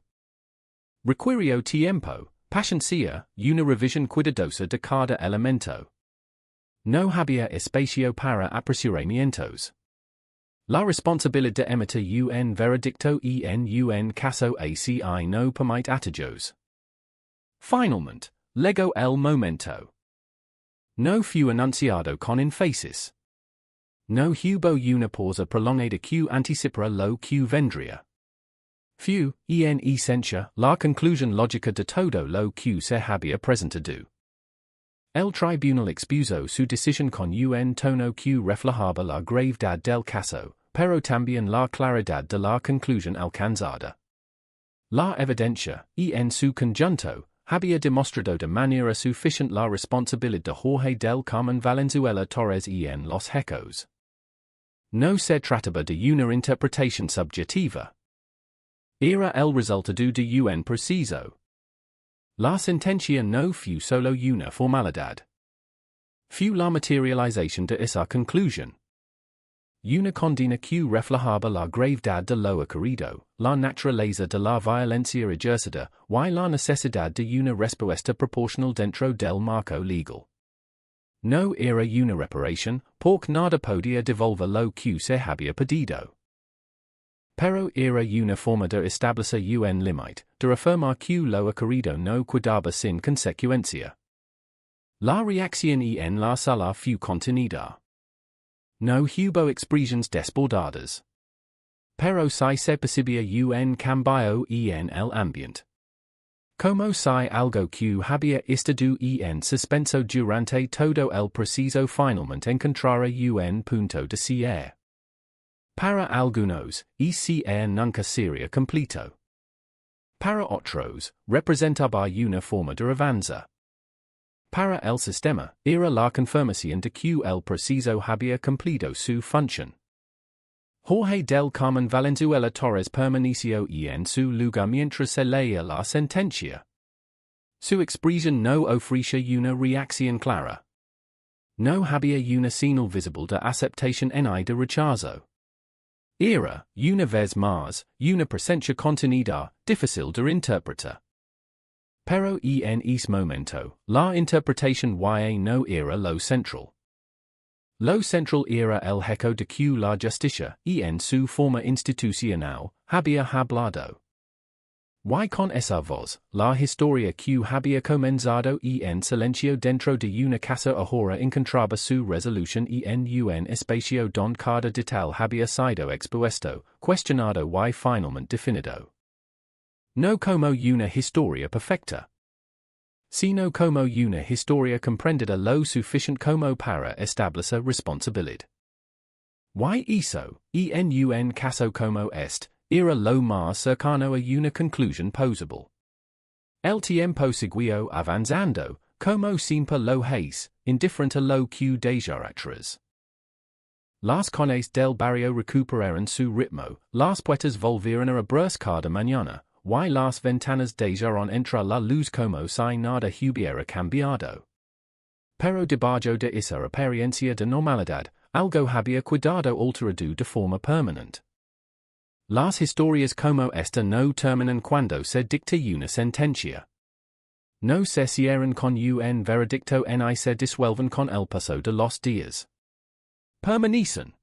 Requirió tiempo, paciencia, una revisión cuidadosa de cada elemento. No había espacio para apresuramientos. La responsabilidad de emitir un veredicto en un caso así no permite atajos. Finalmente, llegó el momento. No fue anunciado con énfasis. No hubo una pausa prolongada que anticipara lo que vendría. Fue, en esencia, la conclusión lógica de todo lo que se había presentado. El tribunal expuso su decisión con un tono que reflejaba la gravedad del caso, pero también la claridad de la conclusión alcanzada. La evidencia, en su conjunto, había demostrado de manera suficiente la responsabilidad de Jorge del Carmen Valenzuela Torres en los hechos. No se trataba de una interpretación subjetiva. Era el resultado de un proceso. La sentencia no fue solo una formalidad. Fue la materialización de esa conclusión. Una condena que reflejaba la gravedad de lo ocurrido, la naturaleza de la violencia ejercida y la necesidad de una respuesta proporcional dentro del marco legal. No era una reparación, porque nada podía devolver lo que se había pedido. Pero era una forma de establecer un límite, de afirmar que lo ocurrido no quedaba sin consecuencia. La reacción en la sala fue contenida. No hubo expresiones desbordadas. Pero sí se percibía un cambio en el ambiente. Como si algo que había estado en suspenso durante todo el proceso finalmente encontrara un punto de cierre. Para algunos, ese nunca sería completo. Para otros, representaba una forma de avanza. Para el sistema, era la confirmación de que el proceso había cumplido su función. Jorge del Carmen Valenzuela Torres permaneció en su lugar mientras se leía la sentencia. Su expresión no ofrece una reacción clara. No había una señal visible de aceptación ni de rechazo. Era, una vez más, una presencia contenida, difícil de interpretar. Pero en ese momento, la interpretación ya no era lo central. Lo central era el hecho de que la justicia, en su forma institucional, había hablado. Y con esa voz, la historia que había comenzado en silencio dentro de una casa ahora encontraba su resolución en un espacio donde cada detalle había sido expuesto, cuestionado y finalmente definido. No como una historia perfecta, sino como una historia comprendida lo suficiente como para establecer responsabilidad. Y eso, en un caso como este, era lo más cercano a una conclusión posible. El tiempo siguió avanzando, como siempre lo hace, indiferente a lo que deja atrás. Las calles del barrio recuperaron su ritmo, las puertas volvieron a abrirse cada mañana, y las ventanas dejaron entrar la luz como si nada hubiera cambiado. Pero debajo de esa apariencia de normalidad, algo había quedado alterado de forma permanente. Las historias como esta no terminan cuando se dicta una sentencia. No se cierran con un veredicto ni se disuelven con el paso de los días. Permanecen.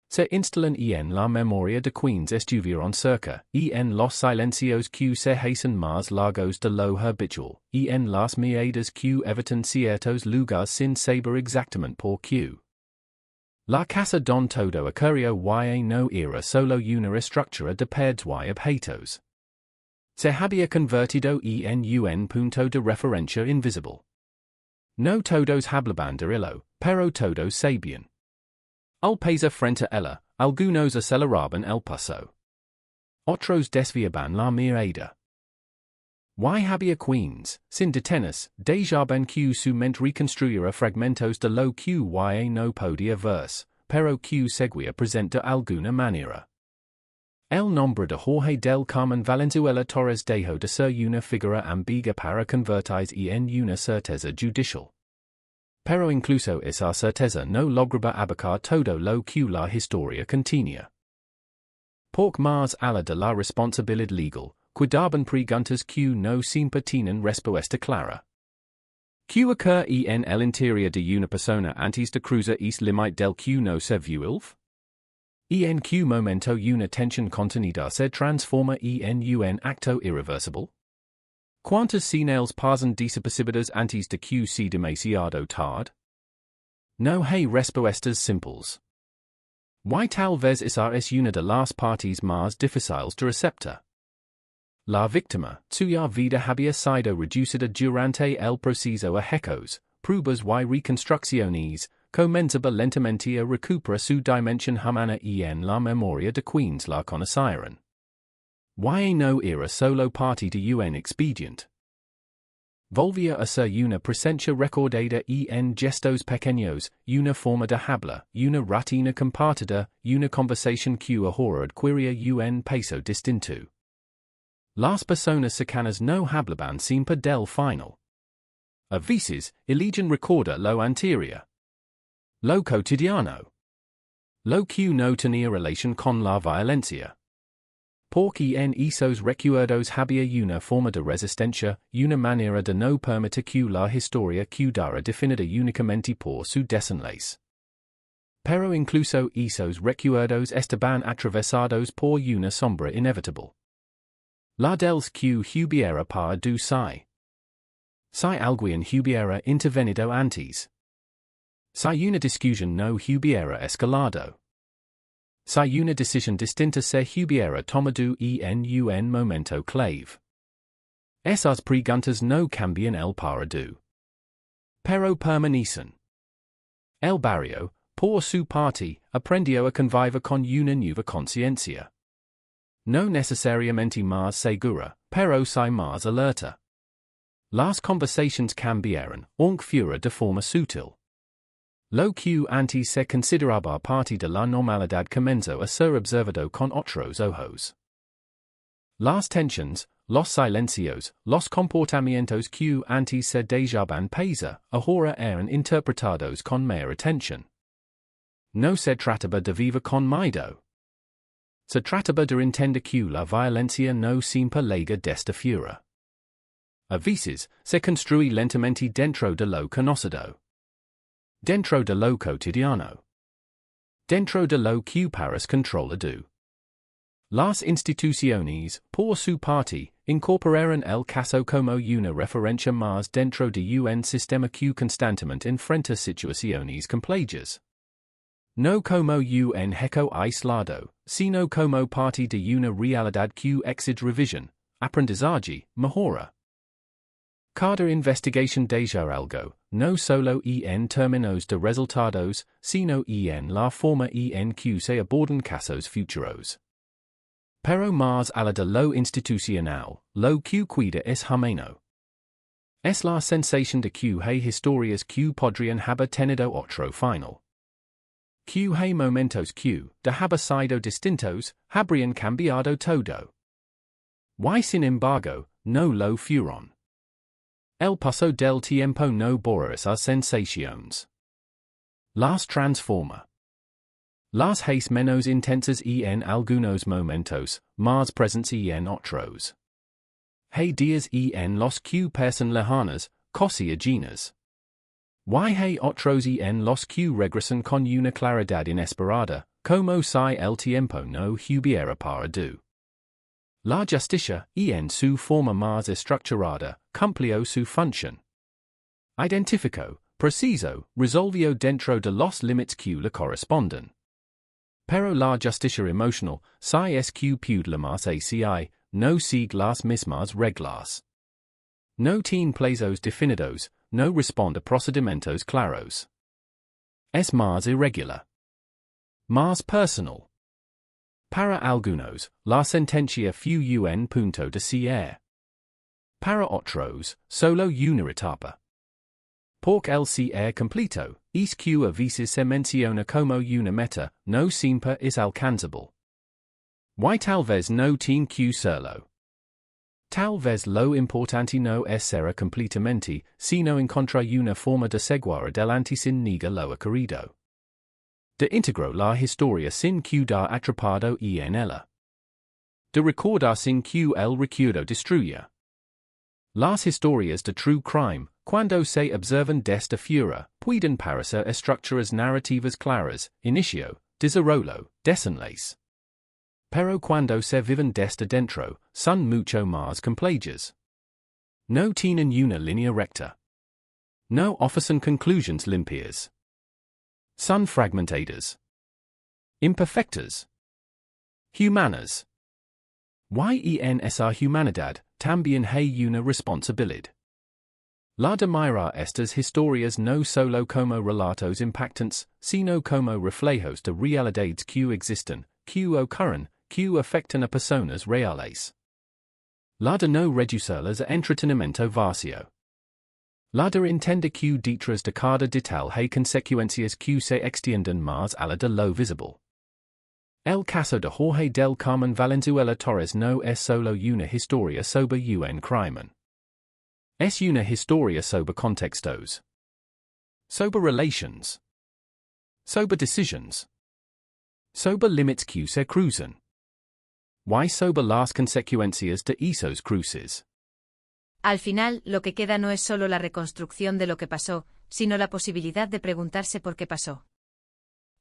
Se instalan en la memoria de quienes estuvieron cerca, en los silencios que se hacen más largos de lo habitual, en las miradas que evitan ciertos lugares sin saber exactamente por qué. La casa don todo ocurrió ya no era solo una estructura de paredes y objetos. Se había convertido en un punto de referencia invisible. No todos hablaban de ello, pero todos sabían. Al pasar frente a ella, algunos aceleraban el paso. Otros desviaban la mirada. Y había quienes, sin detenerse, dejaban que su mente reconstruyera fragmentos de lo que ya no podía verse, pero que seguía presente de alguna manera. El nombre de Jorge del Carmen Valenzuela Torres dejó de ser una figura ambigua para convertirse en una certeza judicial. Pero incluso esa certeza no lograba abarcar todo lo que la historia contenía. Por más allá de la responsabilidad legal, quedaban preguntas que no siempre tienen respuesta clara. ¿Qué ocurre en el interior de una persona antes de cruzar ese límite del que no se vuelve? ¿En qué momento una tensión contenida se transforma en un acto irreversible? ¿Cuántas señales pasan desapercibidas antes de que sea demasiado tarde? No hay respuestas simples. Y tal vez esa es una de las partes más difíciles de aceptar. La víctima, cuya vida había sido reducida durante el proceso a hechos, pruebas y reconstrucciones, comenzaba lentamente a recuperar su dimensión humana en la memoria de quienes la conocieron. Y no era solo parte de un expediente. Volvía a ser una presencia recordada en gestos pequeños, una forma de hablar, una rutina compartida, una conversación que ahora adquiría un peso distinto. Las personas cercanas no hablaban siempre del final. A veces, eligen recordar lo anterior. Lo cotidiano. Lo que no tenía relación con la violencia. Porque en esos recuerdos había una forma de resistencia, una manera de no permitir que la historia quedara definida únicamente por su desenlace. Pero incluso esos recuerdos estaban atravesados por una sombra inevitable. La dels que hubiera para du si alguien hubiera intervenido antes. Si una discusión no hubiera escalado. Si una decisión distinta se hubiera tomado en un momento clave. Esas preguntas no cambian el paradigma. Pero permanecen. El barrio, por su parte, aprendió a convivir con una nueva conciencia. No necesariamente más segura, pero sí más alerta. Las conversaciones cambiaron, aunque fuera de forma sutil. Lo que antes se consideraba parte de la normalidad comenzó a ser observado con otros ojos. Las tensiones, los silencios, los comportamientos que antes se dejaban pasar, ahora eran interpretados con mayor atención. No se trataba de vivir con miedo. Se trataba de entender que la violencia no siempre llega desde fuera. A veces, se construye lentamente dentro de lo conocido. Dentro de lo cotidiano. Dentro de lo que pares controlado. Las instituciones, por su parte, incorporaron el caso como una referencia más dentro de un sistema que constantemente enfrenta situaciones complejas. No como un hecho aislado, sino como parte de una realidad que exige revisión, aprendizaje, mejora. Cada investigación deja algo, no solo en términos de resultados, sino en la forma en que se abordan casos futuros. Pero más allá de lo institucional, lo que cuida es gemeno. Es la sensación de que hay historias que podrían haber tenido otro final. Que hay momentos que, de haber sido distintos, habrían cambiado todo. Y sin embargo, no lo fueron. El paso del tiempo no borra esas sensaciones. Las transforma. Las hace menos intensas en algunos momentos, más presentes en otros. Hay días en los que parecen lejanas, casi ajenas. Y hay otros en los que regresan con una claridad inesperada, como si el tiempo no hubiera parado. La justicia, en su forma más estructurada, cumplió su función. Identificó, preciso, resolvió dentro de los límites que le corresponden. Pero la justicia emocional, si es que puede la más ACI, no sigue las mismas reglas. No tiene plazos definidos, no responde a procedimientos claros. Es más irregular. Más personal. Para algunos, la sentencia fue un punto de cierre. Para otros, solo una etapa. Porque el cierre completo, es que a veces se menciona como una meta, no siempre es alcanzable. Y tal vez no tiene que serlo. Tal vez lo importante no es ser completamente, sino encontrar una forma de seguir adelante sin negar lo querido. De integrar la historia sin quedar atrapado en ella. De recordar sin que el recuerdo destruya. Las historias de true crime, cuando se observan desde fuera, pueden parecer estructuras narrativas claras, inicio, desarrollo, desenlace. Pero cuando se viven desde dentro, son mucho más complejas. No tienen una línea recta. No ofrecen conclusions limpias. Son fragmentadas. Imperfectas. Humanas. Y en esa humanidad, también hay una responsabilidad. La de mirar estas historias no solo como relatos impactantes, sino como reflejos de realidades que existen, que ocurren, que afectan a personas reales. La de no reducirlas a entretenimiento vacío. La de entender que detrás de cada detalle hay consecuencias que se extienden más allá de lo visible. El caso de Jorge del Carmen Valenzuela Torres no es solo una historia sobre un crimen. Es una historia sobre contextos. Sobre relations. Sobre decisions. Sobre límites que se cruzan. Y sobre las consecuencias de esos cruces. Al final, lo que queda no es solo la reconstrucción de lo que pasó, sino la posibilidad de preguntarse por qué pasó.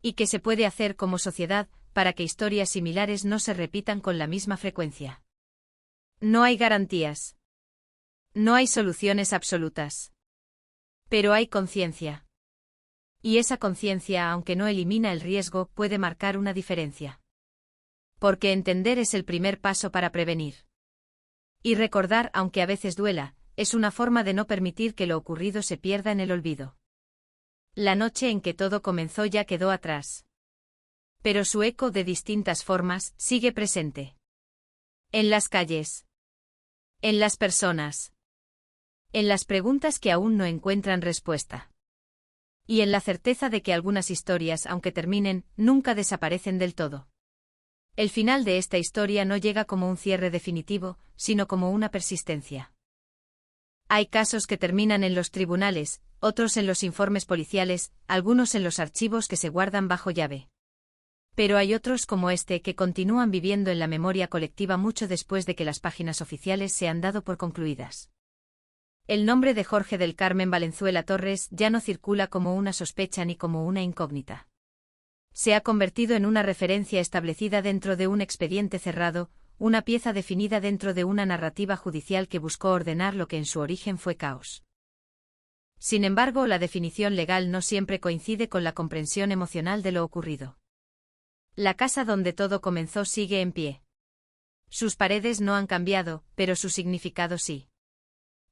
Y qué se puede hacer como sociedad para que historias similares no se repitan con la misma frecuencia. No hay garantías. No hay soluciones absolutas. Pero hay conciencia. Y esa conciencia, aunque no elimina el riesgo, puede marcar una diferencia. Porque entender es el primer paso para prevenir. Y recordar, aunque a veces duela, es una forma de no permitir que lo ocurrido se pierda en el olvido. La noche en que todo comenzó ya quedó atrás. Pero su eco, de distintas formas, sigue presente. En las calles. En las personas. En las preguntas que aún no encuentran respuesta. Y en la certeza de que algunas historias, aunque terminen, nunca desaparecen del todo. El final de esta historia no llega como un cierre definitivo, sino como una persistencia. Hay casos que terminan en los tribunales, otros en los informes policiales, algunos en los archivos que se guardan bajo llave. Pero hay otros como este que continúan viviendo en la memoria colectiva mucho después de que las páginas oficiales se han dado por concluidas. El nombre de Jorge del Carmen Valenzuela Torres ya no circula como una sospecha ni como una incógnita. Se ha convertido en una referencia establecida dentro de un expediente cerrado, una pieza definida dentro de una narrativa judicial que buscó ordenar lo que en su origen fue caos. Sin embargo, la definición legal no siempre coincide con la comprensión emocional de lo ocurrido. La casa donde todo comenzó sigue en pie. Sus paredes no han cambiado, pero su significado sí.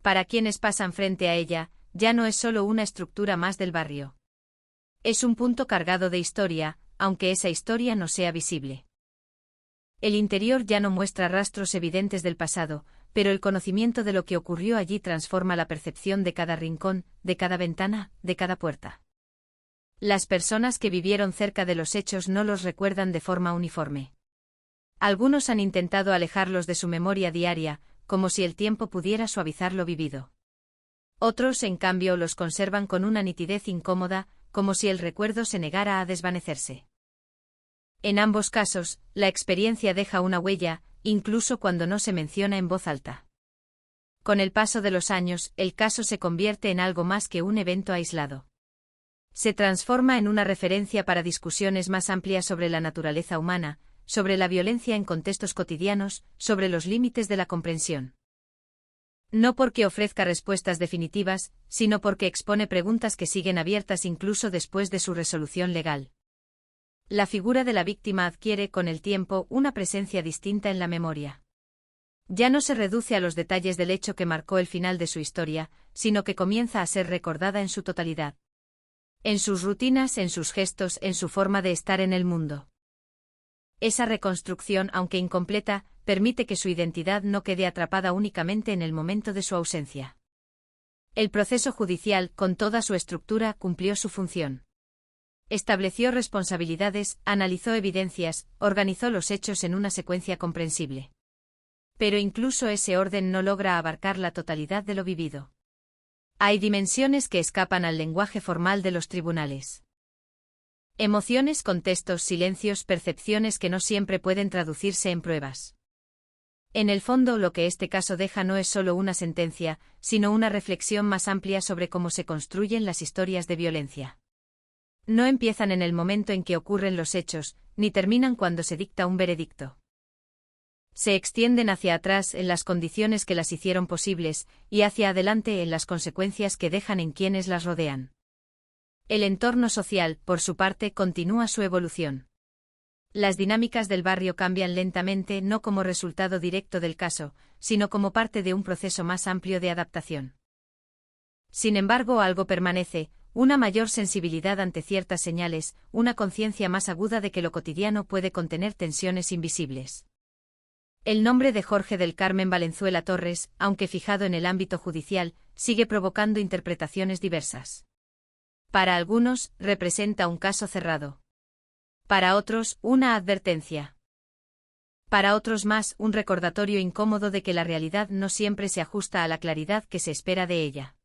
Para quienes pasan frente a ella, ya no es solo una estructura más del barrio. Es un punto cargado de historia, aunque esa historia no sea visible. El interior ya no muestra rastros evidentes del pasado, pero el conocimiento de lo que ocurrió allí transforma la percepción de cada rincón, de cada ventana, de cada puerta. Las personas que vivieron cerca de los hechos no los recuerdan de forma uniforme. Algunos han intentado alejarlos de su memoria diaria, como si el tiempo pudiera suavizar lo vivido. Otros, en cambio, los conservan con una nitidez incómoda, como si el recuerdo se negara a desvanecerse. En ambos casos, la experiencia deja una huella, incluso cuando no se menciona en voz alta. Con el paso de los años, el caso se convierte en algo más que un evento aislado. Se transforma en una referencia para discusiones más amplias sobre la naturaleza humana, sobre la violencia en contextos cotidianos, sobre los límites de la comprensión. No porque ofrezca respuestas definitivas, sino porque expone preguntas que siguen abiertas incluso después de su resolución legal. La figura de la víctima adquiere con el tiempo una presencia distinta en la memoria. Ya no se reduce a los detalles del hecho que marcó el final de su historia, sino que comienza a ser recordada en su totalidad. En sus rutinas, en sus gestos, en su forma de estar en el mundo. Esa reconstrucción, aunque incompleta, permite que su identidad no quede atrapada únicamente en el momento de su ausencia. El proceso judicial, con toda su estructura, cumplió su función. Estableció responsabilidades, analizó evidencias, organizó los hechos en una secuencia comprensible. Pero incluso ese orden no logra abarcar la totalidad de lo vivido. Hay dimensiones que escapan al lenguaje formal de los tribunales. Emociones, contextos, silencios, percepciones que no siempre pueden traducirse en pruebas. En el fondo, lo que este caso deja no es solo una sentencia, sino una reflexión más amplia sobre cómo se construyen las historias de violencia. No empiezan en el momento en que ocurren los hechos, ni terminan cuando se dicta un veredicto. Se extienden hacia atrás en las condiciones que las hicieron posibles, y hacia adelante en las consecuencias que dejan en quienes las rodean. El entorno social, por su parte, continúa su evolución. Las dinámicas del barrio cambian lentamente no como resultado directo del caso, sino como parte de un proceso más amplio de adaptación. Sin embargo, algo permanece, una mayor sensibilidad ante ciertas señales, una conciencia más aguda de que lo cotidiano puede contener tensiones invisibles. El nombre de Jorge del Carmen Valenzuela Torres, aunque fijado en el ámbito judicial, sigue provocando interpretaciones diversas. Para algunos, representa un caso cerrado. Para otros, una advertencia. Para otros más, un recordatorio incómodo de que la realidad no siempre se ajusta a la claridad que se espera de ella.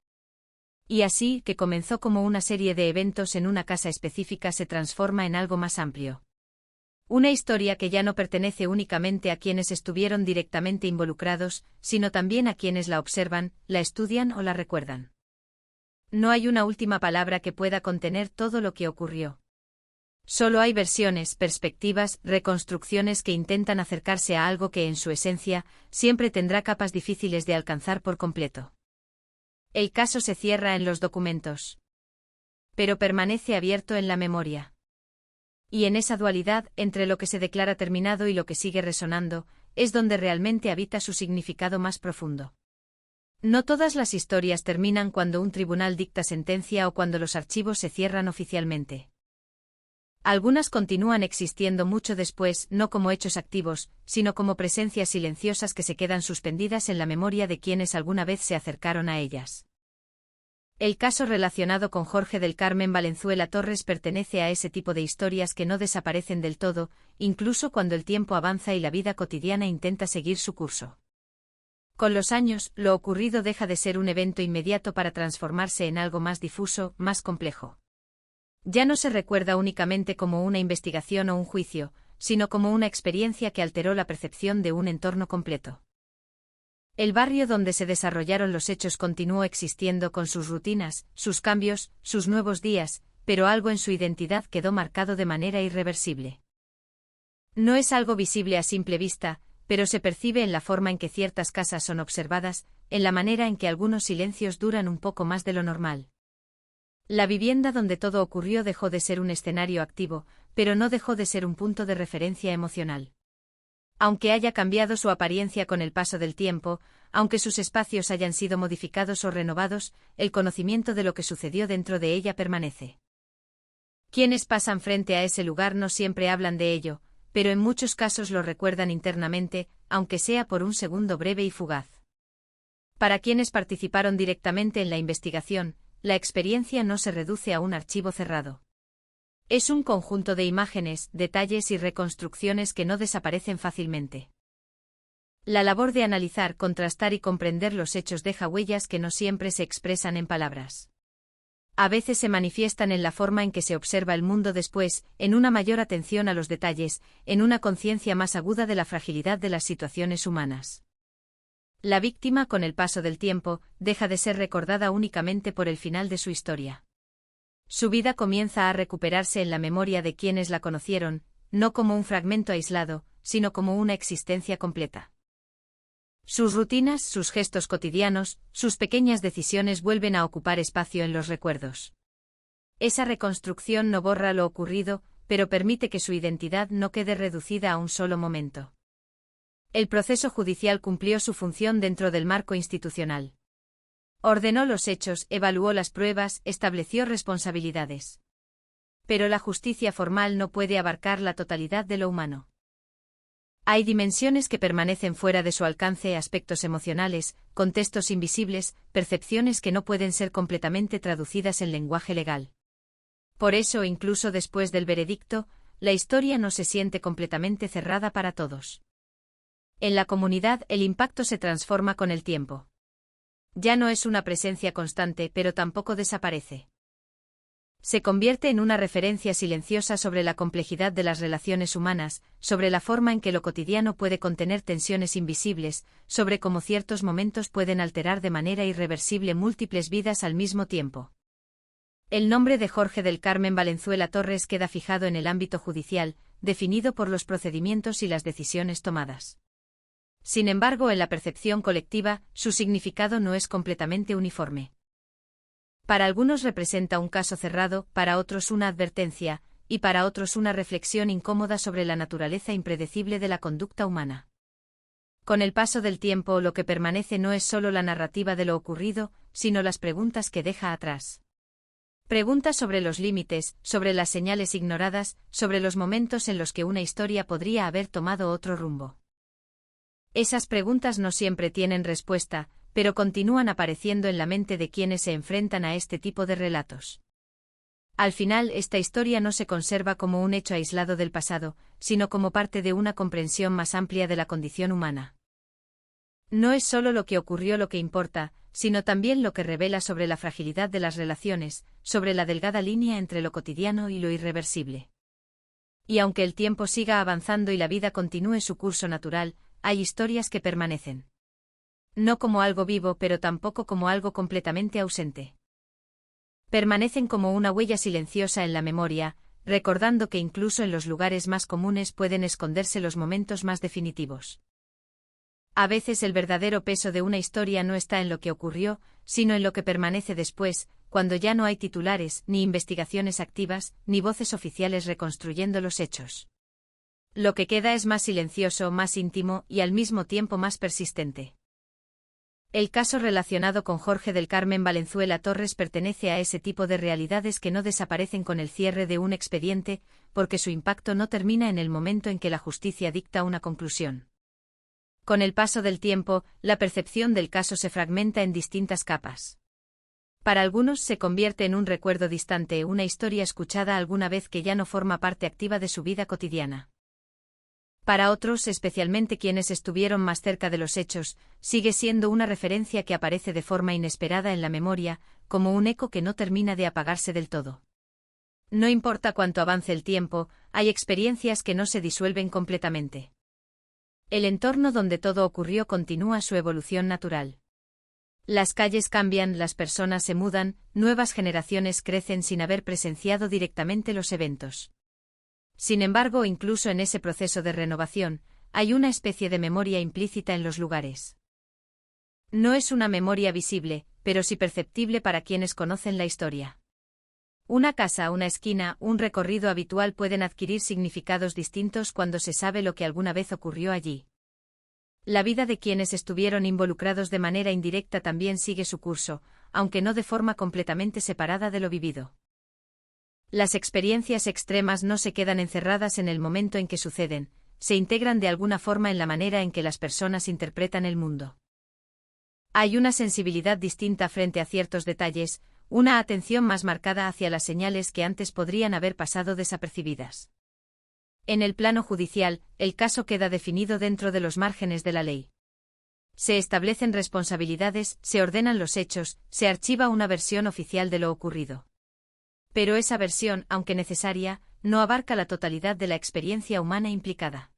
Y así, que comenzó como una serie de eventos en una casa específica se transforma en algo más amplio. Una historia que ya no pertenece únicamente a quienes estuvieron directamente involucrados, sino también a quienes la observan, la estudian o la recuerdan. No hay una última palabra que pueda contener todo lo que ocurrió. Solo hay versiones, perspectivas, reconstrucciones que intentan acercarse a algo que en su esencia siempre tendrá capas difíciles de alcanzar por completo. El caso se cierra en los documentos. Pero permanece abierto en la memoria. Y en esa dualidad, entre lo que se declara terminado y lo que sigue resonando, es donde realmente habita su significado más profundo. No todas las historias terminan cuando un tribunal dicta sentencia o cuando los archivos se cierran oficialmente. Algunas continúan existiendo mucho después, no como hechos activos, sino como presencias silenciosas que se quedan suspendidas en la memoria de quienes alguna vez se acercaron a ellas. El caso relacionado con Jorge del Carmen Valenzuela Torres pertenece a ese tipo de historias que no desaparecen del todo, incluso cuando el tiempo avanza y la vida cotidiana intenta seguir su curso. Con los años, lo ocurrido deja de ser un evento inmediato para transformarse en algo más difuso, más complejo. Ya no se recuerda únicamente como una investigación o un juicio, sino como una experiencia que alteró la percepción de un entorno completo. El barrio donde se desarrollaron los hechos continuó existiendo con sus rutinas, sus cambios, sus nuevos días, pero algo en su identidad quedó marcado de manera irreversible. No es algo visible a simple vista, pero se percibe en la forma en que ciertas casas son observadas, en la manera en que algunos silencios duran un poco más de lo normal. La vivienda donde todo ocurrió dejó de ser un escenario activo, pero no dejó de ser un punto de referencia emocional. Aunque haya cambiado su apariencia con el paso del tiempo, aunque sus espacios hayan sido modificados o renovados, el conocimiento de lo que sucedió dentro de ella permanece. Quienes pasan frente a ese lugar no siempre hablan de ello, pero en muchos casos lo recuerdan internamente, aunque sea por un segundo breve y fugaz. Para quienes participaron directamente en la investigación, la experiencia no se reduce a un archivo cerrado. Es un conjunto de imágenes, detalles y reconstrucciones que no desaparecen fácilmente. La labor de analizar, contrastar y comprender los hechos deja huellas que no siempre se expresan en palabras. A veces se manifiestan en la forma en que se observa el mundo después, en una mayor atención a los detalles, en una conciencia más aguda de la fragilidad de las situaciones humanas. La víctima, con el paso del tiempo, deja de ser recordada únicamente por el final de su historia. Su vida comienza a recuperarse en la memoria de quienes la conocieron, no como un fragmento aislado, sino como una existencia completa. Sus rutinas, sus gestos cotidianos, sus pequeñas decisiones vuelven a ocupar espacio en los recuerdos. Esa reconstrucción no borra lo ocurrido, pero permite que su identidad no quede reducida a un solo momento. El proceso judicial cumplió su función dentro del marco institucional. Ordenó los hechos, evaluó las pruebas, estableció responsabilidades. Pero la justicia formal no puede abarcar la totalidad de lo humano. Hay dimensiones que permanecen fuera de su alcance, aspectos emocionales, contextos invisibles, percepciones que no pueden ser completamente traducidas en lenguaje legal. Por eso, incluso después del veredicto, la historia no se siente completamente cerrada para todos. En la comunidad, el impacto se transforma con el tiempo. Ya no es una presencia constante, pero tampoco desaparece. Se convierte en una referencia silenciosa sobre la complejidad de las relaciones humanas, sobre la forma en que lo cotidiano puede contener tensiones invisibles, sobre cómo ciertos momentos pueden alterar de manera irreversible múltiples vidas al mismo tiempo. El nombre de Jorge del Carmen Valenzuela Torres queda fijado en el ámbito judicial, definido por los procedimientos y las decisiones tomadas. Sin embargo, en la percepción colectiva, su significado no es completamente uniforme. Para algunos representa un caso cerrado, para otros una advertencia, y para otros una reflexión incómoda sobre la naturaleza impredecible de la conducta humana. Con el paso del tiempo, lo que permanece no es solo la narrativa de lo ocurrido, sino las preguntas que deja atrás. Preguntas sobre los límites, sobre las señales ignoradas, sobre los momentos en los que una historia podría haber tomado otro rumbo. Esas preguntas no siempre tienen respuesta, pero continúan apareciendo en la mente de quienes se enfrentan a este tipo de relatos. Al final, esta historia no se conserva como un hecho aislado del pasado, sino como parte de una comprensión más amplia de la condición humana. No es solo lo que ocurrió lo que importa, sino también lo que revela sobre la fragilidad de las relaciones, sobre la delgada línea entre lo cotidiano y lo irreversible. Y aunque el tiempo siga avanzando y la vida continúe su curso natural, hay historias que permanecen. No como algo vivo, pero tampoco como algo completamente ausente. Permanecen como una huella silenciosa en la memoria, recordando que incluso en los lugares más comunes pueden esconderse los momentos más definitivos. A veces el verdadero peso de una historia no está en lo que ocurrió, sino en lo que permanece después, cuando ya no hay titulares, ni investigaciones activas, ni voces oficiales reconstruyendo los hechos. Lo que queda es más silencioso, más íntimo y al mismo tiempo más persistente. El caso relacionado con Jorge del Carmen Valenzuela Torres pertenece a ese tipo de realidades que no desaparecen con el cierre de un expediente, porque su impacto no termina en el momento en que la justicia dicta una conclusión. Con el paso del tiempo, la percepción del caso se fragmenta en distintas capas. Para algunos se convierte en un recuerdo distante, una historia escuchada alguna vez que ya no forma parte activa de su vida cotidiana. Para otros, especialmente quienes estuvieron más cerca de los hechos, sigue siendo una referencia que aparece de forma inesperada en la memoria, como un eco que no termina de apagarse del todo. No importa cuánto avance el tiempo, hay experiencias que no se disuelven completamente. El entorno donde todo ocurrió continúa su evolución natural. Las calles cambian, las personas se mudan, nuevas generaciones crecen sin haber presenciado directamente los eventos. Sin embargo, incluso en ese proceso de renovación, hay una especie de memoria implícita en los lugares. No es una memoria visible, pero sí perceptible para quienes conocen la historia. Una casa, una esquina, un recorrido habitual pueden adquirir significados distintos cuando se sabe lo que alguna vez ocurrió allí. La vida de quienes estuvieron involucrados de manera indirecta también sigue su curso, aunque no de forma completamente separada de lo vivido. Las experiencias extremas no se quedan encerradas en el momento en que suceden, se integran de alguna forma en la manera en que las personas interpretan el mundo. Hay una sensibilidad distinta frente a ciertos detalles, una atención más marcada hacia las señales que antes podrían haber pasado desapercibidas. En el plano judicial, el caso queda definido dentro de los márgenes de la ley. Se establecen responsabilidades, se ordenan los hechos, se archiva una versión oficial de lo ocurrido. Pero esa versión, aunque necesaria, no abarca la totalidad de la experiencia humana implicada.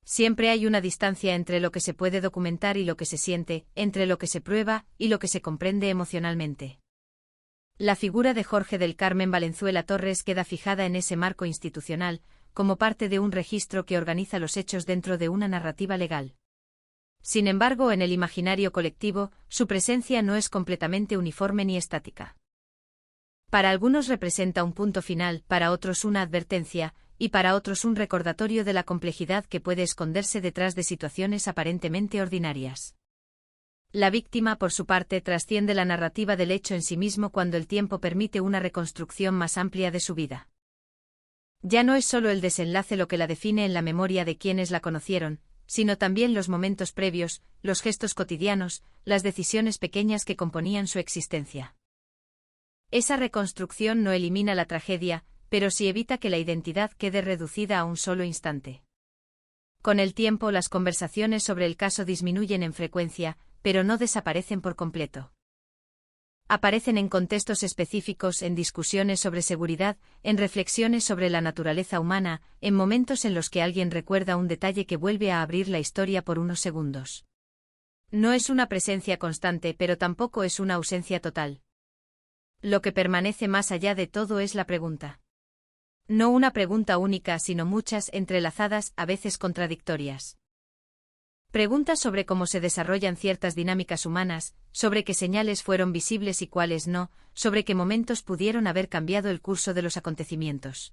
Siempre hay una distancia entre lo que se puede documentar y lo que se siente, entre lo que se prueba y lo que se comprende emocionalmente. La figura de Jorge del Carmen Valenzuela Torres queda fijada en ese marco institucional, como parte de un registro que organiza los hechos dentro de una narrativa legal. Sin embargo, en el imaginario colectivo, su presencia no es completamente uniforme ni estática. Para algunos representa un punto final, para otros una advertencia, y para otros un recordatorio de la complejidad que puede esconderse detrás de situaciones aparentemente ordinarias. La víctima, por su parte, trasciende la narrativa del hecho en sí mismo cuando el tiempo permite una reconstrucción más amplia de su vida. Ya no es solo el desenlace lo que la define en la memoria de quienes la conocieron, sino también los momentos previos, los gestos cotidianos, las decisiones pequeñas que componían su existencia. Esa reconstrucción no elimina la tragedia, pero sí evita que la identidad quede reducida a un solo instante. Con el tiempo, las conversaciones sobre el caso disminuyen en frecuencia, pero no desaparecen por completo. Aparecen en contextos específicos, en discusiones sobre seguridad, en reflexiones sobre la naturaleza humana, en momentos en los que alguien recuerda un detalle que vuelve a abrir la historia por unos segundos. No es una presencia constante, pero tampoco es una ausencia total. Lo que permanece más allá de todo es la pregunta. No una pregunta única, sino muchas, entrelazadas, a veces contradictorias. Preguntas sobre cómo se desarrollan ciertas dinámicas humanas, sobre qué señales fueron visibles y cuáles no, sobre qué momentos pudieron haber cambiado el curso de los acontecimientos.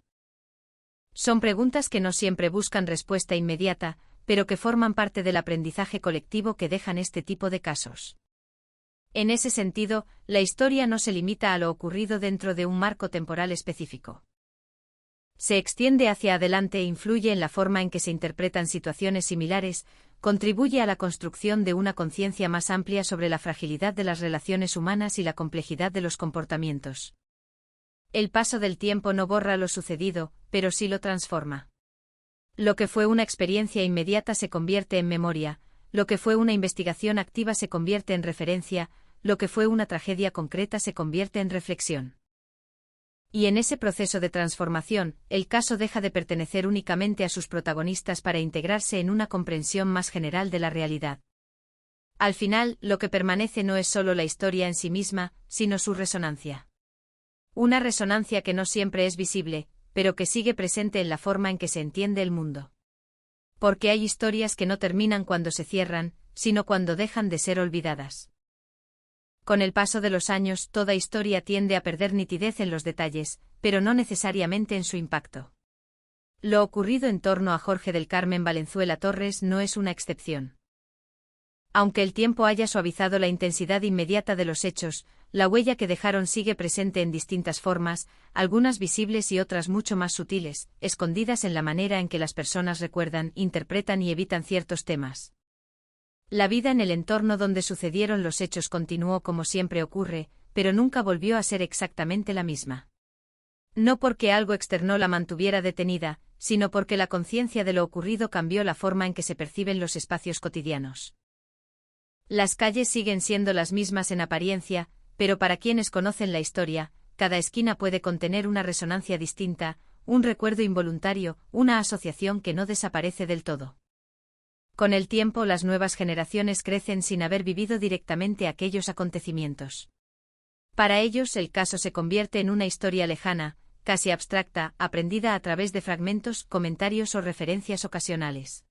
Son preguntas que no siempre buscan respuesta inmediata, pero que forman parte del aprendizaje colectivo que dejan este tipo de casos. En ese sentido, la historia no se limita a lo ocurrido dentro de un marco temporal específico. Se extiende hacia adelante e influye en la forma en que se interpretan situaciones similares, contribuye a la construcción de una conciencia más amplia sobre la fragilidad de las relaciones humanas y la complejidad de los comportamientos. El paso del tiempo no borra lo sucedido, pero sí lo transforma. Lo que fue una experiencia inmediata se convierte en memoria, lo que fue una investigación activa se convierte en referencia, lo que fue una tragedia concreta se convierte en reflexión. Y en ese proceso de transformación, el caso deja de pertenecer únicamente a sus protagonistas para integrarse en una comprensión más general de la realidad. Al final, lo que permanece no es solo la historia en sí misma, sino su resonancia. Una resonancia que no siempre es visible, pero que sigue presente en la forma en que se entiende el mundo. Porque hay historias que no terminan cuando se cierran, sino cuando dejan de ser olvidadas. Con el paso de los años, toda historia tiende a perder nitidez en los detalles, pero no necesariamente en su impacto. Lo ocurrido en torno a Jorge del Carmen Valenzuela Torres no es una excepción. Aunque el tiempo haya suavizado la intensidad inmediata de los hechos, la huella que dejaron sigue presente en distintas formas, algunas visibles y otras mucho más sutiles, escondidas en la manera en que las personas recuerdan, interpretan y evitan ciertos temas. La vida en el entorno donde sucedieron los hechos continuó como siempre ocurre, pero nunca volvió a ser exactamente la misma. No porque algo externo la mantuviera detenida, sino porque la conciencia de lo ocurrido cambió la forma en que se perciben los espacios cotidianos. Las calles siguen siendo las mismas en apariencia, pero para quienes conocen la historia, cada esquina puede contener una resonancia distinta, un recuerdo involuntario, una asociación que no desaparece del todo. Con el tiempo, las nuevas generaciones crecen sin haber vivido directamente aquellos acontecimientos. Para ellos, el caso se convierte en una historia lejana, casi abstracta, aprendida a través de fragmentos, comentarios o referencias ocasionales.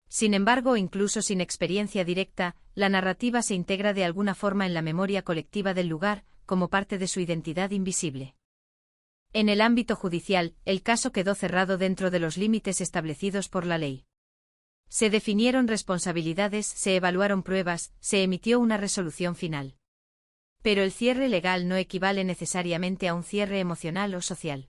Sin embargo, incluso sin experiencia directa, la narrativa se integra de alguna forma en la memoria colectiva del lugar, como parte de su identidad invisible. En el ámbito judicial, el caso quedó cerrado dentro de los límites establecidos por la ley. Se definieron responsabilidades, se evaluaron pruebas, se emitió una resolución final. Pero el cierre legal no equivale necesariamente a un cierre emocional o social.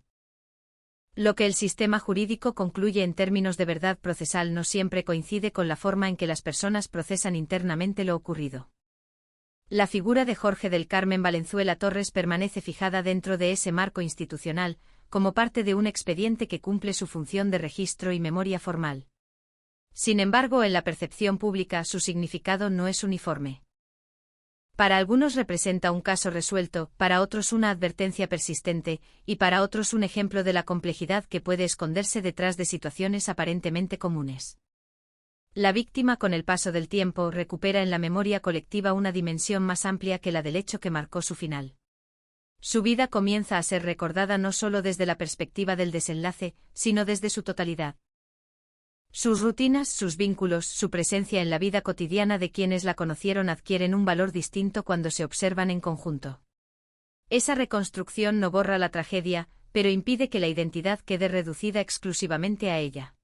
Lo que el sistema jurídico concluye en términos de verdad procesal no siempre coincide con la forma en que las personas procesan internamente lo ocurrido. La figura de Jorge del Carmen Valenzuela Torres permanece fijada dentro de ese marco institucional, como parte de un expediente que cumple su función de registro y memoria formal. Sin embargo, en la percepción pública su significado no es uniforme. Para algunos representa un caso resuelto, para otros una advertencia persistente, y para otros un ejemplo de la complejidad que puede esconderse detrás de situaciones aparentemente comunes. La víctima, con el paso del tiempo, recupera en la memoria colectiva una dimensión más amplia que la del hecho que marcó su final. Su vida comienza a ser recordada no solo desde la perspectiva del desenlace, sino desde su totalidad. Sus rutinas, sus vínculos, su presencia en la vida cotidiana de quienes la conocieron adquieren un valor distinto cuando se observan en conjunto. Esa reconstrucción no borra la tragedia, pero impide que la identidad quede reducida exclusivamente a ella.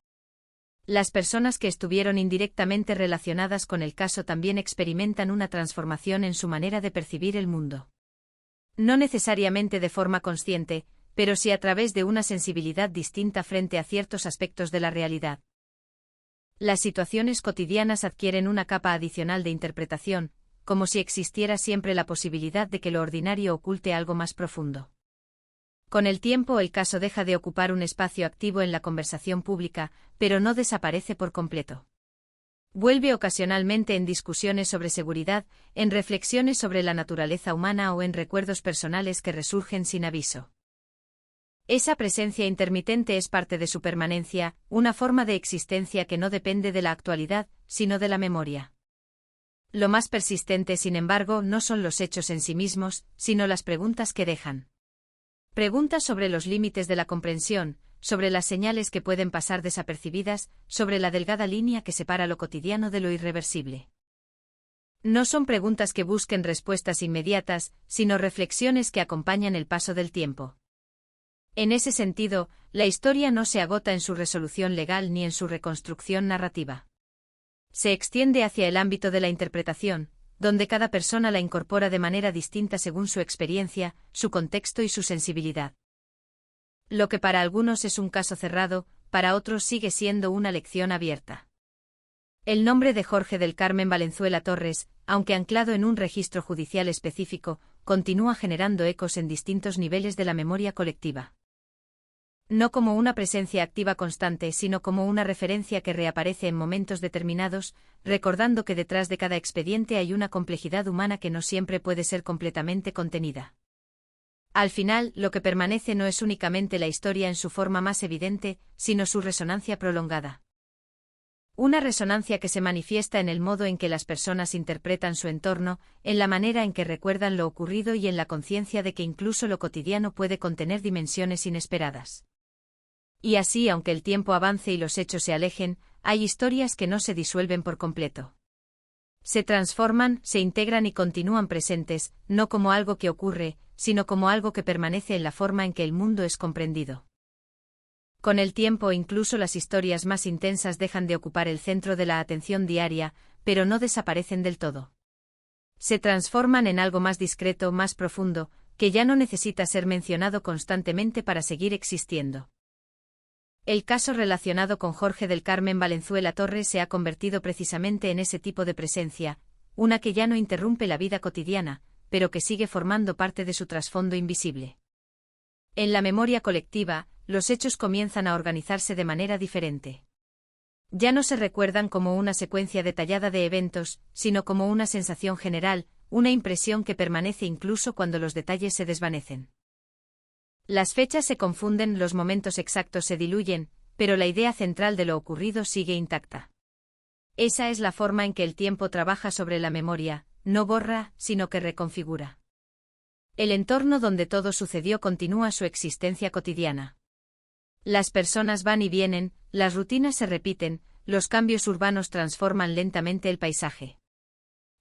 Las personas que estuvieron indirectamente relacionadas con el caso también experimentan una transformación en su manera de percibir el mundo. No necesariamente de forma consciente, pero sí a través de una sensibilidad distinta frente a ciertos aspectos de la realidad. Las situaciones cotidianas adquieren una capa adicional de interpretación, como si existiera siempre la posibilidad de que lo ordinario oculte algo más profundo. Con el tiempo, el caso deja de ocupar un espacio activo en la conversación pública, pero no desaparece por completo. Vuelve ocasionalmente en discusiones sobre seguridad, en reflexiones sobre la naturaleza humana o en recuerdos personales que resurgen sin aviso. Esa presencia intermitente es parte de su permanencia, una forma de existencia que no depende de la actualidad, sino de la memoria. Lo más persistente, sin embargo, no son los hechos en sí mismos, sino las preguntas que dejan. Preguntas sobre los límites de la comprensión, sobre las señales que pueden pasar desapercibidas, sobre la delgada línea que separa lo cotidiano de lo irreversible. No son preguntas que busquen respuestas inmediatas, sino reflexiones que acompañan el paso del tiempo. En ese sentido, la historia no se agota en su resolución legal ni en su reconstrucción narrativa. Se extiende hacia el ámbito de la interpretación, donde cada persona la incorpora de manera distinta según su experiencia, su contexto y su sensibilidad. Lo que para algunos es un caso cerrado, para otros sigue siendo una lección abierta. El nombre de Jorge del Carmen Valenzuela Torres, aunque anclado en un registro judicial específico, continúa generando ecos en distintos niveles de la memoria colectiva. No como una presencia activa constante, sino como una referencia que reaparece en momentos determinados, recordando que detrás de cada expediente hay una complejidad humana que no siempre puede ser completamente contenida. Al final, lo que permanece no es únicamente la historia en su forma más evidente, sino su resonancia prolongada. Una resonancia que se manifiesta en el modo en que las personas interpretan su entorno, en la manera en que recuerdan lo ocurrido y en la conciencia de que incluso lo cotidiano puede contener dimensiones inesperadas. Y así, aunque el tiempo avance y los hechos se alejen, hay historias que no se disuelven por completo. Se transforman, se integran y continúan presentes, no como algo que ocurre, sino como algo que permanece en la forma en que el mundo es comprendido. Con el tiempo, incluso las historias más intensas dejan de ocupar el centro de la atención diaria, pero no desaparecen del todo. Se transforman en algo más discreto, más profundo, que ya no necesita ser mencionado constantemente para seguir existiendo. El caso relacionado con Jorge del Carmen Valenzuela Torres se ha convertido precisamente en ese tipo de presencia, una que ya no interrumpe la vida cotidiana, pero que sigue formando parte de su trasfondo invisible. En la memoria colectiva, los hechos comienzan a organizarse de manera diferente. Ya no se recuerdan como una secuencia detallada de eventos, sino como una sensación general, una impresión que permanece incluso cuando los detalles se desvanecen. Las fechas se confunden, los momentos exactos se diluyen, pero la idea central de lo ocurrido sigue intacta. Esa es la forma en que el tiempo trabaja sobre la memoria, no borra, sino que reconfigura. El entorno donde todo sucedió continúa su existencia cotidiana. Las personas van y vienen, las rutinas se repiten, los cambios urbanos transforman lentamente el paisaje.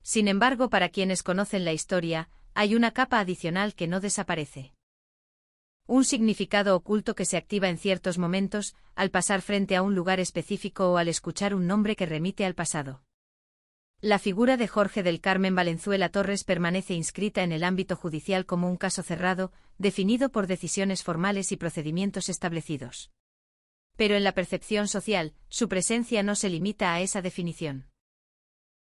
Sin embargo, para quienes conocen la historia, hay una capa adicional que no desaparece. Un significado oculto que se activa en ciertos momentos, al pasar frente a un lugar específico o al escuchar un nombre que remite al pasado. La figura de Jorge del Carmen Valenzuela Torres permanece inscrita en el ámbito judicial como un caso cerrado, definido por decisiones formales y procedimientos establecidos. Pero en la percepción social, su presencia no se limita a esa definición.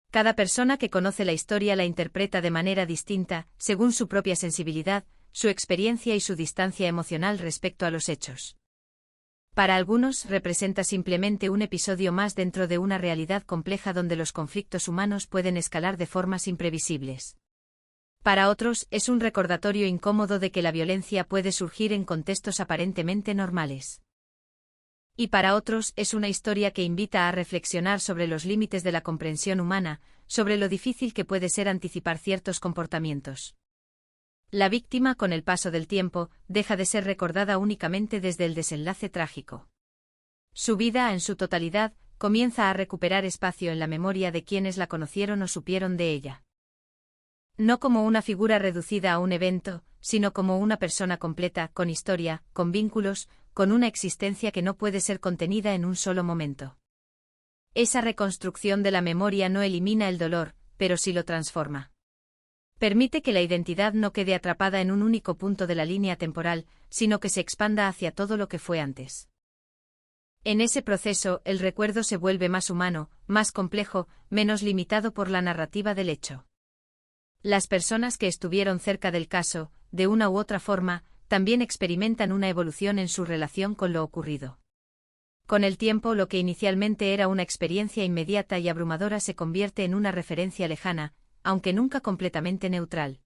Cada persona que conoce la historia la interpreta de manera distinta, según su propia sensibilidad, su experiencia y su distancia emocional respecto a los hechos. Para algunos representa simplemente un episodio más dentro de una realidad compleja donde los conflictos humanos pueden escalar de formas imprevisibles. Para otros es un recordatorio incómodo de que la violencia puede surgir en contextos aparentemente normales. Y para otros es una historia que invita a reflexionar sobre los límites de la comprensión humana, sobre lo difícil que puede ser anticipar ciertos comportamientos. La víctima, con el paso del tiempo, deja de ser recordada únicamente desde el desenlace trágico. Su vida, en su totalidad, comienza a recuperar espacio en la memoria de quienes la conocieron o supieron de ella. No como una figura reducida a un evento, sino como una persona completa, con historia, con vínculos, con una existencia que no puede ser contenida en un solo momento. Esa reconstrucción de la memoria no elimina el dolor, pero sí lo transforma. Permite que la identidad no quede atrapada en un único punto de la línea temporal, sino que se expanda hacia todo lo que fue antes. En ese proceso, el recuerdo se vuelve más humano, más complejo, menos limitado por la narrativa del hecho. Las personas que estuvieron cerca del caso, de una u otra forma, también experimentan una evolución en su relación con lo ocurrido. Con el tiempo, lo que inicialmente era una experiencia inmediata y abrumadora se convierte en una referencia lejana, aunque nunca completamente neutral.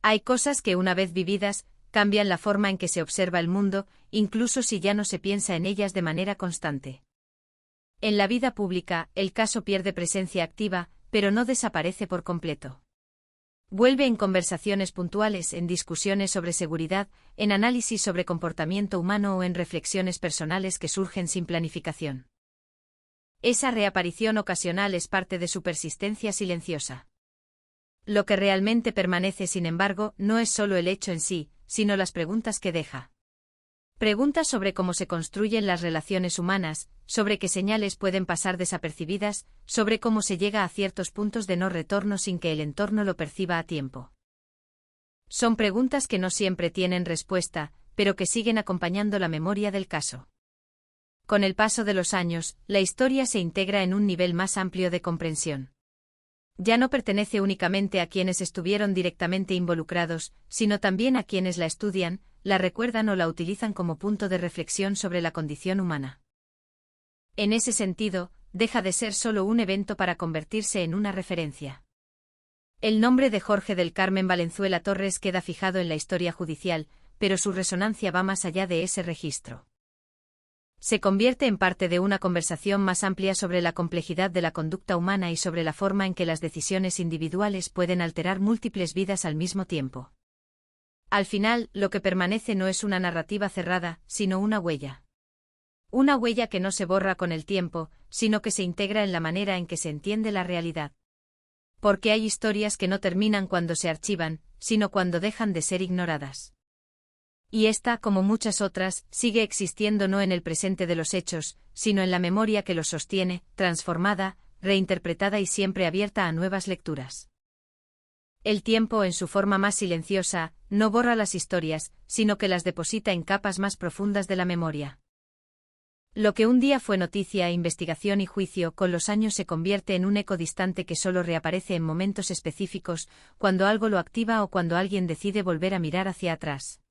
Hay cosas que, una vez vividas, cambian la forma en que se observa el mundo, incluso si ya no se piensa en ellas de manera constante. En la vida pública, el caso pierde presencia activa, pero no desaparece por completo. Vuelve en conversaciones puntuales, en discusiones sobre seguridad, en análisis sobre comportamiento humano o en reflexiones personales que surgen sin planificación. Esa reaparición ocasional es parte de su persistencia silenciosa. Lo que realmente permanece, sin embargo, no es solo el hecho en sí, sino las preguntas que deja. Preguntas sobre cómo se construyen las relaciones humanas, sobre qué señales pueden pasar desapercibidas, sobre cómo se llega a ciertos puntos de no retorno sin que el entorno lo perciba a tiempo. Son preguntas que no siempre tienen respuesta, pero que siguen acompañando la memoria del caso. Con el paso de los años, la historia se integra en un nivel más amplio de comprensión. Ya no pertenece únicamente a quienes estuvieron directamente involucrados, sino también a quienes la estudian, la recuerdan o la utilizan como punto de reflexión sobre la condición humana. En ese sentido, deja de ser solo un evento para convertirse en una referencia. El nombre de Jorge del Carmen Valenzuela Torres queda fijado en la historia judicial, pero su resonancia va más allá de ese registro. Se convierte en parte de una conversación más amplia sobre la complejidad de la conducta humana y sobre la forma en que las decisiones individuales pueden alterar múltiples vidas al mismo tiempo. Al final, lo que permanece no es una narrativa cerrada, sino una huella. Una huella que no se borra con el tiempo, sino que se integra en la manera en que se entiende la realidad. Porque hay historias que no terminan cuando se archivan, sino cuando dejan de ser ignoradas. Y esta, como muchas otras, sigue existiendo no en el presente de los hechos, sino en la memoria que los sostiene, transformada, reinterpretada y siempre abierta a nuevas lecturas. El tiempo, en su forma más silenciosa, no borra las historias, sino que las deposita en capas más profundas de la memoria. Lo que un día fue noticia, investigación y juicio, con los años se convierte en un eco distante que solo reaparece en momentos específicos, cuando algo lo activa o cuando alguien decide volver a mirar hacia atrás.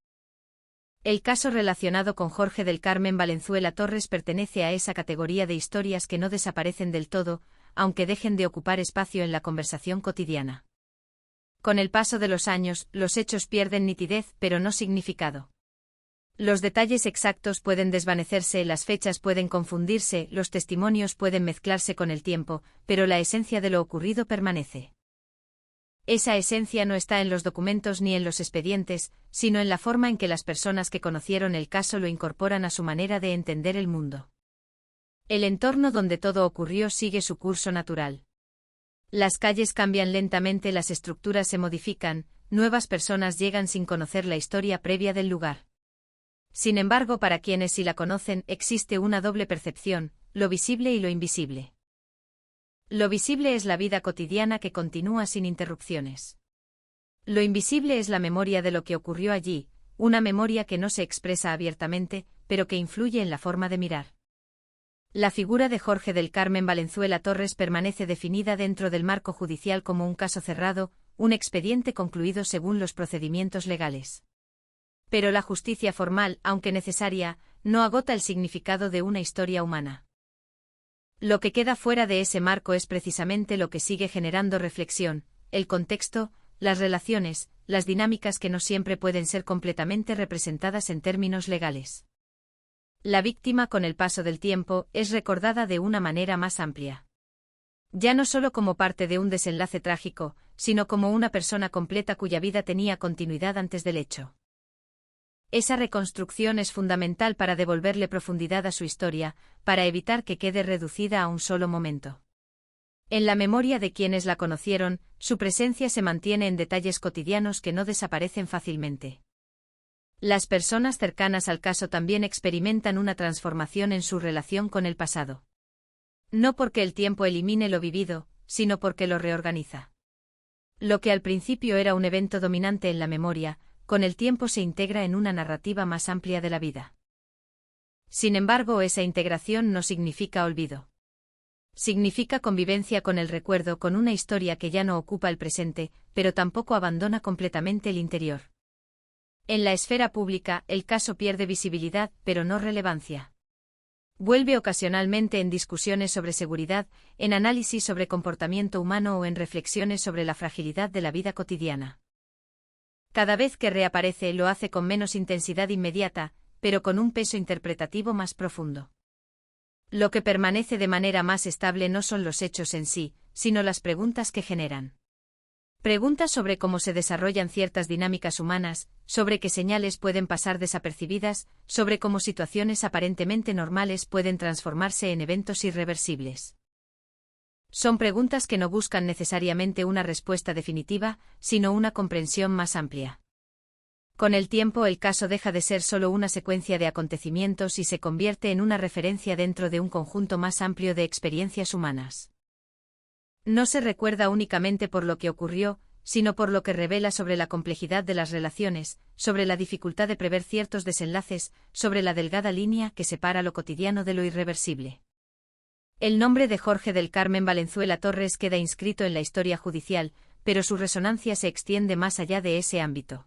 El caso relacionado con Jorge del Carmen Valenzuela Torres pertenece a esa categoría de historias que no desaparecen del todo, aunque dejen de ocupar espacio en la conversación cotidiana. Con el paso de los años, los hechos pierden nitidez, pero no significado. Los detalles exactos pueden desvanecerse, las fechas pueden confundirse, los testimonios pueden mezclarse con el tiempo, pero la esencia de lo ocurrido permanece. Esa esencia no está en los documentos ni en los expedientes, sino en la forma en que las personas que conocieron el caso lo incorporan a su manera de entender el mundo. El entorno donde todo ocurrió sigue su curso natural. Las calles cambian lentamente, las estructuras se modifican, nuevas personas llegan sin conocer la historia previa del lugar. Sin embargo, para quienes sí la conocen, existe una doble percepción, lo visible y lo invisible. Lo visible es la vida cotidiana que continúa sin interrupciones. Lo invisible es la memoria de lo que ocurrió allí, una memoria que no se expresa abiertamente, pero que influye en la forma de mirar. La figura de Jorge del Carmen Valenzuela Torres permanece definida dentro del marco judicial como un caso cerrado, un expediente concluido según los procedimientos legales. Pero la justicia formal, aunque necesaria, no agota el significado de una historia humana. Lo que queda fuera de ese marco es precisamente lo que sigue generando reflexión, el contexto, las relaciones, las dinámicas que no siempre pueden ser completamente representadas en términos legales. La víctima, con el paso del tiempo, es recordada de una manera más amplia. Ya no solo como parte de un desenlace trágico, sino como una persona completa cuya vida tenía continuidad antes del hecho. Esa reconstrucción es fundamental para devolverle profundidad a su historia, para evitar que quede reducida a un solo momento. En la memoria de quienes la conocieron, su presencia se mantiene en detalles cotidianos que no desaparecen fácilmente. Las personas cercanas al caso también experimentan una transformación en su relación con el pasado. No porque el tiempo elimine lo vivido, sino porque lo reorganiza. Lo que al principio era un evento dominante en la memoria, con el tiempo se integra en una narrativa más amplia de la vida. Sin embargo, esa integración no significa olvido. Significa convivencia con el recuerdo, con una historia que ya no ocupa el presente, pero tampoco abandona completamente el interior. En la esfera pública, el caso pierde visibilidad, pero no relevancia. Vuelve ocasionalmente en discusiones sobre seguridad, en análisis sobre comportamiento humano o en reflexiones sobre la fragilidad de la vida cotidiana. Cada vez que reaparece lo hace con menos intensidad inmediata, pero con un peso interpretativo más profundo. Lo que permanece de manera más estable no son los hechos en sí, sino las preguntas que generan. Preguntas sobre cómo se desarrollan ciertas dinámicas humanas, sobre qué señales pueden pasar desapercibidas, sobre cómo situaciones aparentemente normales pueden transformarse en eventos irreversibles. Son preguntas que no buscan necesariamente una respuesta definitiva, sino una comprensión más amplia. Con el tiempo, el caso deja de ser solo una secuencia de acontecimientos y se convierte en una referencia dentro de un conjunto más amplio de experiencias humanas. No se recuerda únicamente por lo que ocurrió, sino por lo que revela sobre la complejidad de las relaciones, sobre la dificultad de prever ciertos desenlaces, sobre la delgada línea que separa lo cotidiano de lo irreversible. El nombre de Jorge del Carmen Valenzuela Torres queda inscrito en la historia judicial, pero su resonancia se extiende más allá de ese ámbito.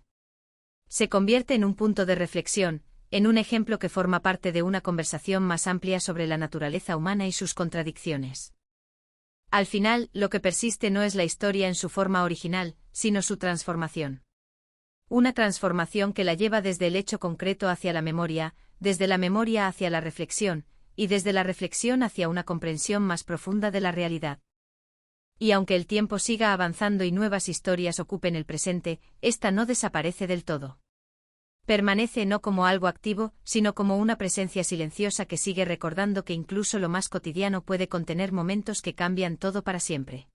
Se convierte en un punto de reflexión, en un ejemplo que forma parte de una conversación más amplia sobre la naturaleza humana y sus contradicciones. Al final, lo que persiste no es la historia en su forma original, sino su transformación. Una transformación que la lleva desde el hecho concreto hacia la memoria, desde la memoria hacia la reflexión, y desde la reflexión hacia una comprensión más profunda de la realidad. Y aunque el tiempo siga avanzando y nuevas historias ocupen el presente, esta no desaparece del todo. Permanece no como algo activo, sino como una presencia silenciosa que sigue recordando que incluso lo más cotidiano puede contener momentos que cambian todo para siempre.